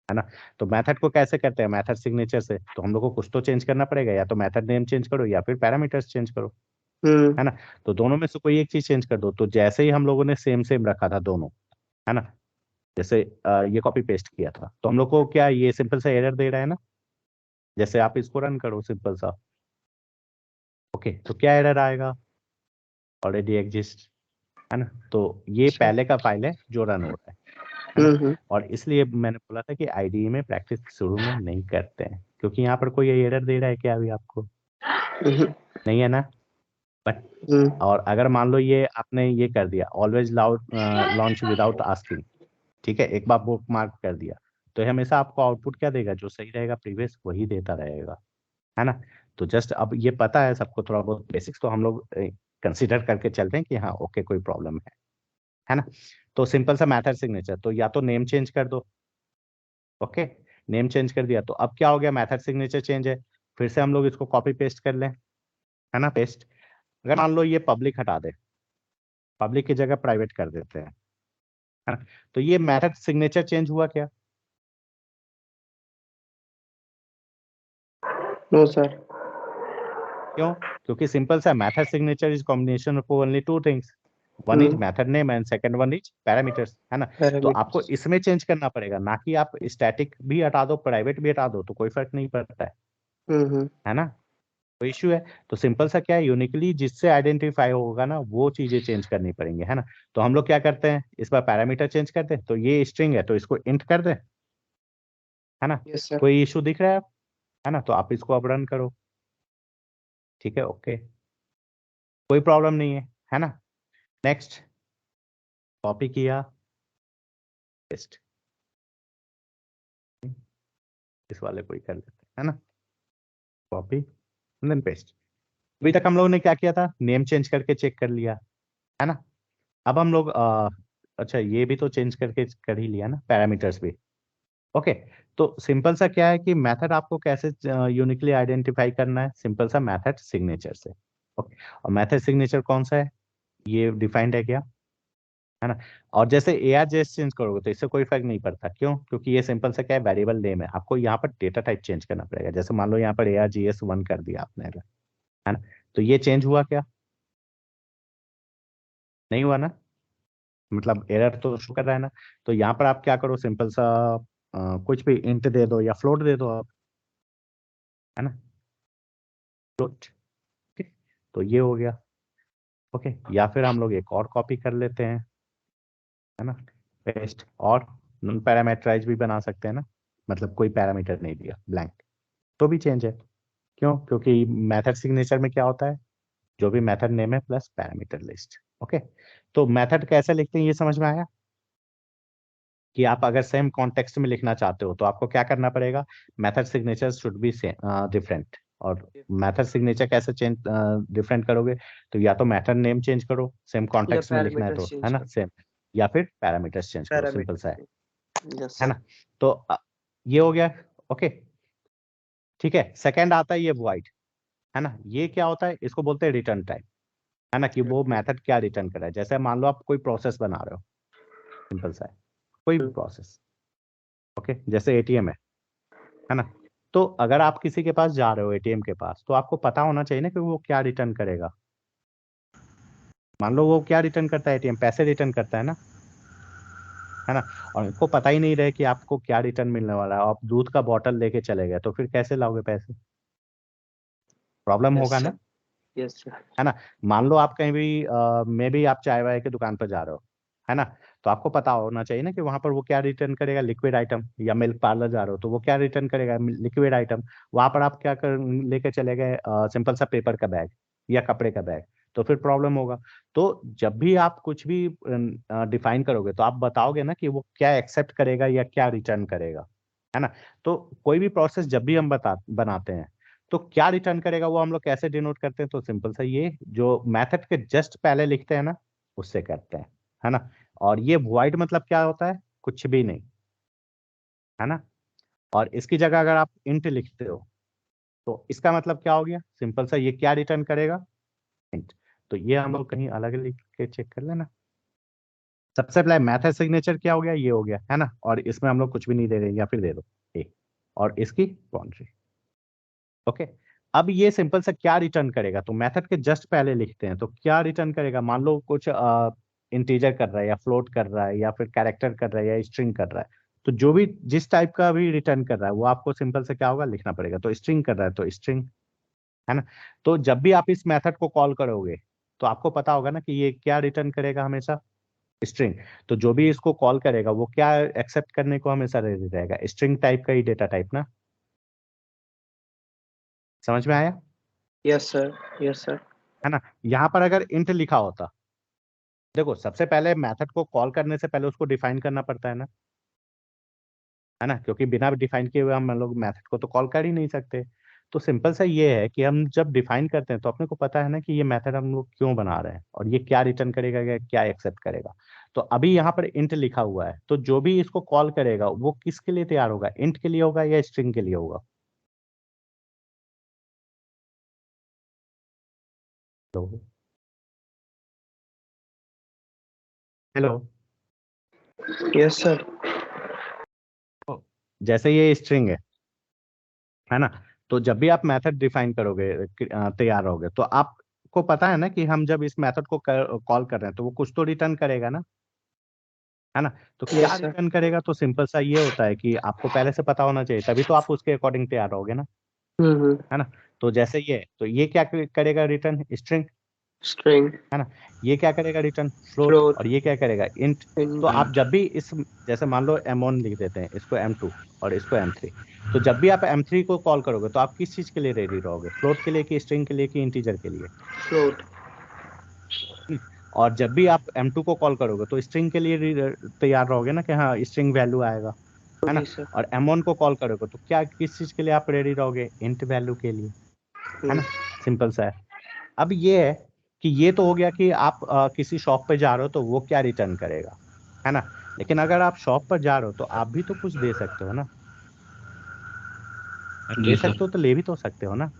है ना? तो मेथड को कैसे करते हैं, मेथड सिग्नेचर से, तो हम लोग को कुछ तो चेंज करना पड़ेगा, या तो मेथड नेम चेंज करो या फिर पैरामीटर्स चेंज करो, है ना? तो दोनों में से कोई एक चीज चेंज कर दो। तो जैसे ही हम लोगों ने सेम सेम रखा था दोनों, है ना, जैसे ये कॉपी पेस्ट किया था, तो हम लोग को क्या ये सिंपल सा एरर दे रहा है ना, जैसे आप इसको रन करो सिंपल सा, ओके, तो क्या एरर आएगा, ऑलरेडी एग्जिस्ट, है ना? तो ये पहले का फाइल है जो रन हो रहा है ना? और इसलिए मैंने बोला था कि आईडीई में प्रैक्टिस शुरू में नहीं करते हैं, क्योंकि यहाँ पर कोई एरर दे रहा है क्या अभी आपको, नहीं है ना? बट और अगर मान लो ये आपने ये कर दिया, ऑलवेज लॉन्च विदाउट आस्किंग, ठीक है, एक बार बुक मार्क कर दिया, तो ये हमेशा आपको आउटपुट क्या देगा, जो सही रहेगा प्रीवियस वही देता रहेगा, है ना? तो जस्ट अब ये पता है सबको थोड़ा बहुत बेसिक्स, तो हम लोग कंसिडर करके चलते हैं कि हाँ ओके कोई प्रॉब्लम है ना? तो सिंपल सा मैथड सिग्नेचर, तो या तो नेम चेंज कर दो, ओके, नेम चेंज कर दिया, तो अब क्या हो गया, मैथड सिग्नेचर चेंज है, फिर से हम लोग इसको कॉपी पेस्ट कर लें, है ना, पेस्ट। अगर मान लो ये पब्लिक हटा दे, पब्लिक की जगह प्राइवेट कर देते हैं, है ना? तो ये मैथड सिग्नेचर चेंज हुआ क्या? No sir. क्यों? क्योंकि सिंपल सा method signature is combination of only two things, one is method name and second one is parameters, है ना? तो आपको इसमें चेंज करना पड़ेगा, ना कि आप स्टैटिक भी हटा दो प्राइवेट भी हटा दो तो कोई फर्क नहीं पड़ता है ना? तो इश्यू है, तो सिंपल सा क्या है, यूनिकली जिससे आइडेंटिफाई होगा ना वो चीजें चेंज करनी पड़ेंगी, है ना? तो हम लोग क्या करते हैं, इस बार पैरामीटर चेंज करते हैं, तो ये स्ट्रिंग है तो इसको इंट कर दें, है ना? Yes sir. कोई इशू दिख रहा है ना? तो आप इसको अब रन करो, ठीक है, ओके, कोई प्रॉब्लम नहीं है ना? नेक्स्ट, कॉपी किया, पेस्ट, इस वाले को ही कर लेते हैं, है ना, कॉपी देन पेस्ट। अभी तक हम लोगों ने क्या किया था, नेम चेंज करके चेक कर लिया, है ना? अब हम लोग अच्छा ये भी तो चेंज करके कर ही लिया ना, पैरामीटर्स भी, ओके। तो सिंपल सा क्या है कि मेथड आपको कैसे यूनिकली आइडेंटिफाई करना है, सिंपल सा मेथड सिग्नेचर से, ओके। और मेथड सिग्नेचर कौन सा है, ये डिफाइंड है क्या, है ना? और जैसे ARJS चेंज करोगे तो इससे कोई फर्क नहीं पड़ता, क्यों? क्योंकि ये सिंपल सा क्या है, वेरिएबल नेम है, आपको यहाँ पर डेटा टाइप चेंज करना पड़ेगा, जैसे मान लो यहाँ पर ARJS1 कर दिया आपने अगर, है ना? तो ये चेंज हुआ क्या, नहीं हुआ ना, मतलब एरर तो शो कर रहा है ना? तो यहाँ पर आप क्या करो, सिंपल सा कुछ भी इंट दे दो या फ्लोट दे दो आप, है ना, फ्लोट, ठीक, तो ये हो गया, ओके। या फिर हम लोग एक और कॉपी कर लेते हैं, है ना, पेस्ट, और नॉन पैरामीटराइज भी बना सकते हैं ना, मतलब कोई पैरामीटर नहीं दिया, ब्लैंक, तो भी चेंज है, क्यों? क्योंकि मेथड सिग्नेचर में क्या होता है, जो भी मेथड नेम है प्लस पैरामीटर लिस्ट, ओके। तो मेथड कैसे लिखते हैं ये समझ में आया, कि आप अगर सेम कॉन्टेक्स्ट में लिखना चाहते हो तो आपको क्या करना पड़ेगा, method signature should be different, और मेथड सिग्नेचर कैसे चेंज डिफरेंट करोगे, तो या तो मेथड नेम चेंज करो सेम कॉन्टेक्स्ट में लिखना है तो, है ना, सेम, या फिर पैरामीटर्स चेंज करो, सिंपल सा है ना? तो ये हो गया, ओके, ठीक है। सेकंड आता है ये वॉइड, है ना, ये क्या होता है, इसको बोलते हैं रिटर्न टाइप, है ना, कि वो मेथड क्या रिटर्न कर रहा है, जैसे मान लो आप कोई प्रोसेस बना रहे हो, सिंपल सा है, कोई भी प्रोसेस, ओके, जैसे ATM है ना? तो अगर आप किसी के पास जा रहे हो ATM के पास, तो आपको पता होना चाहिए ना कि वो क्या रिटर्न करेगा, मान लो वो क्या रिटर्न करता है, ATM पैसे रिटर्न करता है ना? और इनको पता ही नहीं रहे कि आपको क्या रिटर्न मिलने वाला है, आप दूध का बॉटल लेके चले गए तो फिर कैसे लाओगे पैसे, प्रॉब्लम होगा ना, यस सर। है ना? मान लो आप कहीं भी मे भी आप चाय वाय की दुकान पर जा रहे हो, है ना, तो आपको पता होना चाहिए ना कि वहां पर वो क्या रिटर्न करेगा, लिक्विड आइटम, या मिल्क पार्लर जा रहे हो तो वो क्या रिटर्न करेगा, लिक्विड आइटम, वहां पर आप क्या कर लेके चले गए, सिंपल सा पेपर का बैग या कपड़े का बैग, तो फिर प्रॉब्लम होगा। तो जब भी आप कुछ भी डिफाइन करोगे तो आप बताओगे ना कि वो क्या एक्सेप्ट करेगा या क्या रिटर्न करेगा, है ना? तो कोई भी प्रोसेस जब भी हम बनाते हैं, तो क्या रिटर्न करेगा वो हम लोग कैसे डिनोट करते हैं? तो सिंपल सा ये जो मेथड के जस्ट पहले लिखते हैं ना, उससे करते हैं, है ना। और ये void मतलब क्या होता है? कुछ भी नहीं, है ना। और इसकी जगह अगर आप int लिखते हो तो इसका मतलब क्या हो गया? सिंपल सा ये क्या रिटर्न करेगा? int। तो ये हम लोग कहीं अलग लिख के चेक कर लेना। सबसे पहले मैथड सिग्नेचर क्या हो गया? ये हो गया, है ना। और इसमें हम लोग कुछ भी नहीं दे रहे, या फिर दे दो ए, और इसकी बाउंड्री। ओके, अब ये सिंपल सा क्या रिटर्न करेगा? तो मेथड के जस्ट पहले लिखते हैं, तो क्या रिटर्न करेगा? मान लो कुछ इंटीजर कर रहा है, या फ्लोट कर रहा है, या फिर कैरेक्टर कर रहा है, या स्ट्रिंग कर रहा है। तो जो भी जिस टाइप का भी रिटर्न कर रहा है वो आपको सिंपल से क्या होगा? लिखना पड़ेगा। तो स्ट्रिंग कर रहा है तो स्ट्रिंग, है ना। तो जब भी आप इस मेथड को कॉल करोगे तो आपको पता होगा ना कि ये क्या रिटर्न करेगा? हमेशा स्ट्रिंग। तो जो भी इसको कॉल करेगा वो क्या एक्सेप्ट करने को हमेशा रेडी रहेगा? स्ट्रिंग टाइप का ही डेटा टाइप ना। समझ में आया? Yes sir, yes sir. है ना। यहाँ पर अगर इंट लिखा होता, देखो सबसे पहले मेथड को कॉल करने से पहले उसको डिफाइन करना पड़ता है ना, क्योंकि बिना डिफाइन किए हुए हम लोग मेथड को तो कॉल कर ही नहीं सकते। तो सिंपल सा ये है कि हम जब डिफाइन करते हैं तो अपने को पता है ना कि ये मेथड हम लोग क्यों बना रहे हैं, और ये क्या रिटर्न करेगा या क्या एक्सेप्ट करेगा। तो अभी यहाँ पर इंट लिखा हुआ है, तो जो भी इसको कॉल करेगा वो किसके लिए तैयार होगा? इंट के लिए होगा या स्ट्रिंग के लिए होगा? Hello, hello. Yes sir. जैसे ये स्ट्रिंग है ना। तो जब भी आप मेथड डिफाइन करोगे, तैयार रहोगे, तो आपको पता है ना कि हम जब इस मेथड को कॉल कर रहे हैं तो वो कुछ तो रिटर्न करेगा ना, है ना। तो क्या यस सर। रिटर्न करेगा? तो सिंपल सा ये होता है कि आपको पहले से पता होना चाहिए, तभी तो आप उसके अकॉर्डिंग तैयार रहोगे ना, हम्म। है ना। तो जैसे ये, तो ये क्या करेगा? Return string, string. है ना। ये क्या करेगा? Return float. फ्लोट। और ये क्या करेगा? इंट। तो आप इंट। जब भी इस, जैसे मान लो m1 लिख देते हैं, इसको m2 और इसको m3। तो जब भी आप m3 को कॉल करोगे तो आप किस चीज के लिए रेडी रहोगे? फ्लोट के लिए कि स्ट्रिंग के लिए कि इंटीजर के लिए? फ्लोट। और जब भी आप m2 को कॉल करोगे तो स्ट्रिंग के लिए तैयार रहोगे ना कि हाँ स्ट्रिंग वैल्यू आएगा, है ना। जी सर। और m1 को कॉल करोगे तो क्या किस चीज के लिए आप रेडी रहोगे? इंट वैल्यू के लिए, है हम्म। ना। सिंपल सा है। अब ये है कि ये तो हो गया कि आप किसी शॉप पे जा रहे हो तो वो क्या रिटर्न करेगा, है ना। लेकिन अगर आप शॉप पर जा रहे हो तो आप भी तो कुछ दे सकते हो ना। जी दे सर। सकते हो तो ले भी तो सकते हो ना।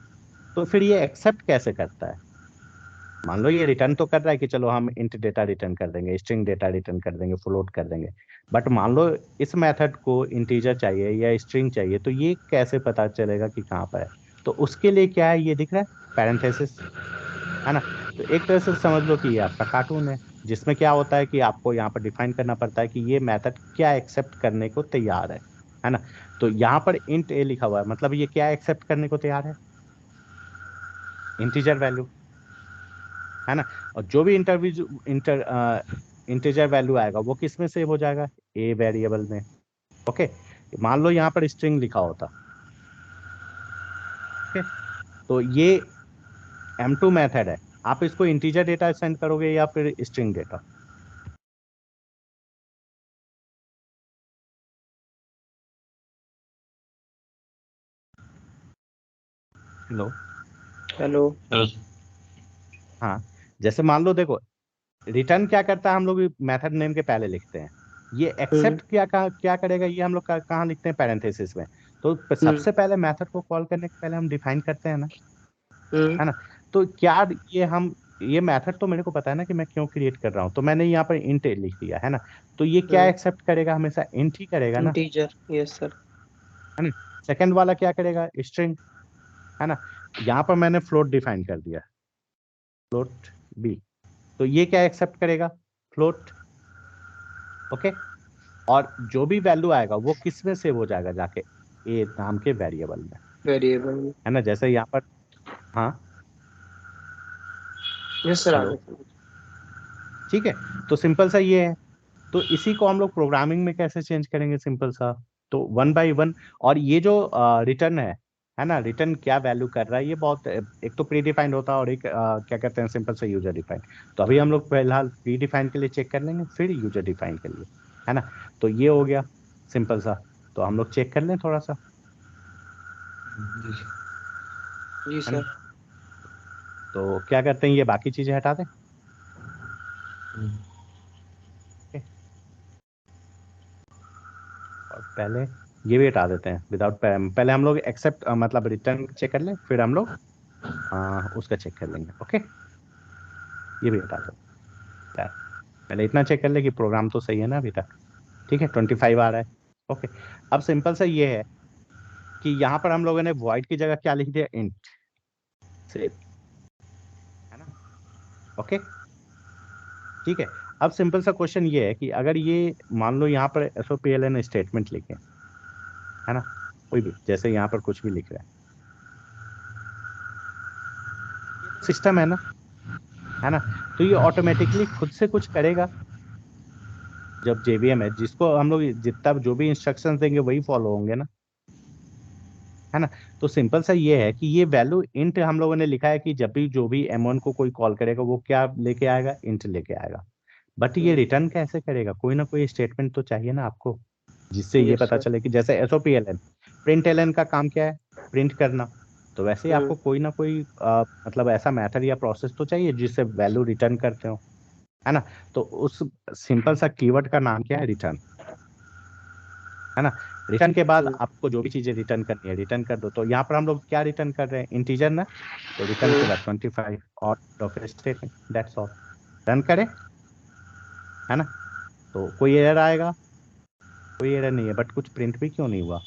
तो फिर ये एक्सेप्ट कैसे करता है? मान लो ये रिटर्न तो कर रहा है कि चलो हम इंट डेटा रिटर्न कर देंगे, स्ट्रिंग डेटा रिटर्न कर देंगे, फ्लोट कर देंगे। बट मान लो इस मेथड को इंटीजर चाहिए या स्ट्रिंग चाहिए, तो ये कैसे पता चलेगा कि कहाँ पर है? तो उसके लिए क्या है? ये दिख रहा है पैरेंथेसिस, है ना। तो एक तरह से समझ लो कि ये आपका कार्टून है, जिसमें क्या होता है कि आपको यहाँ पर डिफाइन करना पड़ता है कि ये मेथड क्या एक्सेप्ट करने को तैयार है ना। तो यहाँ पर इंट ए लिखा हुआ है, मतलब ये क्या एक्सेप्ट करने को तैयार है? इंटीजर वैल्यू, है ना। और जो भी इंटीजर वैल्यू आएगा वो किस में सेव हो जाएगा? ए वेरिएबल में। ओके, मान लो यहाँ पर स्ट्रिंग लिखा होता, ओके। तो ये m2 मेथड है, आप इसको इंटीजर डेटा सेंड करोगे या फिर string data? Hello. Hello. Hello. हाँ, जैसे मान लो देखो, रिटर्न क्या करता है? हम लोग मेथड नेम के पहले लिखते हैं। ये हम्म। एक्सेप्ट क्या करेगा? ये हम लोग कहाँ लिखते हैं? पैरेंथेसिस में। तो हम्म। सबसे पहले मेथड को कॉल करने के पहले हम डिफाइन करते हैं ना, हम्म। है ना। तो क्या ये मेथड तो मेरे को पता है ना कि मैं क्यों क्रिएट कर रहा हूँ, तो मैंने यहाँ पर इंट लिख दिया, है ना। तो ये क्या हम्म। एक्सेप्ट करेगा? हमेशा इंट ही करेगा ना, इंटीजर। Yes sir. है ना। सेकंड वाला क्या करेगा? स्ट्रिंग, है ना। यहाँ पर मैंने फ्लोट डिफाइन कर दिया, फ्लोट बी। तो ये क्या एक्सेप्ट करेगा? Float, okay. और जो भी वैल्यू आएगा वो किस में सेव हो जाएगा? जाके ए नाम के वेरिएबल में, वेरिएबल। है ना। जैसे यहाँ पर, हाँ, यस सर, हेलो, आगे चलिए। ठीक है। तो सिंपल सा ये है। तो इसी को हम लोग प्रोग्रामिंग में कैसे चेंज करेंगे? सिंपल सा, तो वन बाय वन। और ये जो रिटर्न है ना, रिटर्न क्या वैल्यू कर रहा है, ये बहुत, एक तो प्री डिफाइंड होता है और एक क्या कहते हैं, सिंपल सा यूजर डिफाइंड। तो अभी हम लोग फिलहाल प्री डिफाइंड के लिए चेक कर लेंगे, फिर यूजर डिफाइंड के लिए, है ना। तो ये हो गया सिंपल सा। तो हम लोग चेक कर लें थोड़ा सा। जी सर। जी है ना? सर। तो क्या करते हैं, ये बाकी चीजें हटा दें। ओके, और पहले ये भी हटा देते हैं विदाउट, पहले हम लोग एक्सेप्ट मतलब रिटर्न चेक कर लें, फिर हम लोग उसका चेक कर लेंगे। ओके, ये भी हटा देते हैं। पहले इतना चेक कर ले कि प्रोग्राम तो सही है ना अभी तक। ठीक है, 25 आ रहा है। ओके, अब सिंपल सा ये है कि यहाँ पर हम लोगों ने वॉइड की जगह क्या लिख दिया, इंट सेव, है ना? ओके, ठीक है। अब सिंपल सा क्वेश्चन ये है कि अगर ये मान लो यहाँ पर एसओपीएलएन स्टेटमेंट लिखे, है ना, कोई भी, जैसे यहाँ पर कुछ भी लिख रहा है, सिस्टम है ना, तो ये ऑटोमेटिकली खुद से कुछ करेगा। जब जेवीएम है, जिसको हम लोग जितना जो भी इंस्ट्रक्शंस देंगे वही फॉलो होंगे ना, है ना? तो सिंपल सा ये है कि ये वैल्यू इंट हम लोगों ने लिखा है कि जब भी जो भी M1 को कोई कॉल करेगा वो क्या लेके आएगा, इंट लेके आएगा। बट ये रिटर्न कैसे करेगा, कोई ना कोई स्टेटमेंट तो चाहिए ना आपको, जिससे ये यस पता सर। चले कि जैसे एसओपीएलएन, प्रिंट एलएन का काम क्या है, प्रिंट करना। तो वैसे ही आपको कोई ना कोई मतलब ऐसा मैथड या प्रोसेस तो चाहिए जिससे वैल्यू रिटर्न करते हो, है ना? तो उस सिंपल सा कीवर्ड का नाम क्या है, रिटर्न, है ना? रिटर्न के बाद आपको जो भी चीजें रिटर्न करनी है रिटर्न कर दो। तो यहाँ पर हम लोग क्या रिटर्न कर रहे हैं, इंटीजर ना, तो रिटर्न के बाद 25 और स्टेटमेंट, दैट्स ऑल। रन करें, है ना? तो कोई एरर आएगा, कोई एरर नहीं है, बट कुछ प्रिंट भी क्यों नहीं हुआ?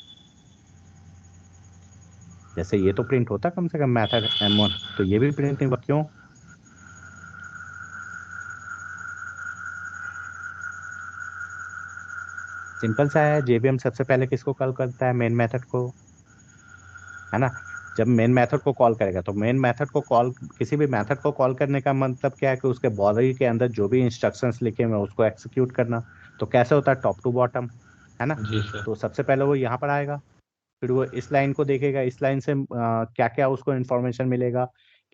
जैसे ये तो प्रिंट होता कम से कम मैथड M1, तो ये भी प्रिंट नहीं हुआ, क्यों? सिंपल सा है, जेवीएम सबसे पहले किसको कॉल करता है, मेन मेथड को, है ना? जब मेन मेथड को कॉल करेगा तो मेन मेथड को कॉल, किसी भी मेथड को कॉल करने का मतलब क्या है कि उसके बॉडी के अंदर जो भी इंस्ट्रक्शंस लिखे हुए हैं उसको एक्सिक्यूट करना। तो कैसे होता है, टॉप टू बॉटम, है ना? जी सर। तो सबसे पहले वो यहाँ पर आएगा, फिर वो इस लाइन को देखेगा, इस लाइन से क्या क्या उसको इन्फॉर्मेशन मिलेगा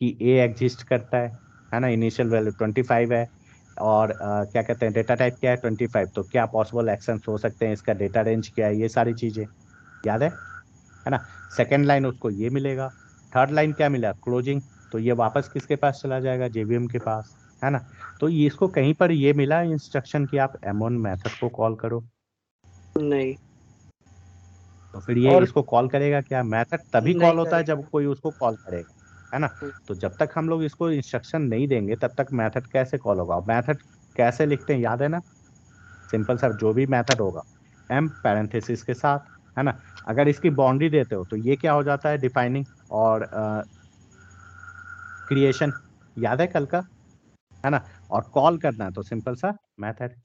कि ए एग्जिस्ट करता है ना, इनिशियल वैल्यू 25 है, और क्या कहते हैं, डेटा टाइप क्या है 25, तो क्या पॉसिबल एक्शन हो सकते हैं, इसका डेटा रेंज क्या है, ये सारी चीजें याद है ना? सेकेंड लाइन उसको ये मिलेगा, थर्ड लाइन क्या मिला, क्लोजिंग, तो ये वापस किसके पास चला जाएगा, जेवीएम के पास, है ना? तो ये इसको कहीं पर ये मिला इंस्ट्रक्शन कि आप M1 मेथड को कॉल करो, नहीं। तो फिर ये और इसको कॉल करेगा क्या, मैथड तभी नहीं कॉल होता है जब करेगा। कोई उसको कॉल करेगा, है ना? तो जब तक हम लोग इसको इंस्ट्रक्शन नहीं देंगे तब तक मैथड कैसे कॉल होगा? मैथड कैसे लिखते हैं, याद है ना? सिंपल सर, जो भी मैथड होगा एम पैरेंथेसिस के साथ, है ना? अगर इसकी बाउंड्री देते हो तो ये क्या हो जाता है, डिफाइनिंग और क्रिएशन, याद है कल का, है ना? और कॉल करना है तो सिंपल सा मैथड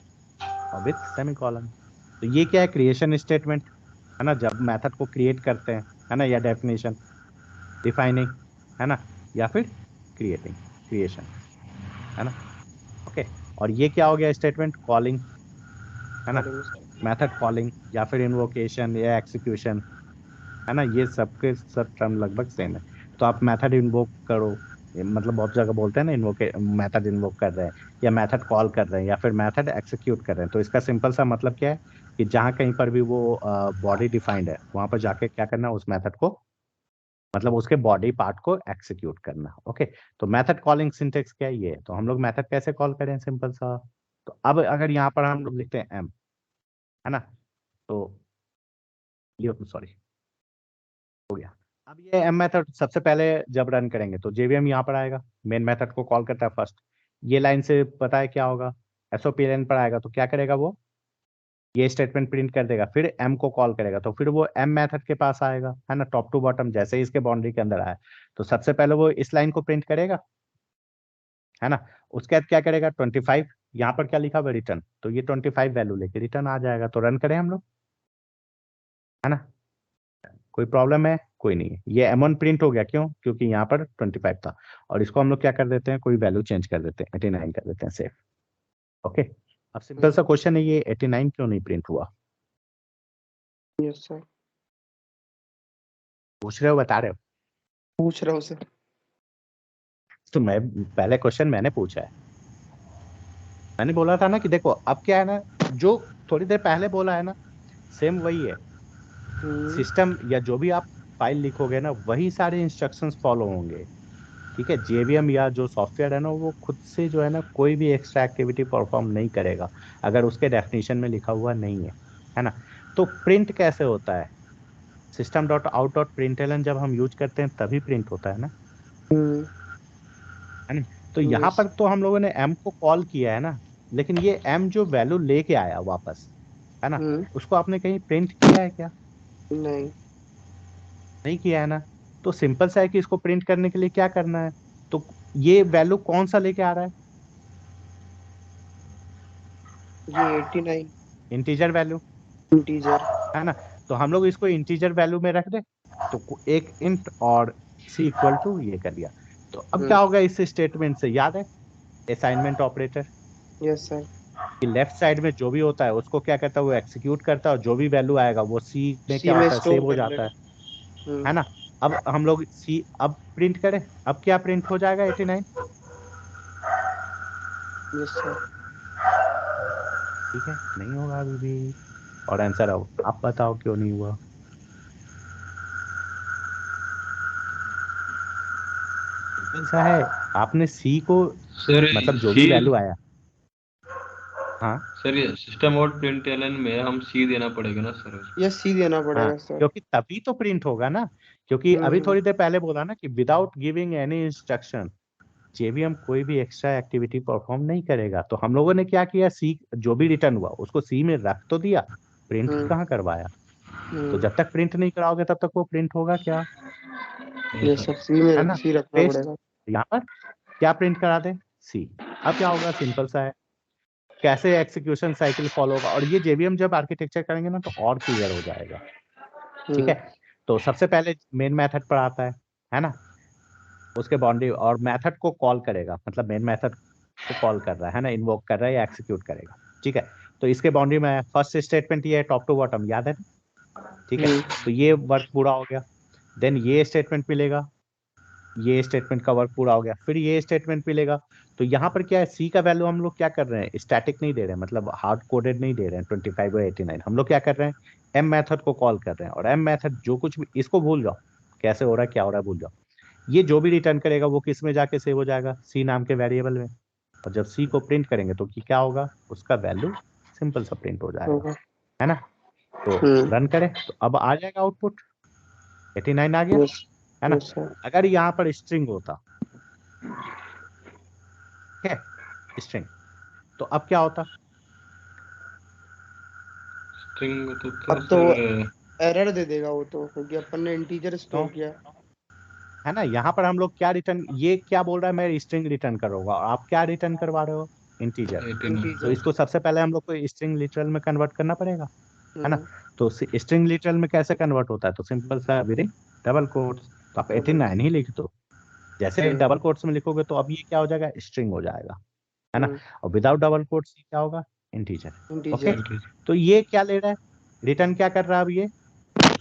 और विथ सेमीकोलन। तो ये क्या है, क्रिएशन स्टेटमेंट, है ना, जब मेथड को क्रिएट करते हैं, है ना, या डेफिनेशन, डिफाइनिंग, है ना, या फिर क्रिएटिंग, क्रिएशन, है ना? ओके, और ये क्या हो गया, स्टेटमेंट कॉलिंग, है ना, कॉलिंग सर। मेथड कॉलिंग या फिर इन्वोकेशन या एक्सिक्यूशन, है ना, ये सबके सब टर्म लगभग सेम है। तो आप मेथड इन्वोक करो, ये मतलब बहुत जगह बोलते हैं ना, इन्वोक, मेथड इन्वोक कर रहे हैं या मेथड कॉल कर रहे हैं या फिर मेथड एक्सिक्यूट कर रहे हैं, तो इसका सिंपल सा मतलब क्या है कि जहाँ कहीं पर भी वो बॉडी डिफाइंड है वहां पर जाके क्या करना, उस मेथड को, मतलब उसके बॉडी पार्ट को एक्सिक्यूट करना। ओके, तो मेथड कॉलिंग सिंटेक्स क्या है, ये है। तो हम लोग मेथड कैसे कॉल करें, सिंपल सा, तो अब अगर यहाँ पर हम लोग लिखते हैं एम, है ना, तो ये, सॉरी, हो गया। अब ये एम मेथड सबसे पहले जब रन करेंगे तो जेवीएम यहाँ पर आएगा, मेन मेथड को कॉल करता है फर्स्ट, ये लाइन से पता है क्या होगा, एसओपीएलएन पर आएगा तो क्या करेगा वो, ये स्टेटमेंट प्रिंट कर देगा, फिर एम को कॉल करेगा तो फिर वो एम मेथड के पास आएगा, है ना, टॉप टू बॉटम, जैसे ही इसके बाउंड्री के अंदर आया तो सबसे पहले वो इस लाइन को प्रिंट करेगा, है ना? उसके बाद क्या करेगा, 25, यहाँ पर क्या लिखा हुआ, रिटर्न, तो ये 25 वैल्यू लेके रिटर्न आ जाएगा। तो रन करें हम लोग, है ना? कोई प्रॉब्लम है, कोई नहीं है, ये M1 प्रिंट हो गया, क्यों, क्योंकि यहाँ पर 25 था, और इसको हम लोग क्या कर देते हैं, कोई वैल्यू चेंज कर देते हैं, 89 कर देते हैं, सेफ। ओके, अब सिंपल सा क्वेश्चन है, ये 89 क्यों नहीं प्रिंट हुआ, यस सर। पूछ रहे हो, बता रहे हो? पूछ रहा हूँ सर। तो मैं, पहले क्वेश्चन मैंने पूछा है, मैंने बोला था ना कि देखो अब क्या है ना, जो थोड़ी देर पहले बोला है ना, सेम वही है। सिस्टम या जो भी आप फाइल लिखोगे ना वही सारे इंस्ट्रक्शंस फॉलो होंगे। ठीक है, जेवीएम या जो सॉफ्टवेयर है ना वो खुद से जो है ना कोई भी एक्स्ट्रा एक्टिविटी परफॉर्म नहीं करेगा अगर उसके डेफिनेशन में लिखा हुआ नहीं है ना। तो प्रिंट कैसे होता है, system dot out dot println जब हम यूज करते हैं तभी प्रिंट होता है ना, है ना। तो यहाँ यस। पर तो हम लोगों ने एम को कॉल किया है ना, लेकिन ये एम जो वैल्यू लेके आया वापस, है ना, उसको आपने कहीं प्रिंट किया है क्या? नहीं। नहीं किया है ना। तो सिंपल सा है कि इसको प्रिंट करने के लिए क्या करना है, तो ये वैल्यू कौन सा लेके आ रहा है, ये 89 इंटीजर वैल्यू, इंटीजर। है ना। तो हम लोग इसको इंटीजर वैल्यू में रख दे, तो एक इंट और सी इक्वल टू ये कर दिया। तो अब क्या होगा इस स्टेटमेंट से, याद है असाइनमेंट ऑपरेटर, यस सर। कि लेफ्ट साइड में जो भी होता है उसको क्या करता है, वो एक्सिक्यूट करता है और जो भी वैल्यू आएगा वो सी में सी क्या में होता है, स्टोर सेव हो कर जाता लेना। है ना। अब हम लोग सी अब प्रिंट करें, अब क्या प्रिंट हो जाएगा 89। Yes sir. ठीक है, नहीं होगा अभी भी। और आंसर आओ, आप बताओ क्यों नहीं हुआ। सिंपल सा है, आपने सी को सर मतलब जो भी सी वैल्यू आया, हाँ सर ये सिस्टम आउट प्रिंटलन में हम सी देना पड़ेगा ना सर। यस सी देना हाँ, पड़ेगा सर। क्योंकि तभी तो प्रिंट होगा ना, क्योंकि अभी हम्म। थोड़ी देर पहले बोला ना कि without giving any instruction JVM कोई भी एक्स्ट्रा एक्टिविटी परफॉर्म नहीं करेगा। तो हम लोगों ने क्या किया, सी जो भी रिटर्न हुआ उसको सी में रख तो दिया, प्रिंट कहाँ करवाया। तो जब तक प्रिंट नहीं कराओगे तब तक वो प्रिंट होगा क्या, यस सर सी है में ना। सी रखना पेस्ट, पड़ेगा। यहाँ पर क्या प्रिंट करा दे, सी। अब क्या होगा, सिंपल सा है, कैसे एग्जीक्यूशन साइकिल फॉलो होगा, और ये जेवीएम जब आर्किटेक्चर करेंगे ना तो और क्लियर हो जाएगा। ठीक है, तो सबसे पहले मेन मेथड पर आता है ना, उसके बाउंड्री और मेथड को कॉल करेगा, मतलब मेन मेथड को कॉल कर रहा है ना, इन्वोक कर रहा है या एक्सिक्यूट करेगा। ठीक है, तो इसके बाउंड्री में फर्स्ट स्टेटमेंट ये है टॉप टू बॉटम, याद है ना? ठीक है, तो ये वर्क पूरा हो गया। देन ये स्टेटमेंट मिलेगा, ये स्टेटमेंट का वर्क पूरा हो गया, फिर ये स्टेटमेंट मिलेगा। तो यहाँ पर क्या है, सी का वैल्यू हम लोग क्या कर रहे हैं, स्टैटिक नहीं दे रहे हैं, मतलब हार्ड कोडेड नहीं दे रहे हैं 25 और 89, हम लोग क्या कर रहे हैं, एम मेथड को कॉल कर रहे हैं। और एम मेथड जो कुछ भी, इसको भूल जाओ कैसे हो रहा है क्या हो रहा है, भूल जाओ। ये जो भी रिटर्न करेगा वो किस में जाके सेव हो जाएगा, सी नाम के वेरिएबल में। और जब सी को प्रिंट करेंगे तो क्या होगा, उसका वैल्यू सिंपल सा प्रिंट हो जाएगा, होगा। है ना। तो रन करें तो अब आ जाएगा आउटपुट 89 आ गया, यस। है ना। Yes sir. अगर यहाँ पर स्ट्रिंग होता, ठीक है, स्ट्रिंग, तो अब क्या होता, स्ट्रिंग तो अब तो सर एरर दे देगा वो तो, क्योंकि अपन ने इंटीजर क्यों, स्टोर किया। है ना। यहाँ पर हम लोग क्या रिटर्न, ये क्या बोल रहा है, मैं स्ट्रिंग रिटर्न करूंगा, और आप क्या रिटर्न करवा रहे हो, इंटीजर। 89। तो इंटीजर। इसको सबसे पहले हम लोग को स्ट्रिंग लिटरल में कन्वर्ट करना पड़ेगा, है ना। हम्म। तो स्ट्रिंग लिटरल में कैसे कन्वर्ट होता है, तो सिंपल सा विदिन डबल कोट्स, तो आप डबल। 89 ही लिख दो। जैसे डबल कोट्स में लिखोगे तो अब ये क्या हो जाएगा, स्ट्रिंग हो जाएगा, है ना। और विदाउट डबल कोट्स क्या होगा, इंटीजर। Okay, integer. तो ये क्या ले रहा है, रिटर्न क्या कर रहा है अब ये,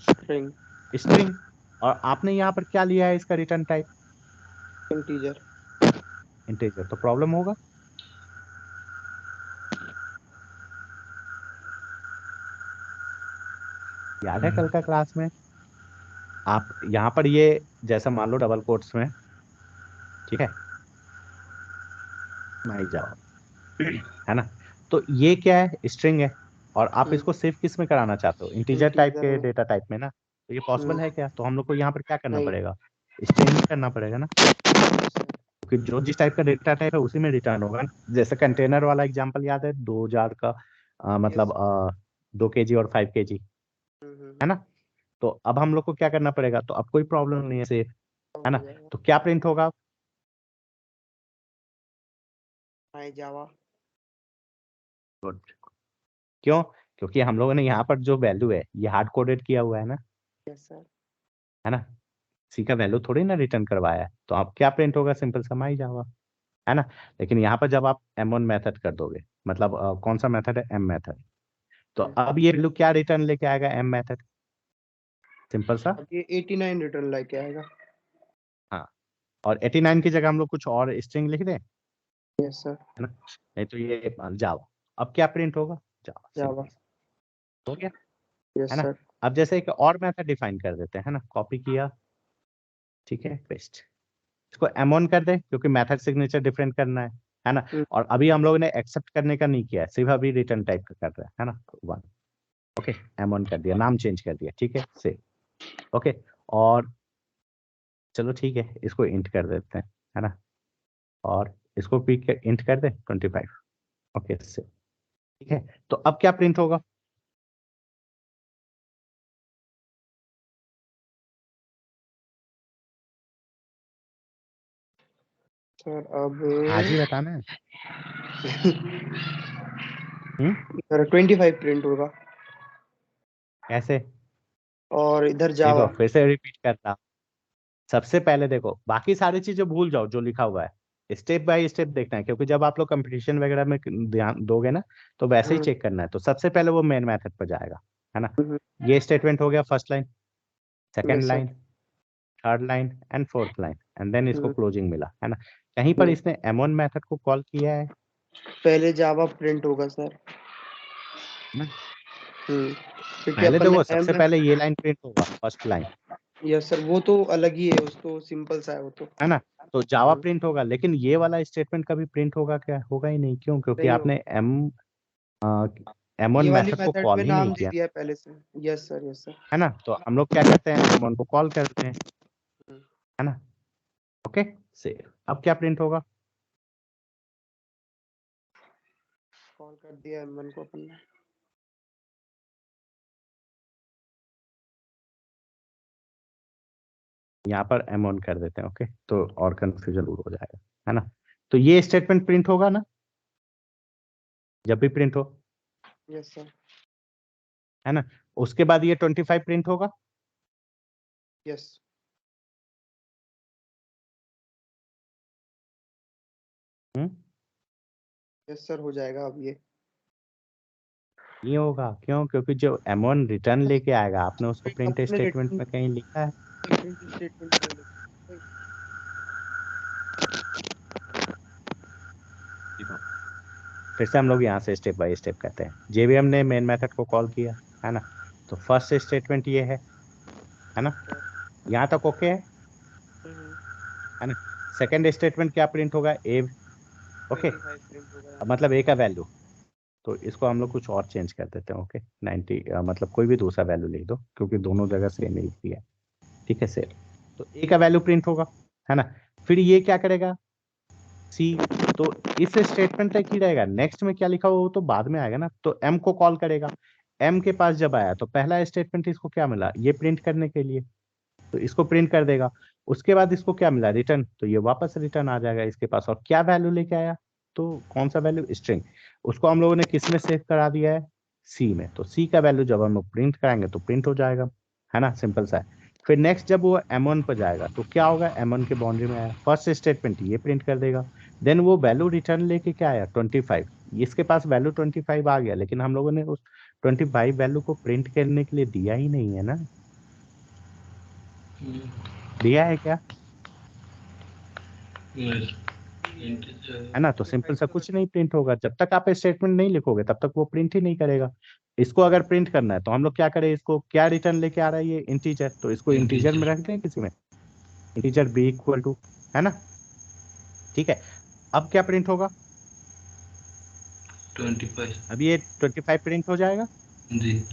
स्ट्रिंग। स्ट्रिंग। और आपने यहाँ पर क्या लिया है इसका रिटर्न टाइप, इंटीजर। इंटीजर, तो प्रॉब्लम होगा। याद है कल का क्लास में, आप यहाँ पर ये जैसा मान लो डबल कोट्स में, ठीक है, माई जाओ, है ना। तो ये क्या है, स्ट्रिंग है, और आप इसको सेव किस में कराना चाहते हो, इंटीजर टाइप इंटीजर के में। डेटा टाइप में ना। तो ये पॉसिबल है क्या, तो हम लोग को यहाँ पर क्या करना नहीं। पड़ेगा, स्ट्रिंग ही करना पड़ेगा ना, क्योंकि जो जिस टाइप का डेटा टाइप है उसी में रिटर्न होगा ना। जैसे कंटेनर वाला एग्जांपल याद है, 2000 का मतलब यस। 2 kg और 5 kg, है ना। तो अब हम लोग को क्या करना पड़ेगा, तो अब कोई प्रॉब्लम नहीं है, सेफ, है ना। हो जाएगा। तो क्या प्रिंट होगा, माई जावा। गुड, क्यों, क्योंकि हम लोगों ने यहाँ पर जो वैल्यू है ये हार्ड कोडेड किया हुआ है ना, यस सर। है ना। सी का वैल्यू थोड़ी ना रिटर्न करवाया है, तो अब क्या प्रिंट होगा, सिंपल समाई जावा, है ना। लेकिन यहाँ पर जब आप M1 मेथड कर दोगे, मतलब कौन सा मेथड है, M मेथड, तो अब ये वैल्यू क्या रिटर्न लेके आएगा, M मेथड, सिंपल सा। अब ये 89 रिटर्न लेके आएगा। हाँ, और 89 की जगह हम लोग कुछ और स्ट्रिंग लिख दें, है यस सर। ना, नहीं तो ये जावा। अब क्या प्रिंट होगा, जावा, जावा। सिंपल हो गया, है यस ना। सर। अब जैसे एक और मेथड डिफाइन कर देते हैं ना, कॉपी किया, ठीक है, पेस्ट, इसको M1 कर दे क्योंकि मेथड सिग्नेचर डिफरेंट करना है ना। और अभी हम लोगों ने एक्सेप्ट करने का नहीं किया है, सिर्फ अभी रिटर्न टाइप का कर रहा है ना, 1। ओके, M1 कर दिया, नाम चेंज कर दिया, ठीक है, से ओके। और चलो ठीक है, इसको इंट कर देते हैं, है ना, और इसको भी इंट कर दे 25। ओके, से ठीक है। तो अब क्या प्रिंट होगा? सर अब आज ही बताना है। सर 25 प्रिंट होगा कैसे? और इधर देखो जावा। फिर से रिपीट करता, सबसे पहले देखो, बाकी सारी चीजें भूल जाओ जो लिखा हुआ है, स्टेप बाय स्टेप देखना है, क्योंकि जब आप लोग कंपटीशन वगैरह में ध्यान दोगे ना, तो वैसे ही चेक करना है। तो सबसे पहले वो मेन मेथड पर जाएगा, है ना। ये स्टेटमेंट हो गया first line, second yes sir. Line, third line and fourth line, and then इसको क्लोजिंग मिला, है ना। कहीं पर इसने M1 मेथड को कॉल किया है पहले जावा प्रिंट होगा सर। ना। क्योंकि पहले अपन देखो, ने सबसे एम। पहले ये लाइन प्रिंट होगा, फर्स्ट लाइन, यस सर, वो तो अलग ही है, उसको सिंपल सा है वो तो। है ना। तो जावा प्रिंट होगा, लेकिन ये वाला स्टेटमेंट कभी प्रिंट होगा क्या? होगा ही नहीं। क्यों? क्योंकि नहीं आपने होगा। M1 ये वाली मेथड को मेथड कॉल में ही नहीं नाम दे किया, दिया है पहले से। Yes sir, yes sir. है ना। तो हम लोग क्या करते हैं, M1 को कॉल करते हैं, है ना। ओके, से अब क्या प्रिंट होगा? कॉल कर दिया M1 को अपन ने। यहाँ पर M1 कर देते हैं, ओके, तो और कंफ्यूजन दूर हो जाएगा, है ना। तो ये स्टेटमेंट प्रिंट होगा ना, जब भी प्रिंट हो, यस सर। है ना। उसके बाद ये 25 प्रिंट होगा। यस। हम्म, यस सर, हो जाएगा अब ये। नहीं होगा, क्यों? क्योंकि जो M1 रिटर्न लेके आएगा, आपने उसको प्रिंट अपने स्टेटमेंट रिटर्न में कहीं लिखा है? स्टेटमेंट। देखो, फिर से हम लोग यहाँ से स्टेप बाय स्टेप करते हैं। JVM ने मेन मेथड को कॉल किया, है ना। तो फर्स्ट स्टेटमेंट ये है ना, यहाँ तक ओके है ना। सेकंड स्टेटमेंट क्या प्रिंट होगा? ए, ओके, 25 प्रिंट होगा। मतलब ए का वैल्यू। तो इसको हम लोग कुछ और चेंज कर देते हैं, ओके, 90, मतलब कोई भी दूसरा वैल्यू लिख दो, क्योंकि दोनों जगह सेम ही लिखती है, ठीक है, सेम। तो ए का वैल्यू प्रिंट होगा, है ना। फिर ये क्या करेगा? सी। तो इस स्टेटमेंट तक ही रहेगा, नेक्स्ट में क्या लिखा हुआ वो तो बाद में आएगा ना। तो M को कॉल करेगा, M के पास जब आया तो पहला स्टेटमेंट इसको क्या मिला? ये प्रिंट करने के लिए, तो इसको प्रिंट कर देगा। उसके बाद इसको क्या मिला? रिटर्न, तो ये वापस रिटर्न आ जाएगा इसके पास। और क्या वैल्यू लेके आया? तो कौन सा वैल्यू? स्ट्रिंग। उसको हम लोगों ने किस में सेव करा दिया है? सी में। तो सी का वैल्यू जब हम लोग प्रिंट कराएंगे तो प्रिंट हो जाएगा, है ना, सिंपल सा है। फिर नेक्स्ट जब वो M1 पर जाएगा तो क्या होगा? M1 के बाउंड्री में आया, फर्स्ट स्टेटमेंट ये प्रिंट कर देगा। देन वो वैल्यू रिटर्न लेके क्या आया? 25। इसके पास वैल्यू 25 आ गया, लेकिन हम लोगों ने उस 25 वैल्यू को प्रिंट करने के लिए दिया ही नहीं है ना। दिया है क्या? है ना। तो सिंपल सा कुछ नहीं प्रिंट होगा, जब तक आप स्टेटमेंट नहीं लिखोगे तब तक वो प्रिंट ही नहीं करेगा। इसको अगर प्रिंट करना है तो हम लोग क्या करें? इसको क्या रिटर्न लेके आ रहा है? ये इंटीजर, तो इसको इंटीजर में रख दें किसी में, इंटीजर बी इक्वल टू, है ना, ठीक है। अब क्या प्रिंट होगा? 25 अभी ये 25 प्रिंट हो जाएगा। जी।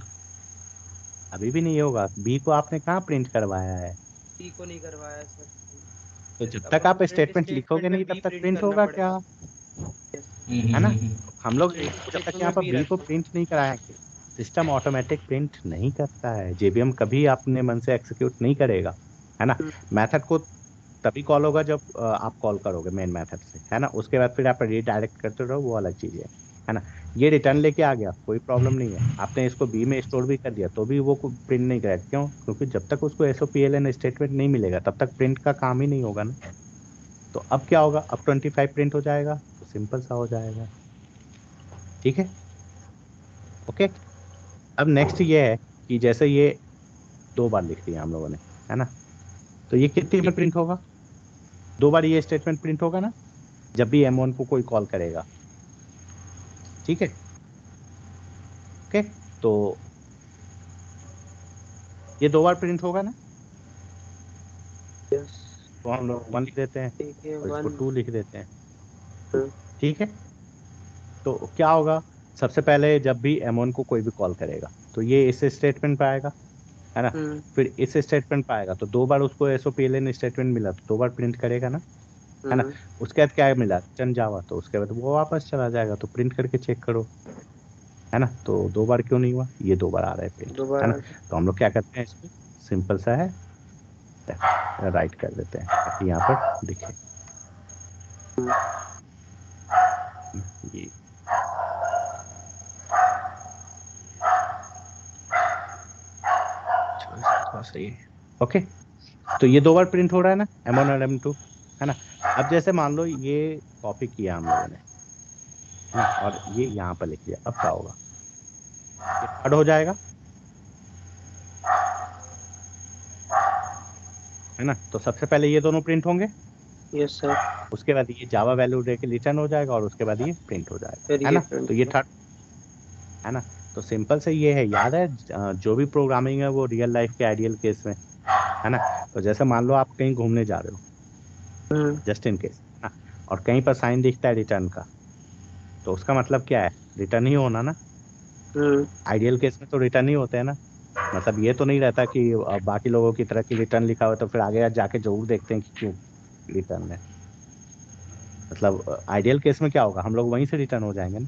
अभी भी नहीं होगा, बी को आपने कहाँ प्रिंट करवाया है? सी को नहीं करवाया तो सर। जब तक अपन को आप प्रिंट स्टेटमेंट लिखोगे स्टेटमेंट में नहीं तब बी तक प्रिंट प्रिंट करना होगा क्या? पड़ेगा। Yes, है ना। हम लोग प्रिंट जब तक स्टेटमेंट यहाँ में पर बी बी को रखना। प्रिंट नहीं कराएंगे, सिस्टम ऑटोमेटिक प्रिंट नहीं करता है। JVM कभी अपने मन से एक्सिक्यूट नहीं करेगा, है ना। मेथड को तभी कॉल होगा जब आप कॉल करोगे मेन मेथड से, है ना। उसके बाद फिर आप रीडायरेक्ट करते रहो, वो अलग चीज है ना। ये रिटर्न लेके आ गया, कोई प्रॉब्लम नहीं है। आपने इसको बी में स्टोर भी कर दिया तो भी वो प्रिंट नहीं करेगा। क्यों? क्योंकि जब तक उसको SOPLN स्टेटमेंट नहीं मिलेगा तब तक प्रिंट का काम ही नहीं होगा ना। तो अब क्या होगा? अब 25 प्रिंट हो जाएगा, तो सिंपल सा हो जाएगा, ठीक है, ओके। अब नेक्स्ट ये है कि जैसे ये 2 बार लिख दिया हम लोगों ने, है ना, तो ये कितनी बार प्रिंट होगा? 2 बार ये स्टेटमेंट प्रिंट होगा ना, जब भी M1 को कोई कॉल करेगा, ठीक है, ओके। तो ये 2 बार प्रिंट होगा ना, यस तो हम लोग 1 लिख देते हैं ठीक है और इसको 1 2 लिख देते हैं। ठीक है, तो क्या होगा, सबसे पहले जब भी M1 को कोई भी कॉल करेगा तो ये इस स्टेटमेंट पे आएगा, है ना। फिर इस स्टेटमेंट पे आएगा तो 2 बार उसको SOPLN स्टेटमेंट मिला तो 2 बार प्रिंट करेगा ना, है ना। उसके बाद क्या मिला, रिटर्न जावा, तो उसके बाद वो वापस चला जाएगा, तो प्रिंट करके चेक करो, है ना। तो 2 बार क्यों नहीं हुआ, ये 2 बार आ रहा है प्रिंट, है दोबारा ना। तो हम लोग क्या करते हैं, इसको सिंपल सा है राइट कर देते हैं ताकि यहाँ पर दिखे ये। थोड़ा सही है, ओके। तो ये 2 बार प्रिंट हो रहा है ना, M1 और M2, है ना। अब जैसे मान लो ये कॉपी किया हम लोगों ने, है ना, और ये यहाँ पर लिख लिया, अब क्या होगा, ये थर्ड हो जाएगा, है ना। तो सबसे पहले ये दोनों प्रिंट होंगे, यस सर उसके बाद ये जावा वैल्यू दे के रिटर्न हो जाएगा और उसके बाद ये प्रिंट हो जाएगा, फिर है ये ना। प्रिंट तो ये थर्ड, है ना। तो सिंपल से ये है, याद है जो भी प्रोग्रामिंग है वो रियल लाइफ के आइडियल केस में, है ना। तो जैसे मान लो आप कहीं घूमने जा रहे हो, जस्ट इन केस, और कहीं पर साइन दिखता है रिटर्न का, तो उसका मतलब क्या है, रिटर्न ही होना ना। आइडियल केस में तो रिटर्न ही होते हैं ना, मतलब ये तो नहीं रहता कि बाकी लोगों की तरह की रिटर्न लिखा हुआ है, तो फिर आगे जाके जरूर देखते हैं कि क्यों रिटर्न है। मतलब आइडियल केस में क्या होगा, हम लोग वहीं से रिटर्न हो जाएंगे ना,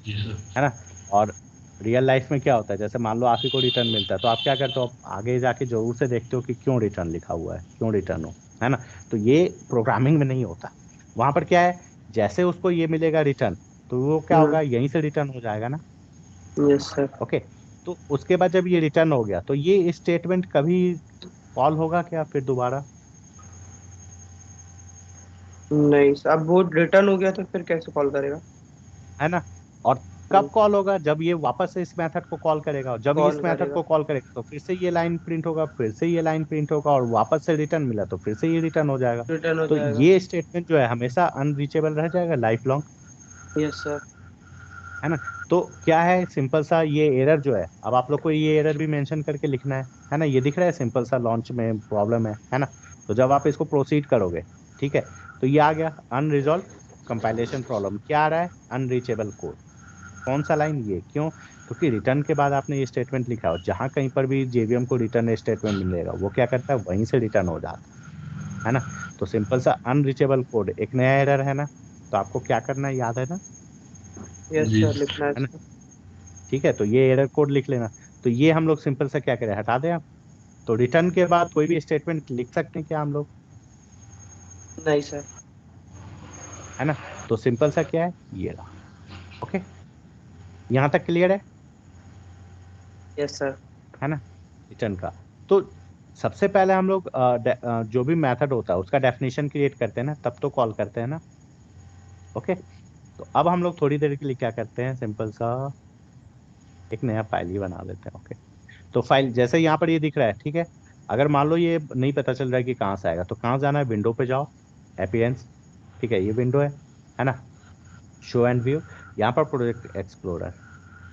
जी सर। है ना। और रियल लाइफ में क्या होता है, जैसे मान लो आप ही को रिटर्न मिलता है तो आप क्या करते हो, आप आगे जाके जरूर से देखते हो कि क्यों रिटर्न लिखा हुआ है, क्यों रिटर्न हो, है ना। तो ये प्रोग्रामिंग में नहीं होता, वहां पर क्या है, जैसे उसको ये मिलेगा रिटर्न, तो वो क्या होगा, यहीं से रिटर्न हो जाएगा ना। यस सर ओके, तो उसके बाद जब ये रिटर्न हो गया तो ये स्टेटमेंट कभी कॉल होगा क्या फिर दोबारा, नहीं सर अब वो रिटर्न हो गया तो फिर कैसे कॉल करेगा है ना। और कब कॉल होगा, जब ये वापस से इस मेथड को कॉल करेगा, और जब ये कॉल इस मेथड करेगा को कॉल करेगा तो फिर से ये लाइन प्रिंट होगा, फिर से ये लाइन प्रिंट होगा, और वापस से रिटर्न मिला तो फिर से ये रिटर्न हो जाएगा। रिटर्न हो तो जाएगा ये स्टेटमेंट जो है हमेशा अनरीचेबल रह जाएगा लाइफ लॉन्ग, यस सर है ना। तो क्या है, सिंपल सा ये एरर जो है, अब आप लोग को ये एरर भी मेंशन करके लिखना है ना। ये दिख रहा है सिंपल सा लॉन्च में प्रॉब्लम है ना। तो जब आप इसको प्रोसीड करोगे, ठीक है, तो ये आ गया अनरिजॉल्व कंपाइलेशन प्रॉब्लम, क्या आ रहा है, अनरीचेबल कोड। कौन सा लाइन, ये क्यों, क्योंकि रिटर्न के बाद आपने ये स्टेटमेंट लिखा हो, जहां कहीं पर भी जेवीएम को रिटर्न स्टेटमेंट मिलेगा वो क्या करता है, वहीं से रिटर्न हो जाता है ना। तो सिंपल सा अनरीचेबल कोड एक नया एरर है ना, तो आपको क्या करना है, याद है ना, यस जी सर लिखना है है ना। सर ठीक है, तो ये एरर कोड लिख लेना। तो ये हम लोग सिंपल सा क्या करें, हटा दें आप। तो रिटर्न के बाद कोई भी स्टेटमेंट लिख सकते हैं क्या हम लोग, नहीं सर है ना। तो सिंपल सा क्या है, ये रहा, ओके, यहाँ तक क्लियर यस सर है ना, रिटर्न का। तो सबसे पहले हम लोग जो भी मेथड होता है उसका डेफिनेशन क्रिएट करते हैं ना, तब तो कॉल करते हैं ना, ओके। तो अब हम लोग थोड़ी देर के लिए क्या करते हैं, सिंपल सा एक नया फाइल ही बना लेते हैं, ओके। तो फाइल जैसे यहाँ पर ये दिख रहा है, ठीक है। अगर मान लो ये नहीं पता चल रहा है कि कहाँ से आएगा, तो कहाँ जाना है, विंडो पे जाओ, अपीयरेंस, ठीक है, ये विंडो है ना, शो एंड व्यू, यहाँ पर प्रोजेक्ट एक्सप्लोरर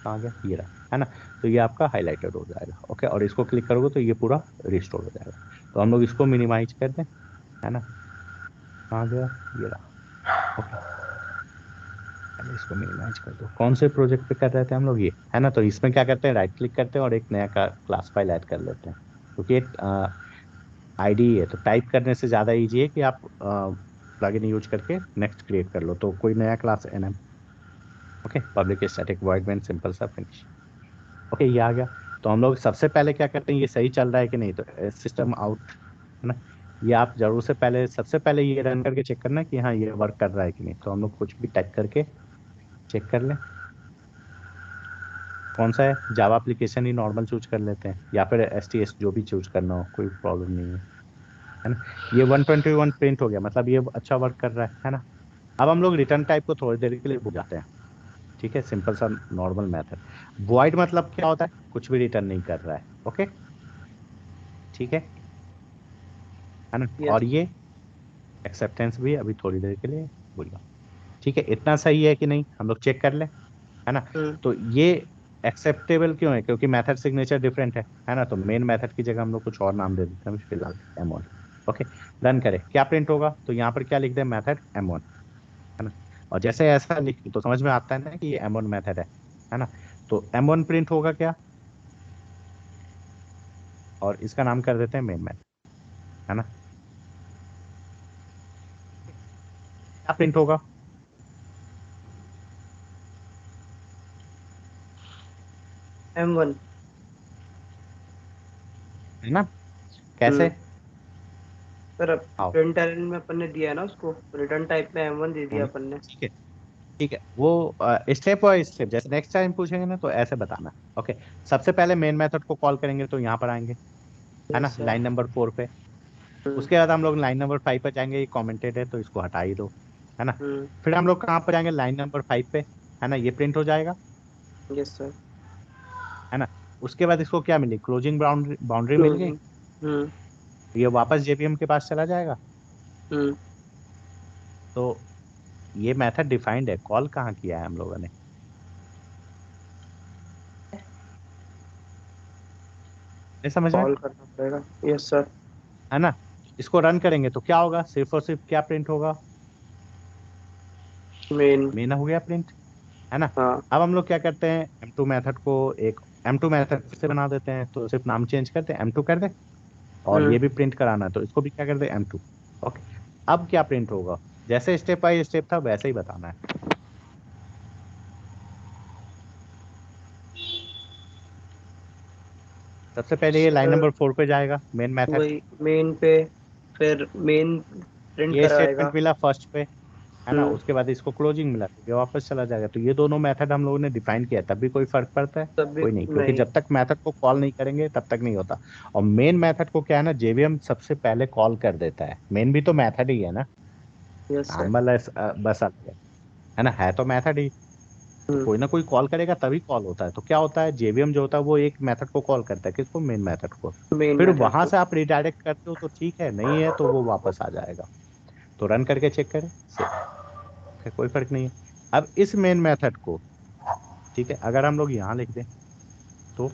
कहाँ गया, ये रहा, है ना। तो ये आपका हाईलाइटेड हो जाएगा, ओके, और इसको क्लिक करोगे तो ये पूरा रिस्टोर हो जाएगा। तो हम लोग इसको मिनिमाइज कर दें, है ना, कहाँ गया, ये रहा, ओके। पहले इसको मिनिमाइज कर दो, कौन से प्रोजेक्ट पे कर रहे थे हम लोग, ये, है ना। तो इसमें क्या करते हैं, राइट क्लिक करते हैं और एक नया क्लास फाइल ऐड कर लेते हैं, क्योंकि आईडी है तो टाइप करने से ज़्यादा इजी है कि आप प्लगइन यूज करके नेक्स्ट क्रिएट कर लो। तो कोई नया class NM, okay, public static void main, simple सा फिनिश, ओके, ये आ गया। तो हम लोग सबसे पहले क्या करते हैं, ये सही चल रहा है कि नहीं, तो सिस्टम आउट, है ना। ये आप जरूर से पहले, सबसे पहले ये रन करके चेक करना कि हाँ ये वर्क कर रहा है कि नहीं। तो हम लोग कुछ भी टाइप करके चेक कर लें, कौन सा है, जावा एप्लीकेशन ही नॉर्मल चूज कर लेते हैं, या फिर STS जो भी चूज करना हो, कोई प्रॉब्लम नहीं है ना। ये 121 प्रिंट हो गया, मतलब ये अच्छा वर्क कर रहा है ना। अब हम लोग रिटर्न टाइप को थोड़ी देर के लिए भूल जाते हैं, ठीक है, सिंपल सा नॉर्मल मेथड। वॉइड मतलब क्या होता है, कुछ भी रिटर्न नहीं कर रहा है, ओके, ठीक है ना। यस और ये एक्सेप्टेंस भी अभी थोड़ी देर के लिए भूल जाओ, ठीक है। इतना सही है कि नहीं, हम लोग चेक कर लें, है ना। तो ये एक्सेप्टेबल क्यों है? क्योंकि मेथड सिग्नेचर डिफरेंट है ना? तो मेन मेथड की जगह हम लोग कुछ और नाम दे देते हैं फिलहाल M1। ओके, रन करें, क्या प्रिंट होगा? तो यहाँ पर क्या लिख दें? मेथड M1, है ना? और जैसे ऐसा लिख तो समझ में आता है ना कि ये M1 मेथड है ना? तो M1 प्रिंट होगा क्या? और इसका नाम कर देते हैं मेन मेथड, है ना? क्या प्रिंट होगा? M1। है ना? कैसे? सर अब आओ, प्रिंट एरर में अपन ने दिया है ना उसको, रिटर्न टाइप में M1 दे दिया अपन ने। ठीक है, ठीक है, वो स्टेप बाय स्टेप, जैसे नेक्स्ट टाइम पूछेंगे ना तो ऐसे बताना। ओके, सबसे पहले मेन मेथड को कॉल करेंगे तो यहाँ पर आएंगे, है यस ना, सर। लाइन नंबर 4 पे। उसके बाद हम लोग लाइन नंबर 5 पे जाएंगे, ये कमेंटेड है तो इसको हटा ही दो, है ना? फिर हम लोग कहाँ पर जाएंगे? लाइन नंबर 5 पे, है ना? ये प्रिंट हो जाएगा, यस सर। है ना? उसके बाद इसको क्या मिली? क्लोजिंग बाउंड्री, बाउंड्री मिल गई। क्लोजिंग। हम्म। ये वापस जेवीएम के पास चला जाएगा। हम्म। तो ये मेथड डिफाइंड है, कॉल कहाँ किया है हम लोगों ने? नहीं समझ में? कॉल करना पड़ेगा। Yes sir. है ना? इसको रन करेंगे तो क्या होगा? सिर्फ और सिर्फ क्या प्रिंट होगा? मेन। मेन हो गया प्रिंट, है ना? हाँ। अब हम लोग क्या करते हैं? M2 मेथड को एक M2 मेथड फिर से बना देते हैं, तो सिर्फ नाम चेंज करते हैं, M2 कर दे। और हम्म। ये भी प्रिंट कराना है तो इसको भी क्या कर दे? M2। ओके, अब क्या प्रिंट होगा? जैसे स्टेप बाय स्टेप था वैसे ही बताना है। सबसे पहले ये लाइन सर नंबर 4 पे जाएगा, मेन मेथड। वही मेन पे, फिर मेन प्रिंट ये कराएगा। स्टेटमेंट मिला फर्स्ट पे, है ना? हम्म। उसके बाद इसको क्लोजिंग मिला तो ये वापस चला जाएगा। तो ये दोनों मेथड हम लोगों ने डिफाइन किया, तब भी कोई फर्क पड़ता है? तब भी कोई नहीं, क्योंकि नहीं। जब तक मेथड को कॉल नहीं करेंगे तब तक नहीं होता। और मेन मेथड को क्या है ना, जेवीएम सबसे पहले कॉल कर देता है। मेन भी तो मेथड ही है ना, यस सर। नाम वाला बस अलग है ना? है तो मेथड ही। तो हम्म। कोई ना कोई कॉल करेगा तभी कॉल होता है। तो क्या होता है? जेवीएम जो होता है वो एक मेथड को कॉल करता है, किसको? मेन मेथड को। मेन फिर मेथड वहां को। से आप रिडायरेक्ट करते हो तो ठीक है, नहीं है तो वो वापस आ जाएगा। तो रन करके चेक करें, फिर कोई फर्क नहीं है। अब इस मेन मेथड को, ठीक है, अगर हम लोग यहाँ लिख दें तो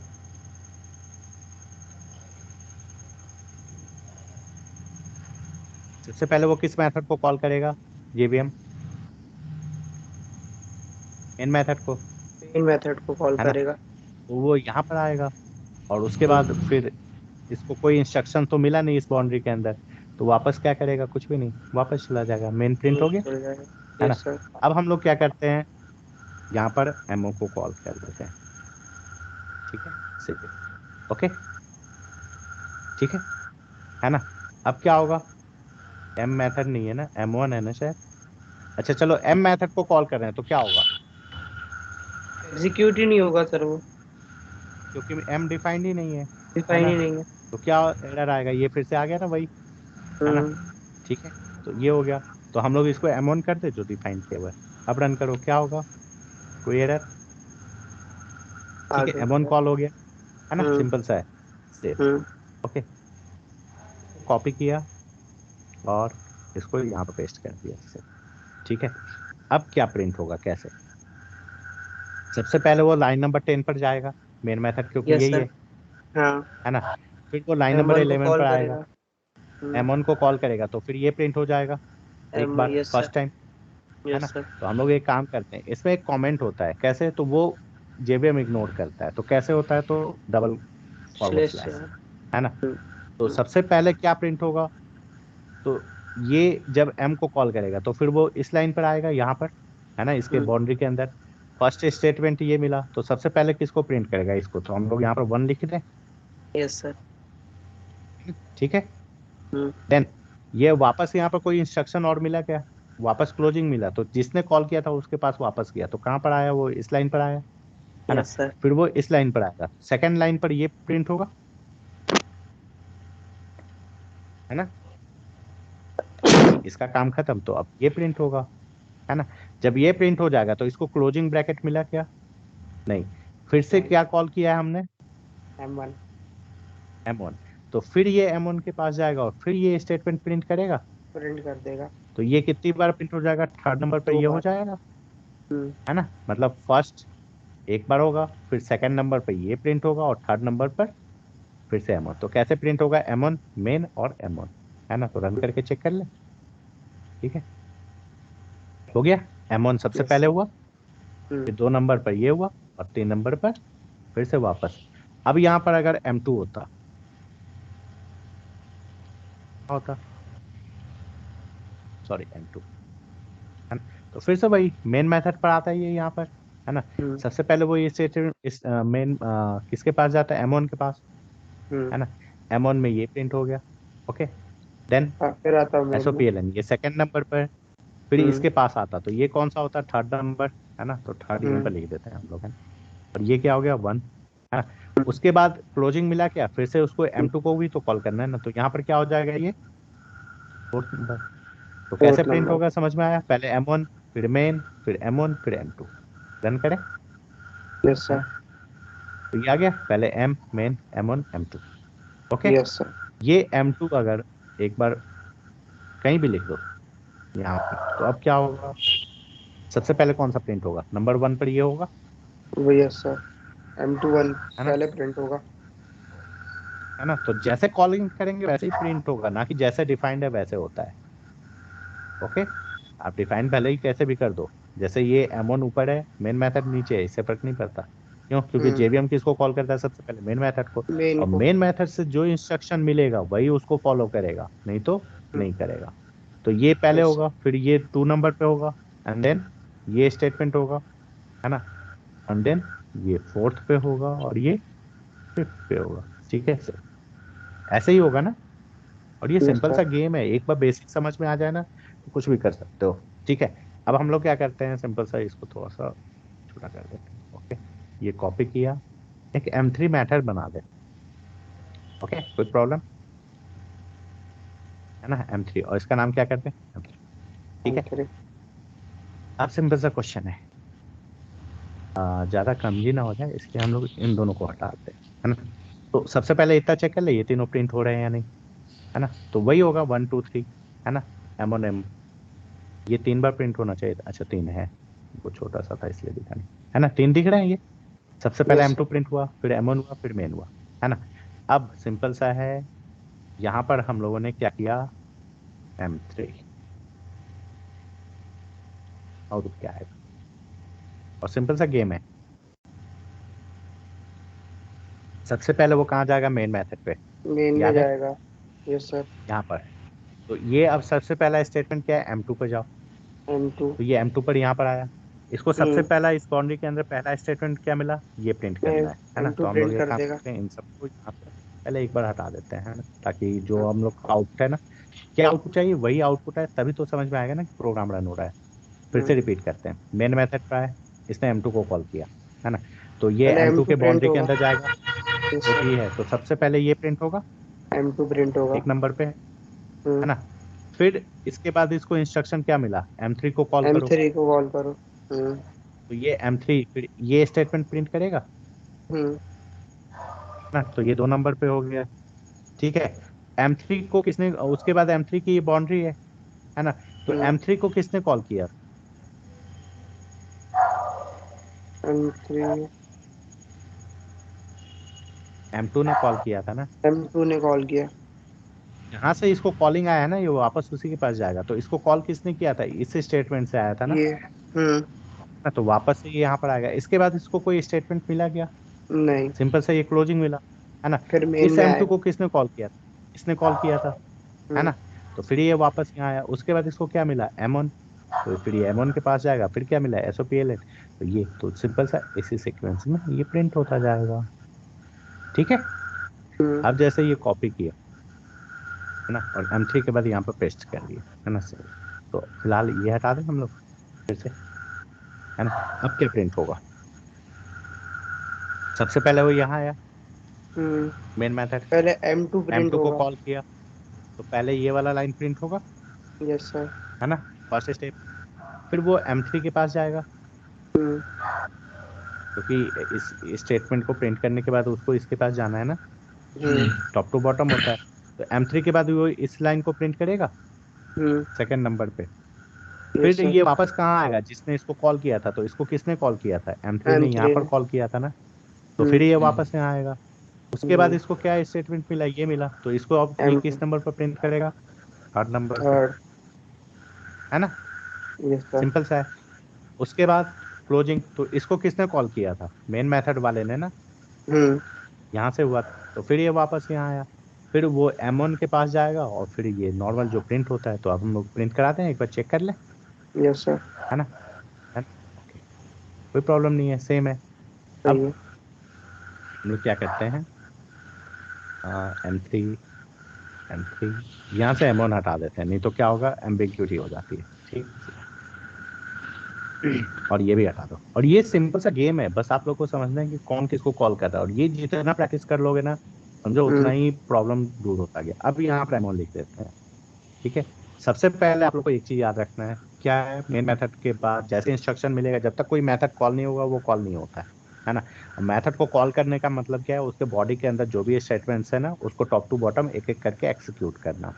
सबसे पहले वो किस मेथड को कॉल करेगा? जेवीएम मेन मेथड को, मेन मेथड को कॉल है ना? करेगा। तो वो यहाँ पर आएगा। और उसके बाद हम्म। फिर इसको कोई इंस्ट्रक्शन तो मिला नहीं इस बाउंड्री के अंदर, तो वापस क्या करेगा? कुछ भी नहीं, वापस चला जाएगा। मेन प्रिंट हो गया, चल जाएगा। है ना? Yes sir. अब हम लोग क्या करते हैं? यहाँ पर एमओ को कॉल कर देते हैं, ठीक है, सिर्फ। ओके, ठीक है ना? अब क्या होगा? एम मेथड नहीं है ना, M1 है ना शायद। अच्छा चलो, एम मेथड को कॉल कर रहे हैं तो क्या होगा? एग्जीक्यूट ही नहीं होगा सर वो। क्योंकि एम डिफाइंड ही नहीं है डिफाइन ना? ही नहीं है। तो क्या एरर आएगा? ये फिर से आ गया ना वही, है ना? हम्म। ठीक है, तो ये हो गया। तो हम लोग इसको M1 कर दे जो डिफाइन किया हुआ है। अब रन करो, क्या होगा? कोई एरर? आ ठीक है, गया M1 सर। कॉल हो गया, है ना? हम्म। सिंपल सा है, सेव। हम्म। ओके, कॉपी किया और इसको यहाँ पे पेस्ट कर दिया इससे। ठीक है, अब क्या प्रिंट होगा? कैसे? सबसे पहले वो लाइन नंबर 10 पर जाएगा, मेन मेथड, क्योंकि यस यही सर। हाँ। है ना? फिर वो लाइन नंबर M1 को 11 कॉल पर आएगा, करेगा। हम्म। M1 को कॉल करेगा तो फिर ये प्रिंट हो जाएगा एक एम बार, यस सर। फर्स्ट टाइम, है ना? Yes sir. तो हम लोग एक काम करते हैं, इसमें एक कमेंट होता है, कैसे? तो वो जेवीएम इग्नोर करता है। तो कैसे होता है? तो डबल फॉरवर्ड स्लेश से। स्लैश, है ना? हम्म। तो सबसे पहले क्या प्रिंट होगा? तो ये जब एम को कॉल करेगा तो फिर वो इस लाइन पर आएगा, यहाँ पर, है ना, इसके हम्म। बाउंड्री के अंदर। फर्स्ट स्टेटमेंट ये मिला तो सबसे पहले किसको प्रिंट करेगा? इसको। तो हम लोग यहाँ पर 1 लिख दें, यस सर। ठीक है। हम्म। देन ये वापस यहाँ पर कोई इंस्ट्रक्शन और मिला क्या? वापस क्लोजिंग मिला, तो जिसने कॉल किया था उसके पास वापस गया, तो कहाँ पर आया? वो इस लाइन पर आया, है ना? Yes sir. फिर वो इस लाइन पर आएगा, सेकंड लाइन पर ये प्रिंट होगा, है ना? इसका काम खत्म, तो अब ये प्रिंट होगा, है ना? जब ये प्रिंट हो जाएगा तो इसको क्लोजिंग ब्रैकेट मिला क्या? नहीं। फिर से नहीं। क्या कॉल किया है हमने? M1 M1। तो फिर ये M1 के पास जाएगा और फिर ये स्टेटमेंट प्रिंट करेगा। प्रिंट कर देगा। तो ये कितनी बार प्रिंट हो जाएगा? थर्ड नंबर पर 2 ये हो बार। जाएगा, हम्म। है ना? मतलब फर्स्ट, एक बार होगा, फिर सेकंड नंबर पर ये प्रिंट होगा और थर्ड नंबर पर फिर से M1। तो कैसे प्रिंट होगा, M1 मेन और M1, है ना। तो रन करके चेक कर ले, ठीक है, हो गया। M1 सबसे यस पहले सर। हुआ, फिर 2 नंबर पर ये हुआ और 3 नंबर पर फिर से वापस। अब यहाँ पर अगर M2 होता, क्या होता, सॉरी M2, है ना। तो फिर से वही मेन मेथड पर आता है ये यहाँ पर, है ना। सबसे पहले वो ये स्टेटमेंट इस मेन किसके पास जाता है, M1 के पास, है ना। M1 में ये प्रिंट हो गया, ओके। देन फिर आता हूँ मेन में। SOPLN ये सेकंड नंबर पर, फिर इसके पास आता, तो ये कौन सा होता है, थर्ड नंबर, है ना। तो थर्ड यहीं पर लिख देते हैं हम लोग, है ना। और ये क्या हो गया, 1, है ना। उसके बाद क्लोजिंग मिला क्या, फिर से उसको M2 को भी तो कॉल करना है ना। तो यहाँ पर क्या हो जाएगा, ये फोर्थ नंबर। तो कैसे फोर्थ प्रिंट नंबर। होगा, समझ में आया, पहले M1 फिर मेन फिर M1 फिर M2, रन करें, यस है सर। ना। तो ये आ गया, पहले M main M1 M2, okay. Yes sir. ये M2 अगर एक बार कहीं भी लिख दो यहाँ पर, तो अब क्या होगा, सबसे पहले कौन सा प्रिंट होगा, नंबर 1 पर ये होगा, वो यस सर। M2 1 है ना, पहले प्रिंट होगा। है ना। तो जैसे कॉलिंग करेंगे वैसे ही प्रिंट होगा, ना कि जैसे डिफाइंड है वैसे होता है, ओके। आप डिफाइन भले ही कैसे भी कर दो, जैसे ये M1 ऊपर है, मेन मेथड नीचे है, इससे फर्क नहीं पड़ता। क्यों, क्योंकि JVM किसको कॉल करता है, सबसे पहले मेन मेथड को। मेन और को। मेन मेथड से जो इंस्ट्रक्शन मिलेगा वही उसको फॉलो करेगा, नहीं तो नहीं करेगा। तो ये पहले यस होगा, फिर ये 2 नंबर पे होगा, एंड देन ये स्टेटमेंट होगा, है ना। एंड देन ये फोर्थ पे होगा और ये फिफ्थ पे होगा, ठीक है सर, ऐसे ही होगा ना। और ये यस सिंपल सा सर। गेम है, एक बार बेसिक समझ में आ जाए ना तो कुछ भी कर सकते हो, ठीक है। अब हम लोग क्या करते हैं, सिंपल सा इसको थोड़ा सा छोटा कर देते हैं, ओके। ये कॉपी किया, एक M3 मैथड बना दे, ओके, कोई प्रॉब्लम, है ना। M3 और इसका नाम क्या करते हैं, M3, ठीक है। M3। अब सिंपल सा क्वेश्चन है, ज्यादा कम ही ना हो जाए इसलिए हम लोग इन दोनों को हटाते हैं, है ना। तो सबसे पहले इतना चेक कर ले ये तीनों प्रिंट हो रहे हैं या नहीं, है ना। तो वही होगा 1 2 3, है ना। M1 M, ये 3 बार प्रिंट होना चाहिए था, अच्छा 3 है, वो छोटा सा था इसलिए दिखा नहीं, है ना। 3 दिख रहे हैं ये, सबसे पहले यस M2 सर। प्रिंट हुआ, फिर M1 हुआ, फिर मेन हुआ, है ना। अब सिंपल सा है, यहाँ पर हम लोगों ने क्या किया, M3 और क्या आएगा, और सिंपल सा गेम है। सबसे पहले वो कहाँ जाएगा, मेन मेथड पे, मेन में याद है, जाएगा। Yes sir. यहाँ पर। तो ये अब सबसे पहला स्टेटमेंट क्या है, M2 पे जाओ, M2। तो ये M2 पर यहाँ पर आया। इसको सबसे पहला इस बाउंड्री के अंदर पहला स्टेटमेंट क्या मिला, ये प्रिंट करना है ना। M2 तो हम लोग प्रिंट एक कर काम देगा। करते हैं, इन सबको यहाँ पे पहले एक बार हटा देते हैं, है ना, ताकि जो हम लोग का आउटपुट है ना, क्या आउटपुट चाहिए वही आउटपुट है, तभी तो समझ में आएगा ना कि प्रोग्राम रन हो रहा है। फिर से रिपीट करते हैं, मेन मेथड का है, इसने M2 को कॉल किया, है ना। तो ये पहले M2 M2 के प्रिंट बाउंड्री के होगा। अंदर जाएगा, यस जो सर। भी है, तो सबसे पहले ये प्रिंट होगा, M2 प्रिंट होगा। एक नंबर पे है हम्म। ना। फिर इसके बाद इसको इंस्ट्रक्शन क्या मिला, M3 को कॉल करो, M3 को कॉल करो। हम्म। तो ये M3 फिर ये स्टेटमेंट प्रिंट करेगा, हम्म। है ना। तो ये 2 नंबर पे हो गया, ठीक है। M3 को किसने, उसके बाद M3 की ये बाउंड्री है ना। तो हम्म। M3 को किसने कॉल किया, M3। M2 ने कॉल किया था ना। M2 ने कॉल किया। जहां से इसको कॉलिंग आया है ना, ये वापस उसी के पास जाएगा। तो इसको कॉल किसने किया था, इस स्टेटमेंट से आया था ना, ये। हम्म। ना। तो वापस से ये यहाँ पर आएगा, इसके बाद इसको कोई स्टेटमेंट मिला क्या, नहीं। सिंपल से ये क्लोजिंग मिला, है ना। फिर मेन इस में M2 आएगा। को किसने कॉल किया था, इसने कॉल किया था, है हम्म। ना। तो फिर ये वापस यहाँ आया, उसके बाद इसको क्या मिला, M1, तो फिर ये M1 के पास जाएगा, फिर क्या मिला, SOPLN। तो ये तो सिंपल सा इसी सीक्वेंस में ये प्रिंट होता जाएगा, ठीक है। हम्म। अब जैसे ये कॉपी किया, है ना, और M3 के बाद यहाँ पर पेस्ट कर दिया, है ना सर। तो फिलहाल ये हटा दें हम लोग फिर से, है ना। अब क्या प्रिंट होगा, सबसे पहले वो यहाँ आया, हम्म। मेन मेथड, पहले M2 प्रिंट M2 को होगा। कॉल किया, तो पहले ये वाला लाइन प्रिंट होगा, यस सर। है ना, फर्स्ट स्टेप। फिर वो M3 के पास जाएगा, हम्म। क्योंकि इस स्टेटमेंट को प्रिंट करने के बाद उसको इसके पास जाना है ना, हम्म। टॉप टू बॉटम होता है। तो M3 के बाद वो इस लाइन को प्रिंट करेगा हम्म। सेकंड नंबर पे, यस फिर सर। ये वापस कहाँ आएगा, जिसने इसको कॉल किया था, तो इसको किसने कॉल किया था, M3 ने यहाँ M3 पर ने। कॉल किया था ना, तो फिर ये वापस यहाँ आएगा। उसके बाद हम्म, इसको क्या स्टेटमेंट मिला, ये मिला, तो इसको अब ये M2 किस नंबर पर प्रिंट करेगा, थर्ड नंबर पे, थर्ड। है ना, यस सर। सिंपल सा है। उसके बाद क्लोजिंग, तो इसको किसने कॉल किया था, मेन मेथड वाले ने ना, हम्म। यहाँ से हुआ था, तो फिर ये वापस यहाँ आया, फिर वो M1 के पास जाएगा, और फिर ये नॉर्मल जो प्रिंट होता है, तो अब हम लोग प्रिंट कराते हैं, एक बार चेक कर ले, यस सर। है ना, है ना, ओके, कोई प्रॉब्लम नहीं है, सेम है। सही अब है। हम लोग क्या करते हैं, M3 M3 यहाँ से M1 हटा देते हैं, नहीं तो क्या होगा, एम्बिग्यूटी हो जाती है, ठीक। और ये भी हटा दो, और ये सिंपल सा गेम है, बस आप लोग को समझना है कि कौन किसको कॉल कर रहा है, और ये जितना प्रैक्टिस कर लोगे ना, समझो उतना हम्म। ही प्रॉब्लम दूर होता गया। अब यहाँ पर M1 लिख देते हैं, ठीक है। सबसे पहले आप लोग को एक चीज याद रखना है, क्या है, मेन मेथड के बाद जैसे इंस्ट्रक्शन मिलेगा, जब तक कोई मेथड कॉल नहीं होगा वो कॉल नहीं होता है ना। मेथड को कॉल करने का मतलब क्या है, उसके बॉडी के अंदर जो भी स्टेटमेंट्स है ना, उसको टॉप टू बॉटम एक एक करके एक्सिक्यूट करना।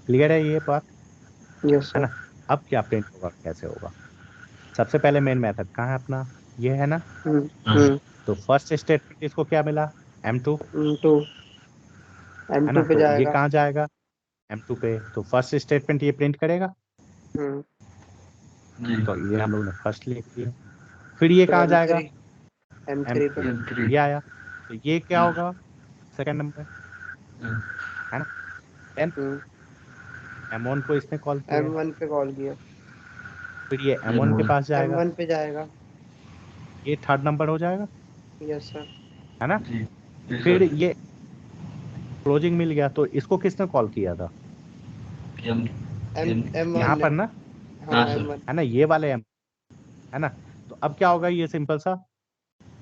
क्लियर है ये बात, यस है सर। ना। अब क्या प्रिंट होगा, कैसे होगा, सबसे पहले मेन मेथड कहाँ है अपना, ये है ना, हम्म। हम्म। तो फर्स्ट स्टेटमेंट इसको क्या मिला, M2, टू। है M2 ना, पे तो ये जाएगा। कहाँ जाएगा, M2 पे, तो फर्स्ट स्टेटमेंट ये प्रिंट करेगा, हम्म। तो ये हम लोग ने फर्स्ट लिख दिया। फिर ये तो कहाँ जाएगा, M3, M3 पे। M3, ये आया, तो ये क्या होगा, सेकंड नंबर, है ना। देन हम्म। M1 को इसने कॉल किया है, M1 पे कॉल किया। फिर ये M1 के पास जाएगा, M1 पे जाएगा। ये थर्ड नंबर हो जाएगा, यस सर। है ना। फिर ये क्लोजिंग मिल गया, तो इसको किसने कॉल किया था, M1 यहाँ ने। पर ना, हाँ M1। है ना, ये वाले M, है ना। तो अब क्या होगा, ये सिंपल सा,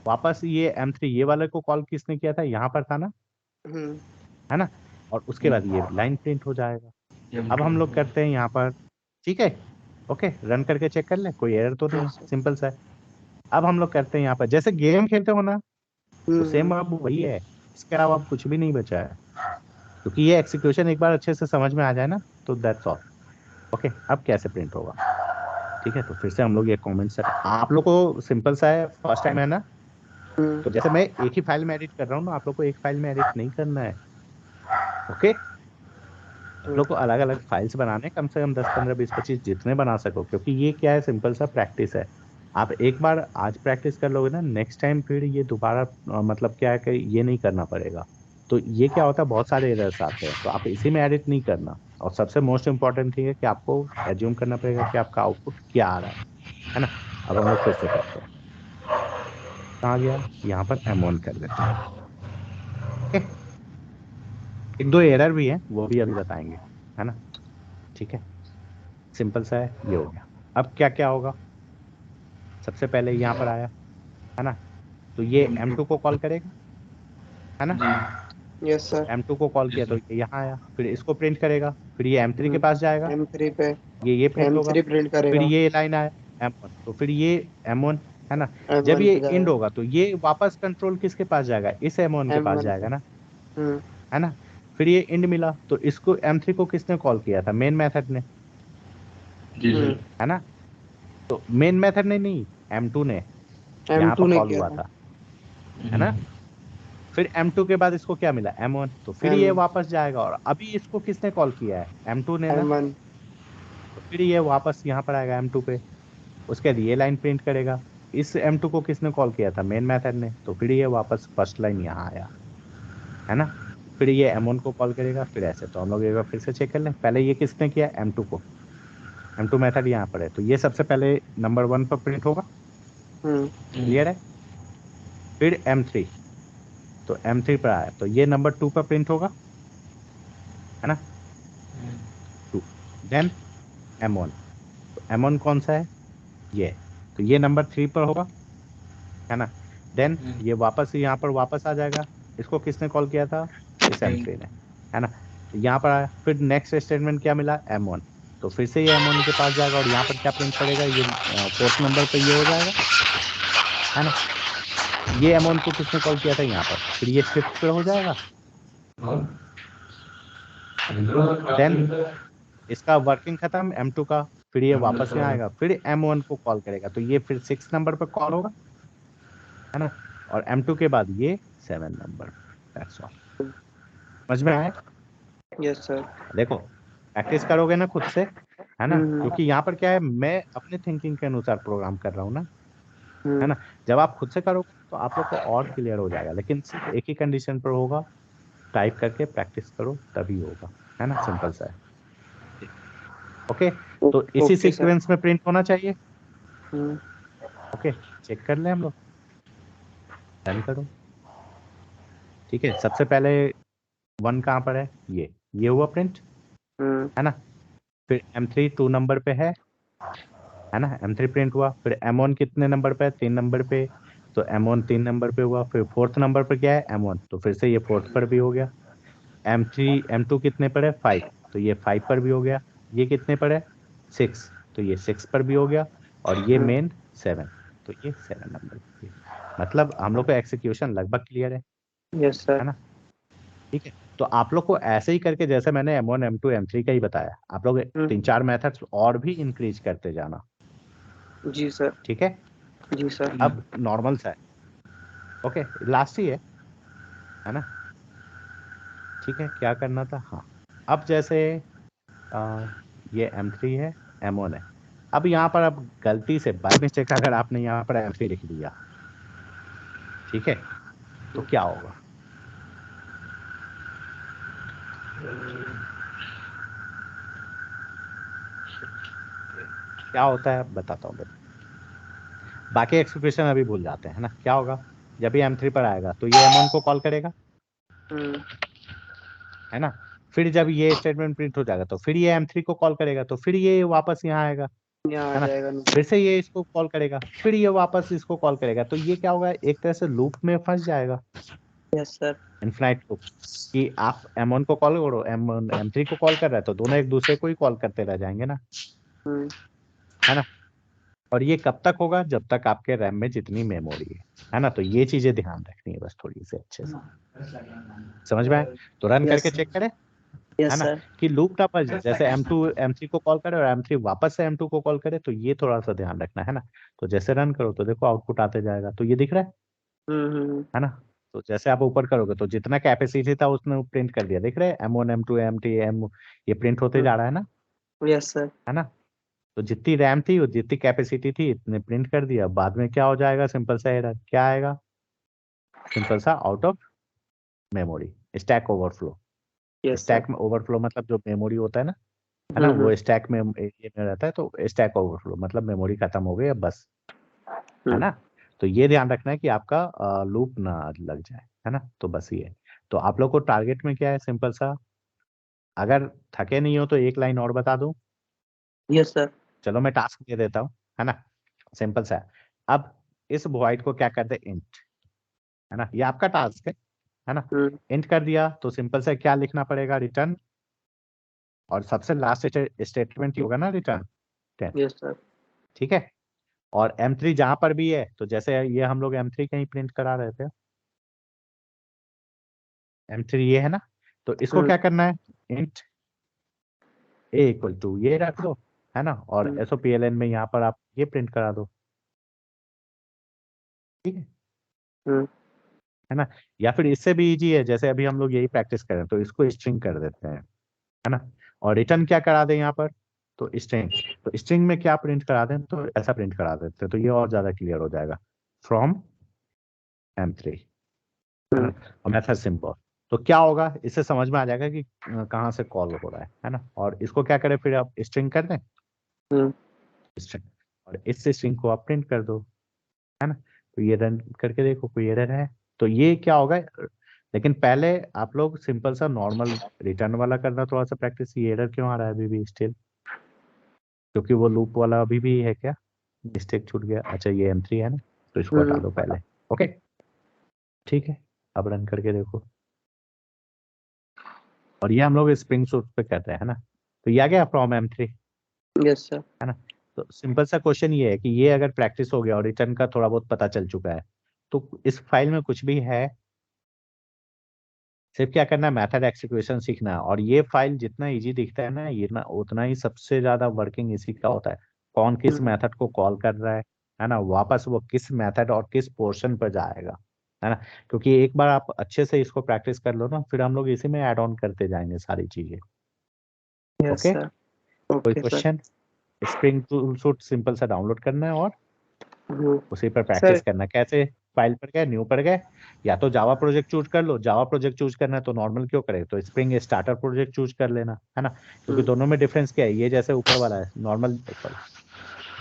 वापस ये M3 ये वाले को कॉल किसने किया था, यहाँ पर था ना, हम्म। है ना, और उसके बाद ये लाइन प्रिंट हो जाएगा। अब हम लोग करते हैं यहाँ पर, ठीक है, ओके, रन करके चेक कर ले, कोई एरर तो नहीं है, यस सर। सिंपल सा है। अब हम लोग करते हैं यहाँ पर, जैसे गेम खेलते हो ना, तो सेम हम्म। अब वही है, इसके अलावा अब कुछ भी नहीं बचा है, क्योंकि ये एक्सिक्यूशन एक बार अच्छे से समझ में आ जाए ना, तो दैट्स ऑल। ओके, अब कैसे प्रिंट होगा, ठीक है, तो फिर से हम लोग ये कमेंट सेट, आप लोग को सिंपल सा है, फर्स्ट टाइम है ना, हम्म। तो जैसे मैं एक ही फाइल में एडिट कर रहा हूँ ना, आप लोग को एक फाइल में एडिट नहीं करना है, ओके। आप लोग को अलग अलग फाइल्स बनाने, कम से कम 10 15 20 25 जितने बना सको, क्योंकि ये क्या है, सिंपल सा प्रैक्टिस है। आप एक बार आज प्रैक्टिस कर लोगे ना, नेक्स्ट टाइम फिर ये दोबारा मतलब क्या है कि ये नहीं करना पड़ेगा। तो ये क्या होता है, बहुत सारे एरर्स आते हैं, तो आप इसी में एडिट नहीं करना, और सबसे मोस्ट इंपॉर्टेंट थिंग है कि आपको एज्यूम करना पड़ेगा कि आपका आउटपुट क्या आ रहा है ना। अब हम लोग फिर से करते हैं, कहाँ गया, यहाँ पर M1 कर देते हैं, ओके। एक दो एरर भी है, वो भी अभी बताएंगे, है ना, ठीक है, सिंपल सा है, ये हो गया। अब क्या क्या होगा, सबसे पहले यहाँ पर आया, है ना, तो ये M2 को कॉल करेगा, है ना, यस तो सर। M2 को कॉल किया तो ये यहाँ आया, फिर इसको प्रिंट करेगा, फिर ये M3 के हम्म। पास जाएगा, M3 पे। ये प्रिंट होगा, M3 प्रिंट फिर करेगा। ये लाइन आया M1, तो फिर ये M1, है ना, जब M1 ये पे एंड जाएगा। होगा तो ये वापस कंट्रोल किसके पास जाएगा, इस M1 के पास M1 पे। जाएगा ना, हम्म। है ना। फिर ये एंड मिला, तो इसको M3 को किसने कॉल किया था, मेन मेथड ने, हम्म। है ना, तो मेन मेथड ने नहीं, M2 ने, यहाँ M2 पर ने कॉल किया हुआ था। था, है ना। फिर M2 के बाद इसको क्या मिला, M1, तो फिर ये M1। वापस जाएगा, और अभी इसको किसने कॉल किया है, M2 ने ना, M1। तो फिर ये वापस यहाँ पर आएगा M2 पे, उसके बाद ये लाइन प्रिंट करेगा, इस M2 को किसने कॉल किया था, मेन मेथड ने, तो फिर ये वापस फर्स्ट लाइन यहाँ आया, है ना। फिर ये M1 को कॉल करेगा, फिर ऐसे, तो हम लोग एक बार फिर से चेक कर लें, पहले ये किसने किया, M2 को, M2 मेथड यहाँ पर है, तो ये सबसे पहले नंबर 1 पर प्रिंट होगा, हम्म। क्लियर है। फिर M3, तो M3 पर आया, तो ये नंबर 2 पर प्रिंट होगा, है ना, 2। देन M1, तो M1 कौन सा है, ये, तो ये नंबर 3 पर होगा, है ना। देन ये वापस यहाँ पर वापस आ जाएगा, इसको किसने कॉल किया था, इस M3 ने, है ना, तो यहाँ पर आया, फिर नेक्स्ट स्टेटमेंट क्या मिला, M1, तो फिर से ये M1 के पास जाएगा, और यहाँ पर क्या प्रिंट करेगा, ये फोर्थ नंबर पे ये हो जाएगा, है ना। ये M1 को किसने कॉल किया था यहाँ पर, फिर ये फिफ्थ पे हो जाएगा। देन इसका वर्किंग खत्म M2 का, फिर ये वापस यहाँ आएगा, फिर M1 को कॉल करेगा, तो ये फिर 6 नंबर पर कॉल होगा, है ना, और M2 के बाद ये 7 नंबर। That's all. समझ में आया? Yes sir. देखो प्रैक्टिस करोगे ना खुद से, है ना, क्योंकि यहाँ पर क्या है, मैं अपने थिंकिंग के अनुसार प्रोग्राम कर रहा हूँ ना, है ना। जब आप खुद से करोगे तो आप लोग को और क्लियर हो जाएगा, लेकिन सिर्फ एक ही कंडीशन पर होगा, टाइप करके प्रैक्टिस करो तभी होगा, है ना, सिंपल सा है। ओके, तो इसी ओके सर। सीक्वेंस में प्रिंट होना चाहिए। हम्म, ओके, चेक कर ले हम लोग, रन करो। ठीक है, सबसे पहले 1 कहाँ पर है, ये हुआ प्रिंट, है ना। फिर M3 2 नंबर पे है ना, M3 प्रिंट हुआ। फिर M1 कितने नंबर पे है, 3 नंबर पे, तो M1 3 नंबर पे हुआ। फिर 4th नंबर पर क्या है, M1, तो फिर से ये 4th पर भी हो गया। M2 कितने पर है, 5, तो ये 5 पर भी हो गया। ये कितने पर है, 6, तो ये 6 पर भी हो गया। और ये मेन 7, तो ये 7 नंबर पर भी। मतलब हम लोग का एक्सिक्यूशन लगभग क्लियर यस है सर। ना। ठीक है, तो आप लोग को ऐसे ही करके, जैसे मैंने M1 M2 M3 का ही बताया, आप लोग 3-4 मेथड्स और भी इंक्रीज करते जाना। जी सर। ठीक है, जी सर। अब नॉर्मल सा है। ओके, लास्ट ही है ना। ठीक है, क्या करना था, हाँ, अब जैसे ये M3 है, M1 है। अब यहाँ पर अब गलती से बाय मिस्टेक अगर आपने यहाँ पर M3 लिख दिया, ठीक है, तो क्या होगा, क्या होता है बताता हूँ। बाकी एक्सप्रेशन अभी भूल जाते हैं, है ना। क्या होगा, जब ये M3 पर आएगा तो ये M1 को कॉल करेगा, है ना। फिर जब ये स्टेटमेंट प्रिंट हो जाएगा तो फिर ये M3 को कॉल करेगा, तो फिर ये वापस यहाँ आएगा, यहाँ आ है ना। जाएगा। फिर से ये इसको कॉल करेगा, फिर ये वापस इसको कॉल करेगा, तो ये क्या होगा, एक तरह से लूप में फंस जाएगा, यस सर। इनफिनाइट लूप, कि आप M1 को कॉल करो, M1 M3 को कॉल कर रहा है, तो दोनों एक दूसरे को ही कॉल करते रह जाएंगे ना, है ना। और ये कब तक होगा, जब तक आपके रैम में जितनी मेमोरी है ना। तो ये चीजें ध्यान रखनी है बस थोड़ी सी अच्छे से, समझ में आए, तो रन यस करके चेक करें, है यस ना, सर। कि लूप ना फंस जाए। जैसे M2 M3 को कॉल करे और M3 वापस से M2 को कॉल करे, तो ये थोड़ा सा ध्यान रखना है ना। तो जैसे रन करो तो देखो आउटपुट आते जाएगा, तो ये दिख रहा है ना। तो जैसे आप ऊपर करोगे तो जितना कैपेसिटी था उसने प्रिंट कर दिया, दिख रहे हैं, M1 M2 M3 M, ये प्रिंट होते जा रहा है ना, यस सर। है ना। तो जितनी रैम थी और जितनी कैपेसिटी थी इतने प्रिंट कर दिया। बाद में क्या हो जाएगा, सिंपल सा एरर क्या आएगा, सिंपल सा out of memory, stack overflow. Yes sir. Stack में ओवरफ्लो मतलब जो मेमोरी होता है ना, वो स्टैक में एरिया में रहता है, तो स्टैक ओवरफ्लो मतलब मेमोरी खत्म हो गई अब बस, है ना। तो ये ध्यान रखना है कि आपका लूप ना लग जाए, है ना। तो बस ये, तो आप लोग को टारगेट में क्या है, सिंपल सा, अगर थके नहीं हो तो एक लाइन और बता दूं। Yes sir. चलो मैं टास्क दे देता हूँ, है ना, सिंपल सा है। अब इस वॉइड को क्या कर दे, इंट, है ना, ये आपका टास्क है ना। इंट कर दिया तो सिंपल सा क्या लिखना पड़ेगा, रिटर्न, और सबसे लास्ट स्टेटमेंट ही होगा ना, रिटर्न 10। Yes sir. ठीक है, और M3 जहां पर भी है, तो जैसे ये हम लोग M3 कहीं प्रिंट करा रहे थे, M3 ये है ना, तो इसको क्या करना है, इंट a इक्वल टू ये रख दो, है ना, और SOPLN में यहाँ पर आप ये प्रिंट करा दो, ठीक है ना। या फिर इससे भी इजी है, जैसे अभी हम लोग यही प्रैक्टिस करें तो इसको स्ट्रिंग कर देते हैं, है ना, और रिटर्न क्या करा दें यहाँ पर, तो स्ट्रिंग, तो स्ट्रिंग में क्या प्रिंट करा दें, तो ऐसा प्रिंट करा देते हैं, तो ये और ज्यादा क्लियर हो जाएगा, फ्रॉम M3, है ना, और मेथड सिंपल। तो क्या होगा, इससे समझ में आ जाएगा कि कहाँ से कॉल हो रहा है ना। और इसको क्या करें, फिर आप स्ट्रिंग कर दें, स्ट्रिंग, और इस स्ट्रिंग को आप प्रिंट कर दो, है ना। तो ये रन करके देखो कोई एरर है, तो ये क्या होगा। लेकिन पहले आप लोग सिंपल सा नॉर्मल रिटर्न वाला करना, थोड़ा सा प्रैक्टिस। ये एरर क्यों आ रहा है अभी भी स्टिल, क्योंकि वो लूप वाला अभी भी है क्या, मिस्टेक छूट गया। अच्छा ये M3 है ना, तो इसको हटा दो पहले। ओके, ठीक है, अब रन करके देखो, और ये हम लोग स्प्रिंग सूट पे कर रहे हैं, है ना। तो ये आ गया फ्रॉम M3, यस सर। है ना। तो सिंपल सा क्वेश्चन ये है कि ये अगर प्रैक्टिस हो गया और रिटर्न का थोड़ा बहुत पता चल चुका है, तो इस फाइल में कुछ भी है सिर्फ क्या करना है, मेथड एक्सिक्यूशन सीखना है। और ये फाइल जितना इजी दिखता है ना, ये ना उतना ही सबसे ज्यादा वर्किंग इसी का होता है। कौन किस मेथड को कॉल कर रहा है ना, वापस वो किस मेथड और किस पोर्शन पर जाएगा, है ना। क्योंकि एक बार आप अच्छे से इसको प्रैक्टिस कर लो ना, फिर हम लोग इसी में ऐड ऑन करते जाएंगे सारी चीजें। Yes okay, sir. कोई okay sir. Question? Spring Tool Suite simple सा डाउनलोड करना है और उसी पर सर प्रैक्टिस करना है। कैसे? फाइल पर गए, न्यू पर गए, या तो जावा प्रोजेक्ट चूज कर लो। जावा प्रोजेक्ट चूज करना है तो नॉर्मल क्यों करे, तो स्प्रिंग स्टार्टर प्रोजेक्ट चूज कर लेना, है ना। क्योंकि दोनों में डिफरेंस क्या है, ये जैसे ऊपर वाला है नॉर्मल,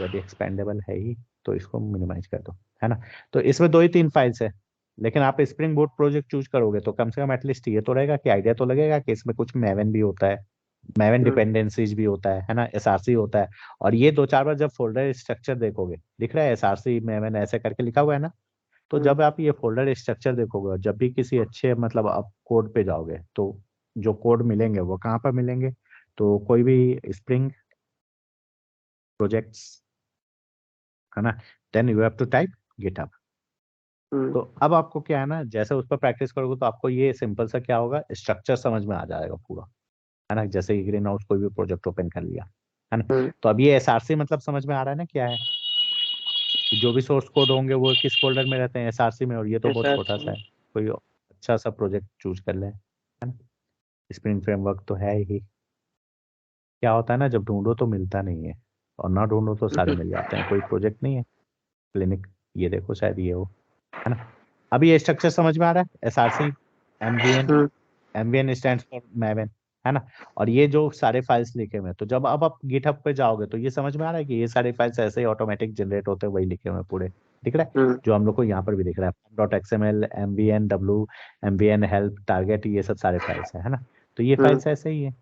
यदि एक्सपेंडेबल है ही तो इसको मिनिमाइज कर दो, है ना। तो इसमें 2 ही 3 फाइल्स है, लेकिन आप स्प्रिंग बोट प्रोजेक्ट चूज करोगे तो कम से कम एटलीस्ट ये तो रहेगा कि आइडिया तो लगेगा कि इसमें कुछ मैवन भी होता है, मैवन डिपेंडेंसीज भी होता है ना, एसआरसी होता है। और ये 2 4 बार जब फोल्डर स्ट्रक्चर देखोगे, दिख रहा है एसआरसी मैवन ऐसे करके लिखा हुआ है ना, तो जब आप ये फोल्डर स्ट्रक्चर देखोगे और जब भी किसी अच्छे मतलब आप कोड पे जाओगे, तो जो कोड मिलेंगे वो कहाँ पर मिलेंगे, तो कोई भी स्प्रिंग प्रोजेक्ट्स, है ना, then you have to type GitHub. तो अब आपको क्या है ना, जैसे उस पर प्रैक्टिस करोगे तो आपको ये सिंपल सा क्या होगा, स्ट्रक्चर समझ में आ जाएगा पूरा, है ना। जैसे ग्रीन हाउस कोई भी प्रोजेक्ट ओपन कर लिया, है ना। तो अब ये एसआरसी मतलब समझ में आ रहा है ना क्या है, कि जो भी सोर्स कोड होंगे वो किस फोल्डर में रहते हैं, एसआरसी में। और ये तो बहुत छोटा सा है, कोई अच्छा सा प्रोजेक्ट चूज कर ले, है ना। स्प्रिंग फ्रेमवर्क तो है ही। क्या होता है ना, जब ढूंढो तो मिलता नहीं है, और ना ढूंढो तो सारे मिल जाते हैं। कोई प्रोजेक्ट नहीं है क्लिनिक, ये देखो शायद ये हो, है ना। अभी ये स्ट्रक्चर समझ में आ रहा है, SRC, MVN, MVN stands for मैवन, है ना। और ये जो सारे फाइल्स लिखे हुए हैं, तो जब अब आप गिटहब पे जाओगे तो ये समझ में आ रहा है कि ये सारे फाइल्स ऐसे ही ऑटोमेटिक जनरेट होते हैं, वही लिखे हुए हैं पूरे, दिख रहा है। जो हम लोग को यहाँ पर भी दिख रहा है, dot XML, MVN W, MVN help, target, ये सब सारे फाइल्स है ना। तो ये फाइल्स ऐसे ही है।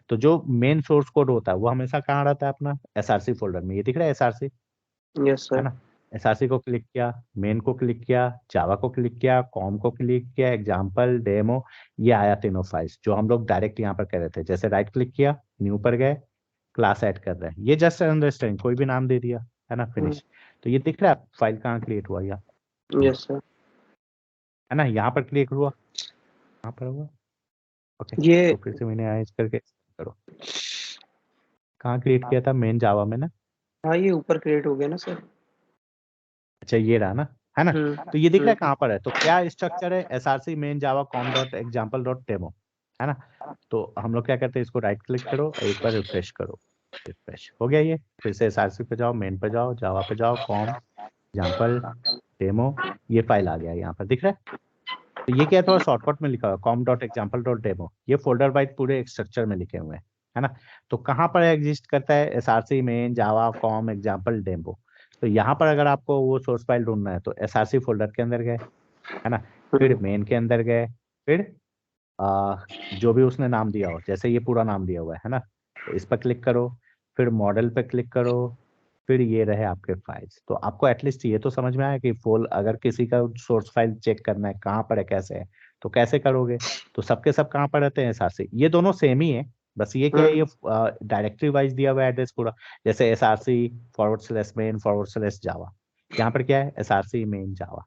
तो जो मेन सोर्स कोड होता है वो हमेशा कहाँ रहता है, अपना एसआरसी फोल्डर में। ये दिख रहा है एसआरसी, यस है सर। ना। एसआरसी को क्लिक किया, मेन को क्लिक किया, जावा को क्लिक किया, कॉम को क्लिक किया, एग्जाम्पल, डेमो, ये आया तीनों फाइल्स जो हम लोग डायरेक्ट यहाँ पर कर रहे थे। जैसे राइट क्लिक किया, न्यू पर गए, क्लास ऐड कर रहे हैं, ये जस्ट अंडरस्टैंड, कोई भी नाम दे दिया, है ना, फिनिश। तो ये दिख रहा है फाइल कहाँ क्रिएट हुआ, या यस सर। है ना, यहाँ पर क्लिक हुआ, कहाँ पर हुआ, ओके। ये तो फिर से मैंने यहाँ इस करके करो, कहाँ क्रिएट किया था, मेन जावा में ना। हाँ, ये ऊपर क्रिएट हो गया ना सर। अच्छा ये रहा ना, है ना। तो ये दिख रहा है कहाँ पर है, तो क्या स्ट्रक्चर है, SRC main Java com dot example dot demo, है ना। तो हम लोग क्या करते हैं, इसको राइट क्लिक करो, एक बार रिफ्रेश करो, रिफ्रेश हो गया ये। फिर से एसआरसी पे जाओ, मेन पे जाओ, जावा पे जाओ, कॉम एग्जाम्पल डेमो, ये फाइल आ गया यहाँ पर, दिख रहा है। तो ये क्या है, थोड़ा शॉर्टकट में लिखा हुआ, com dot example dot demo, ये फोल्डर वाइज पूरे स्ट्रक्चर में लिखे हुए हैं, है ना। तो कहाँ पर एग्जिस्ट करता है, SRC main Java com example demo. तो यहाँ पर अगर आपको वो सोर्स फाइल ढूंढना है तो एसआरसी फोल्डर के अंदर गए, है ना, फिर मेन के अंदर गए, फिर जो भी उसने नाम दिया हो, जैसे ये पूरा नाम दिया हुआ है ना, तो इस पर क्लिक करो, फिर मॉडल पे क्लिक करो, फिर ये रहे आपके फाइल्स। तो आपको एटलीस्ट ये तो समझ में आया कि फोल अगर किसी का सोर्स फाइल चेक करना है कहाँ पर है, कैसे है, तो कैसे करोगे। तो सबके सब कहाँ पर रहते हैं, एसआरसी, ये दोनों सेम ही है, बस ये क्या है, ये डायरेक्टरी वाइज दिया हुआ एड्रेस पूरा। जैसे SRC forward slash main forward slash Java, यहाँ पर क्या है, एसआरसी मेन जावा,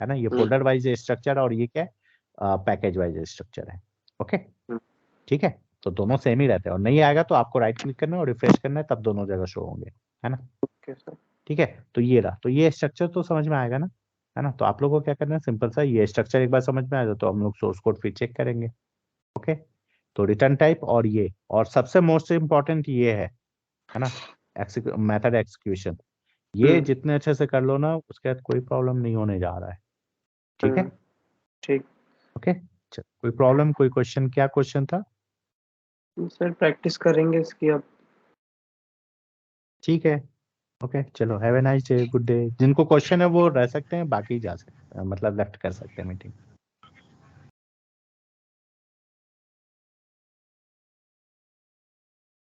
है ना। ये फोल्डर वाइज स्ट्रक्चर, और ये क्या है, पैकेज वाइज स्ट्रक्चर है। ओके, ठीक है। तो दोनों सेम ही रहते हैं, और नहीं आएगा तो आपको राइट क्लिक करना है और रिफ्रेश करना है, तब दोनों जगह शो होंगे, है ना। Okay sir. ठीक है, तो ये रहा, तो ये स्ट्रक्चर तो समझ में आएगा ना, है ना। तो आप लोगों को क्या करना है, सिंपल सा, ये स्ट्रक्चर एक बार समझ में आ जाए तो हम लोग सोर्स कोड फिर चेक करेंगे। ओके, तो रिटर्न टाइप और ये, और सबसे मोस्ट इम्पोर्टेंट ये है ना, मेथड एक्सिक्यूशन। ये जितने अच्छे से कर लो ना, उसके बाद कोई प्रॉब्लम नहीं होने जा रहा है। ठीक है, ठीक ओके। कोई प्रॉब्लम, कोई क्वेश्चन, क्या क्वेश्चन था? सर, प्रैक्टिस करेंगे इसकी अब। ठीक है, ओके, चलो, have a nice day, good day. जिनको क्वेश्चन है वो रह सकते हैं, बाकी जा सकते हैं, मतलब लेफ्ट कर सकते हैं मीटिंग।